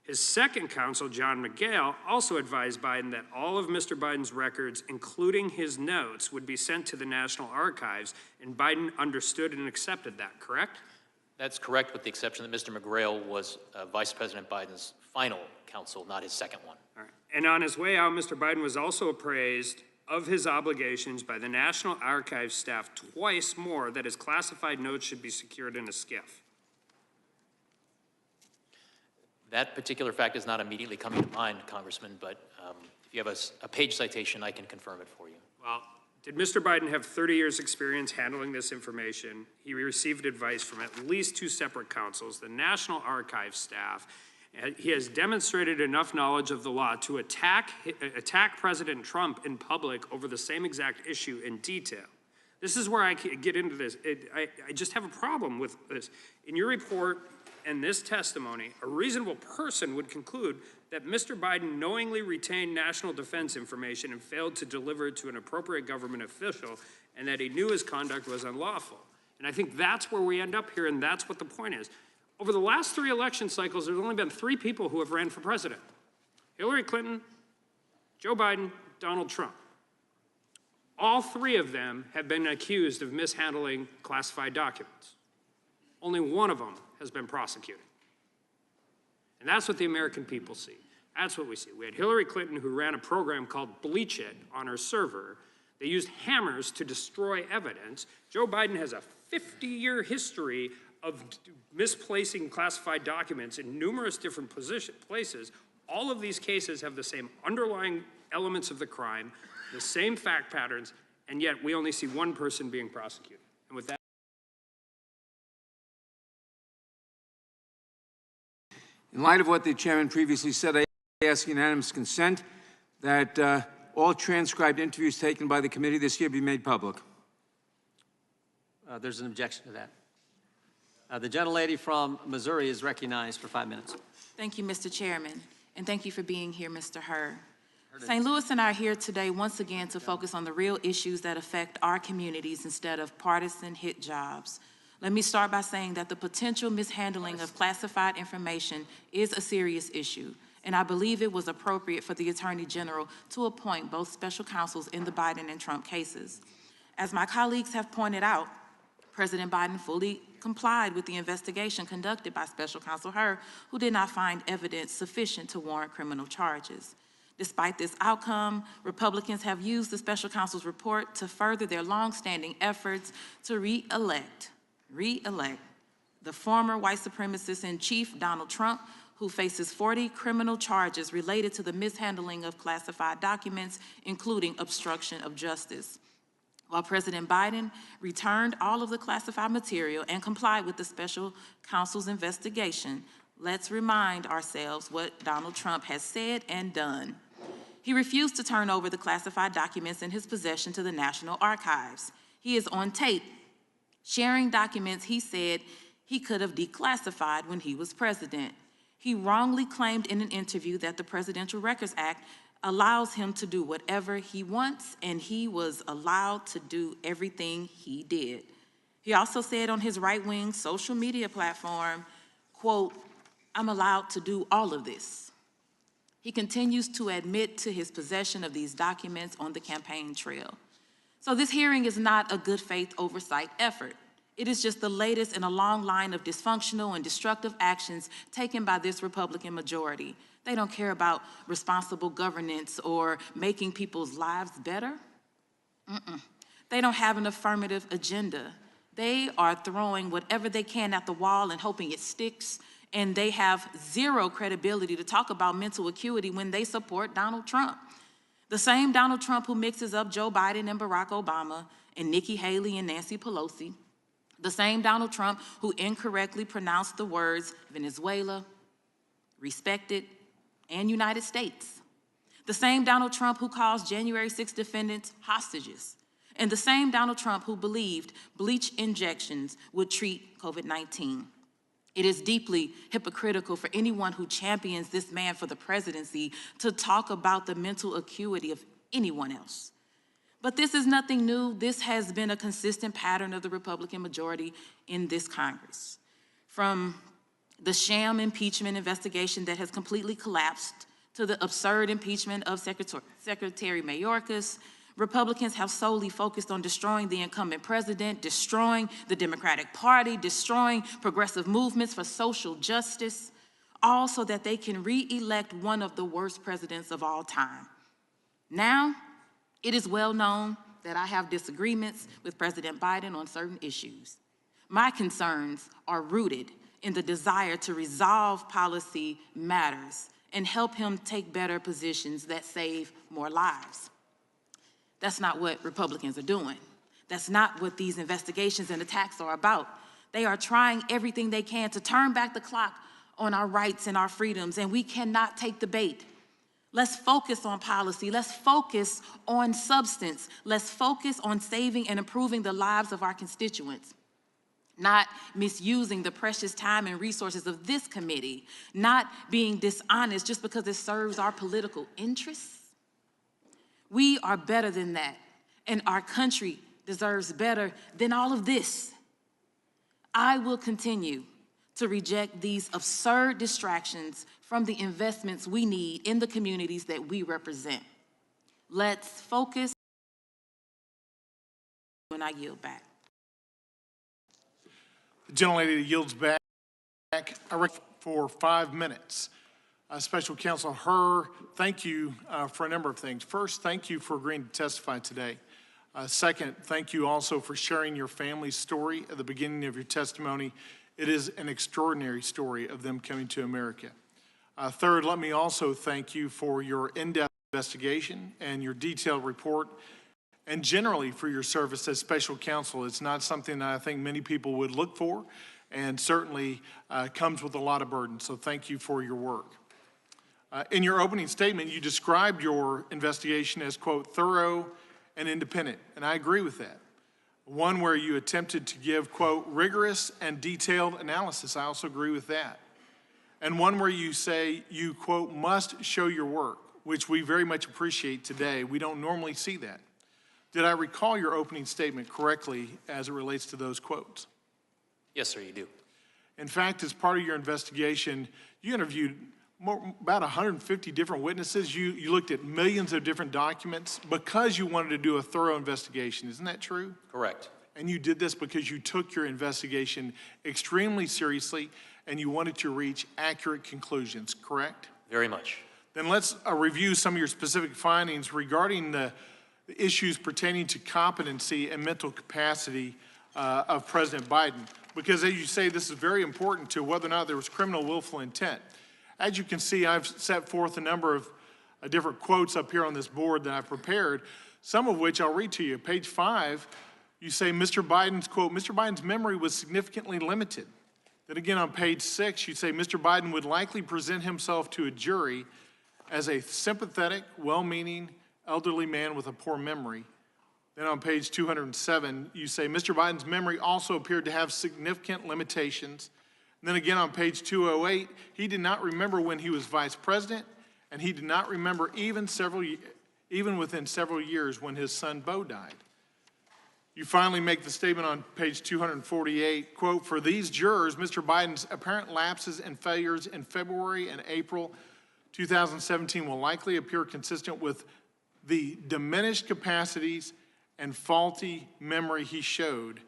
His second counsel, John McGail, also advised Biden that all of Mr. Biden's records, including his notes, would be sent to the National Archives, and Biden understood and accepted that, correct? That's correct, with the exception that Mr. McGrail was Vice President Biden's final counsel, not his second one. All right. And on his way out, Mr. Biden was also appraised of his obligations by the National Archives staff twice more that his classified notes should be secured in a SCIF. That particular fact is not immediately coming to mind, Congressman, but if you have a page citation, I can confirm it for you. Well, did Mr. Biden have 30 years experience handling this information? He received advice from at least 2 separate counsels, the National Archives staff. He has demonstrated enough knowledge of the law to attack President Trump in public over the same exact issue in detail. This is where I get into this. I just have a problem with this. In your report, and this testimony, a reasonable person would conclude that Mr. Biden knowingly retained national defense information and failed to deliver it to an appropriate government official, and that he knew his conduct was unlawful. And I think that's where we end up here, and that's what the point is. Over the last 3 election cycles, there's only been 3 people who have ran for president: Hillary Clinton, Joe Biden, Donald Trump. All 3 of them have been accused of mishandling classified documents. Only one of them has been prosecuted. And that's what the American people see. That's what we see. We had Hillary Clinton, who ran a program called Bleach It on her server. They used hammers to destroy evidence. Joe Biden has a 50-year history of misplacing classified documents in numerous different places, All of these cases have the same underlying elements of the crime, the same fact patterns, and yet we only see one person being prosecuted. And with that, In light of what the chairman previously said, I ask unanimous consent that all transcribed interviews taken by the committee this year be made public. There's an objection to that. The gentlelady from Missouri is recognized for 5 minutes. Thank you, Mr. Chairman, and thank you for being here, Mr. Hur. St. Louis and I are here today once again to focus on the real issues that affect our communities instead of partisan hit jobs. Let me start by saying that the potential mishandling of classified information is a serious issue, and I believe it was appropriate for the Attorney General to appoint both special counsels in the Biden and Trump cases. As my colleagues have pointed out, President Biden fully complied with the investigation conducted by Special Counsel Hur, who did not find evidence sufficient to warrant criminal charges. Despite this outcome, Republicans have used the Special Counsel's report to further their longstanding efforts to re-elect the former white supremacist in chief, Donald Trump, who faces 40 criminal charges related to the mishandling of classified documents, including obstruction of justice. While President Biden returned all of the classified material and complied with the special counsel's investigation, let's remind ourselves what Donald Trump has said and done. He refused to turn over the classified documents in his possession to the National Archives. He is on tape sharing documents he said he could have declassified when he was president. He wrongly claimed in an interview that the Presidential Records Act allows him to do whatever he wants, and he was allowed to do everything he did. He also said on his right-wing social media platform, quote, "I'm allowed to do all of this." He continues to admit to his possession of these documents on the campaign trail. So this hearing is not a good faith oversight effort. It is just the latest in a long line of dysfunctional and destructive actions taken by this Republican majority. They don't care about responsible governance or making people's lives better. They don't have an affirmative agenda. They are throwing whatever they can at the wall and hoping it sticks, and they have zero credibility to talk about mental acuity when they support Donald Trump. The same Donald Trump who mixes up Joe Biden and Barack Obama and Nikki Haley and Nancy Pelosi. The same Donald Trump who incorrectly pronounced the words Venezuela, respected, and United States. The same Donald Trump who calls January 6 defendants hostages. And the same Donald Trump who believed bleach injections would treat COVID-19. It is deeply hypocritical for anyone who champions this man for the presidency to talk about the mental acuity of anyone else. But this is nothing new. This has been a consistent pattern of the Republican majority in this Congress. From the sham impeachment investigation that has completely collapsed to the absurd impeachment of Secretary Mayorkas, Republicans have solely focused on destroying the incumbent president, destroying the Democratic Party, destroying progressive movements for social justice, all so that they can re-elect one of the worst presidents of all time. Now, it is well known that I have disagreements with President Biden on certain issues. My concerns are rooted in the desire to resolve policy matters and help him take better positions that save more lives. That's not what Republicans are doing. That's not what these investigations and attacks are about. They are trying everything they can to turn back the clock on our rights and our freedoms, and we cannot take the bait. Let's focus on policy. Let's focus on substance. Let's focus on saving and improving the lives of our constituents, not misusing the precious time and resources of this committee, not being dishonest just because it serves our political interests. We are better than that, and our country deserves better than all of this. I will continue to reject these absurd distractions from the investments we need in the communities that we represent. Let's focus, and I yield back. The gentlelady yields back. For 5 minutes. Special Counsel Hur, thank you for a number of things. First, thank you for agreeing to testify today. Second, thank you also for sharing your family's story at the beginning of your testimony. It is an extraordinary story of them coming to America. Third, let me also thank you for your in-depth investigation and your detailed report, and generally for your service as special counsel. It's not something that I think many people would look for, and certainly comes with a lot of burden. So thank you for your work. In your opening statement, you described your investigation as, quote, thorough and independent, and I agree with that. One where you attempted to give, quote, rigorous and detailed analysis. I also agree with that. And one where you say you, quote, must show your work, which we very much appreciate today. We don't normally see that. Did I recall your opening statement correctly as it relates to those quotes? Yes, sir, you do. In fact, as part of your investigation, you interviewed about 150 different witnesses. You looked at millions of different documents because you wanted to do a thorough investigation. Isn't that true? Correct. And you did this because you took your investigation extremely seriously and you wanted to reach accurate conclusions, correct? Very much. Then let's review some of your specific findings regarding the issues pertaining to competency and mental capacity of President Biden. Because as you say, this is very important to whether or not there was criminal willful intent. As you can see, I've set forth a number of different quotes up here on this board that I've prepared, some of which I'll read to you. Page 5, you say Mr. Biden's, quote, Mr. Biden's memory was significantly limited. Then again on page 6, you say Mr. Biden would likely present himself to a jury as a sympathetic, well-meaning, elderly man with a poor memory. Then on page 207, you say Mr. Biden's memory also appeared to have significant limitations. And then again on page 208, he did not remember when he was vice president, and he did not remember even within several years when his son Beau died. You finally make the statement on page 248, quote, for these jurors, Mr. Biden's apparent lapses and failures in February and April 2017 will likely appear consistent with the diminished capacities and faulty memory he showed.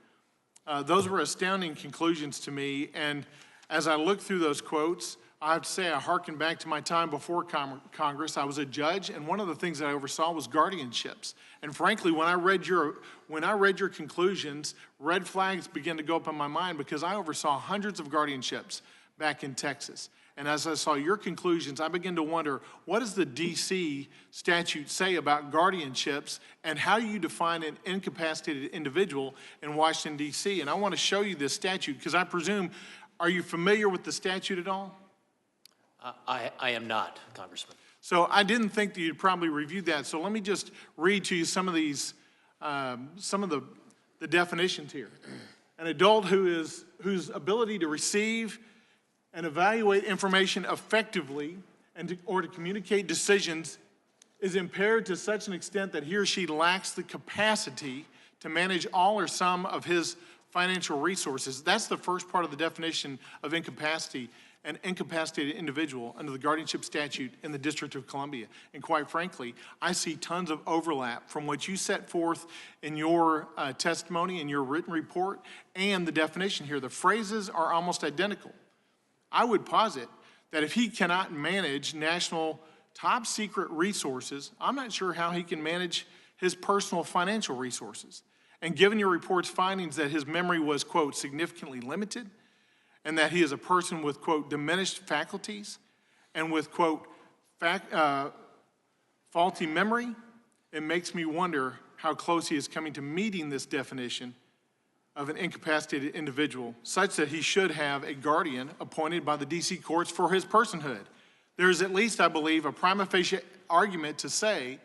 Those were astounding conclusions to me, and as I looked through those quotes, I have to say I hearken back to my time before Congress. I was a judge, and one of the things that I oversaw was guardianships. And frankly, when I read your conclusions, red flags began to go up in my mind because I oversaw hundreds of guardianships back in Texas. And as I saw your conclusions, I began to wonder, what does the D.C. statute say about guardianships and how do you define an incapacitated individual in Washington, D.C.? And I want to show you this statute because I presume, are you familiar with the statute at all? I am not, Congressman. So I didn't think that you'd probably reviewed that. So let me just read to you some of these, some of the definitions here. An adult whose ability to receive and evaluate information effectively or to communicate decisions is impaired to such an extent that he or she lacks the capacity to manage all or some of his financial resources. That's the first part of the definition of incapacity, an incapacitated individual under the guardianship statute in the District of Columbia. And quite frankly, I see tons of overlap from what you set forth in your testimony, in your written report, and the definition here. The phrases are almost identical. I would posit that if he cannot manage national top secret resources, I'm not sure how he can manage his personal financial resources. And given your report's findings that his memory was, quote, significantly limited, and that he is a person with, quote, diminished faculties, and with, quote, faulty memory, it makes me wonder how close he is coming to meeting this definition of an incapacitated individual, such that he should have a guardian appointed by the D.C. courts for his personhood. There is at least, I believe, a prima facie argument to say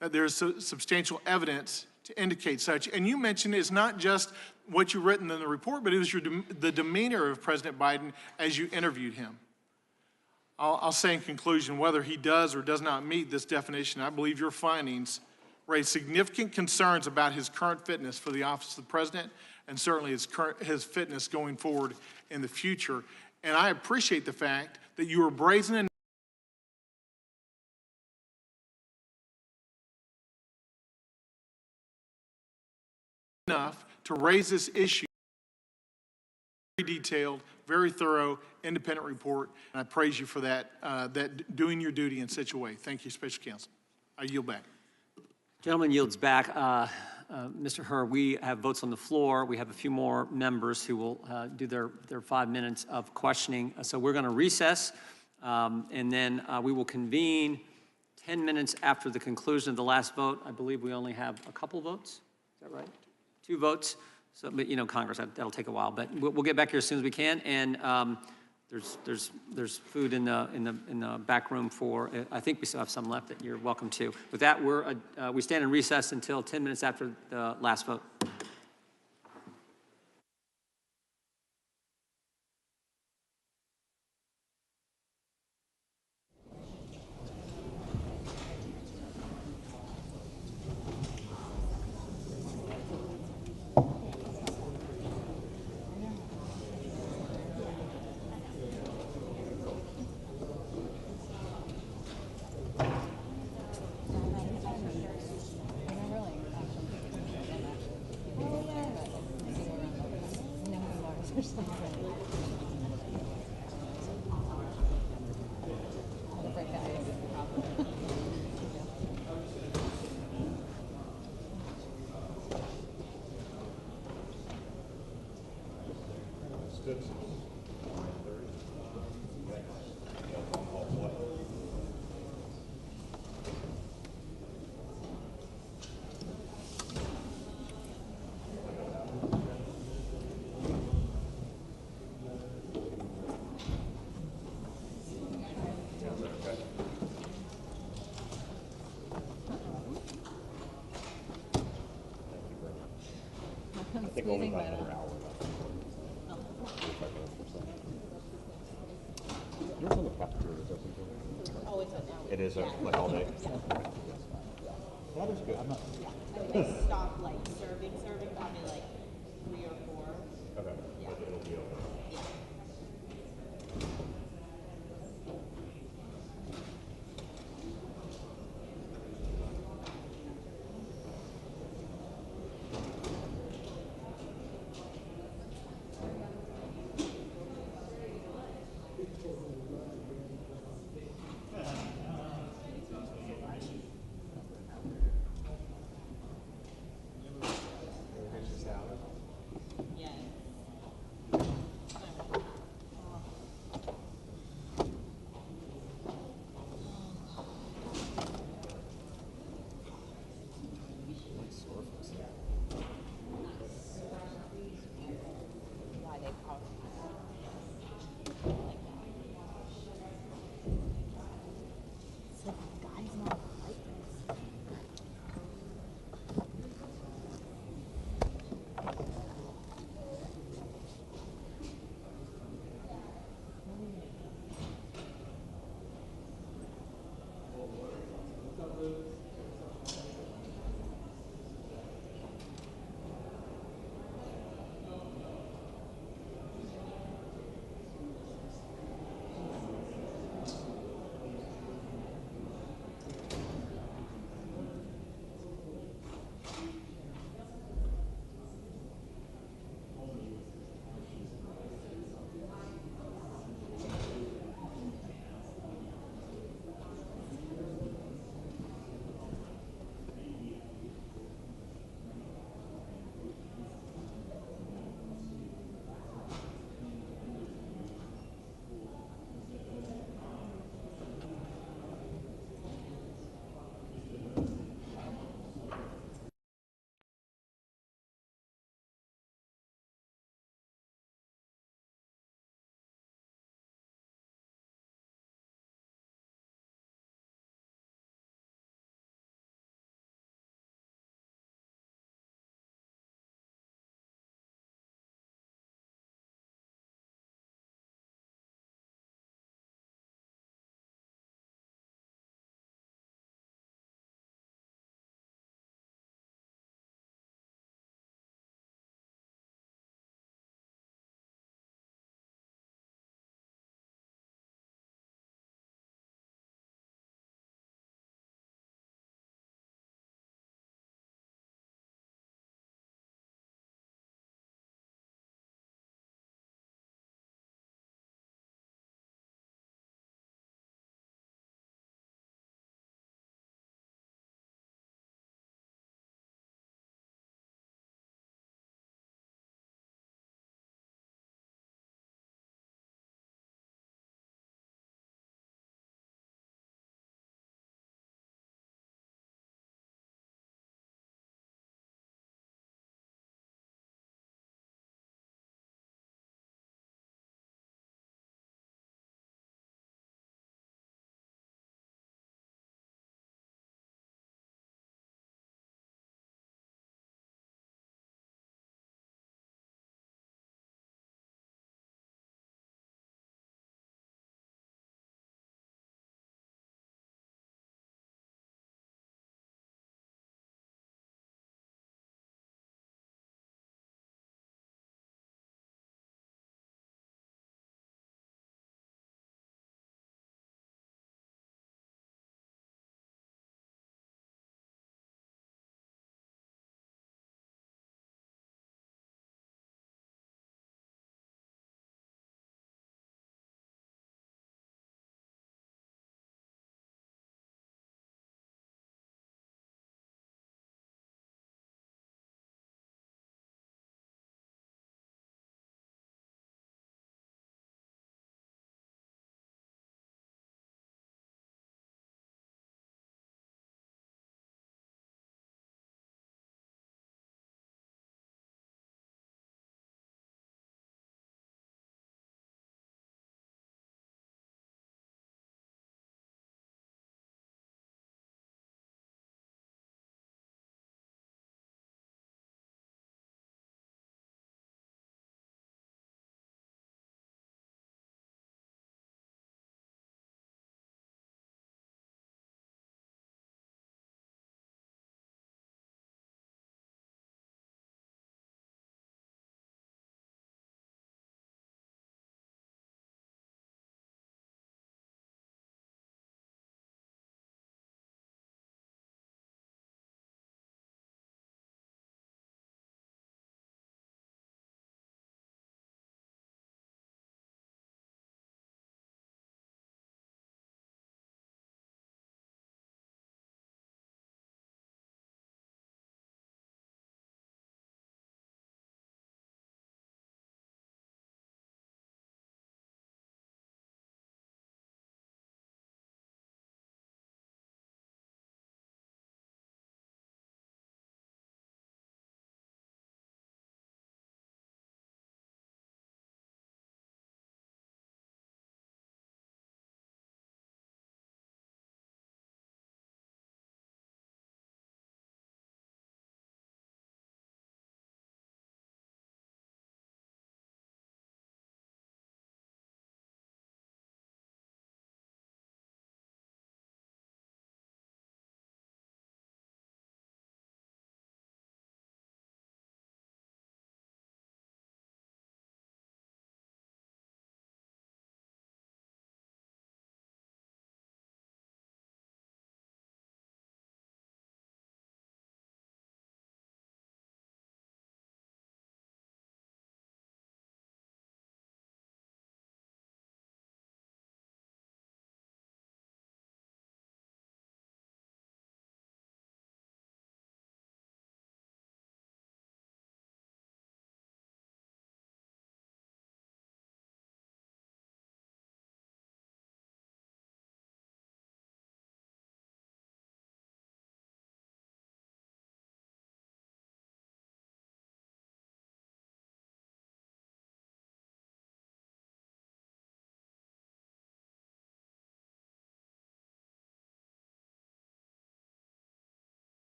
that there is substantial evidence to indicate such. And you mentioned it's not just what you've written in the report, but it was the demeanor of President Biden as you interviewed him. I'll say in conclusion, whether he does or does not meet this definition, I believe your findings raise significant concerns about his current fitness for the office of the president, and certainly his fitness going forward in the future. And I appreciate the fact that you were brazen enough to raise this issue. Very detailed, very thorough, independent report, and I praise you for that, doing your duty in such a way. Thank you, Special Counsel. I yield back. Gentleman yields back. Mr. Hur, we have votes on the floor. We have a few more members who will do their 5 minutes of questioning. So we're going to recess And then we will convene 10 minutes after the conclusion of the last vote. I believe we only have a couple votes. Is that right? 2 votes. So, but you know, Congress, that'll take a while. But we'll get back here as soon as we can. And there's food in the back room for. I think we still have some left that you're welcome to. With that, we stand in recess until 10 minutes after the last vote. I think only about another hour left. You know when the cafeteria is open till? Oh, it's now. It is, like all day? Yeah. That is good. I'm not. I think they stop like serving probably like 3 or 4.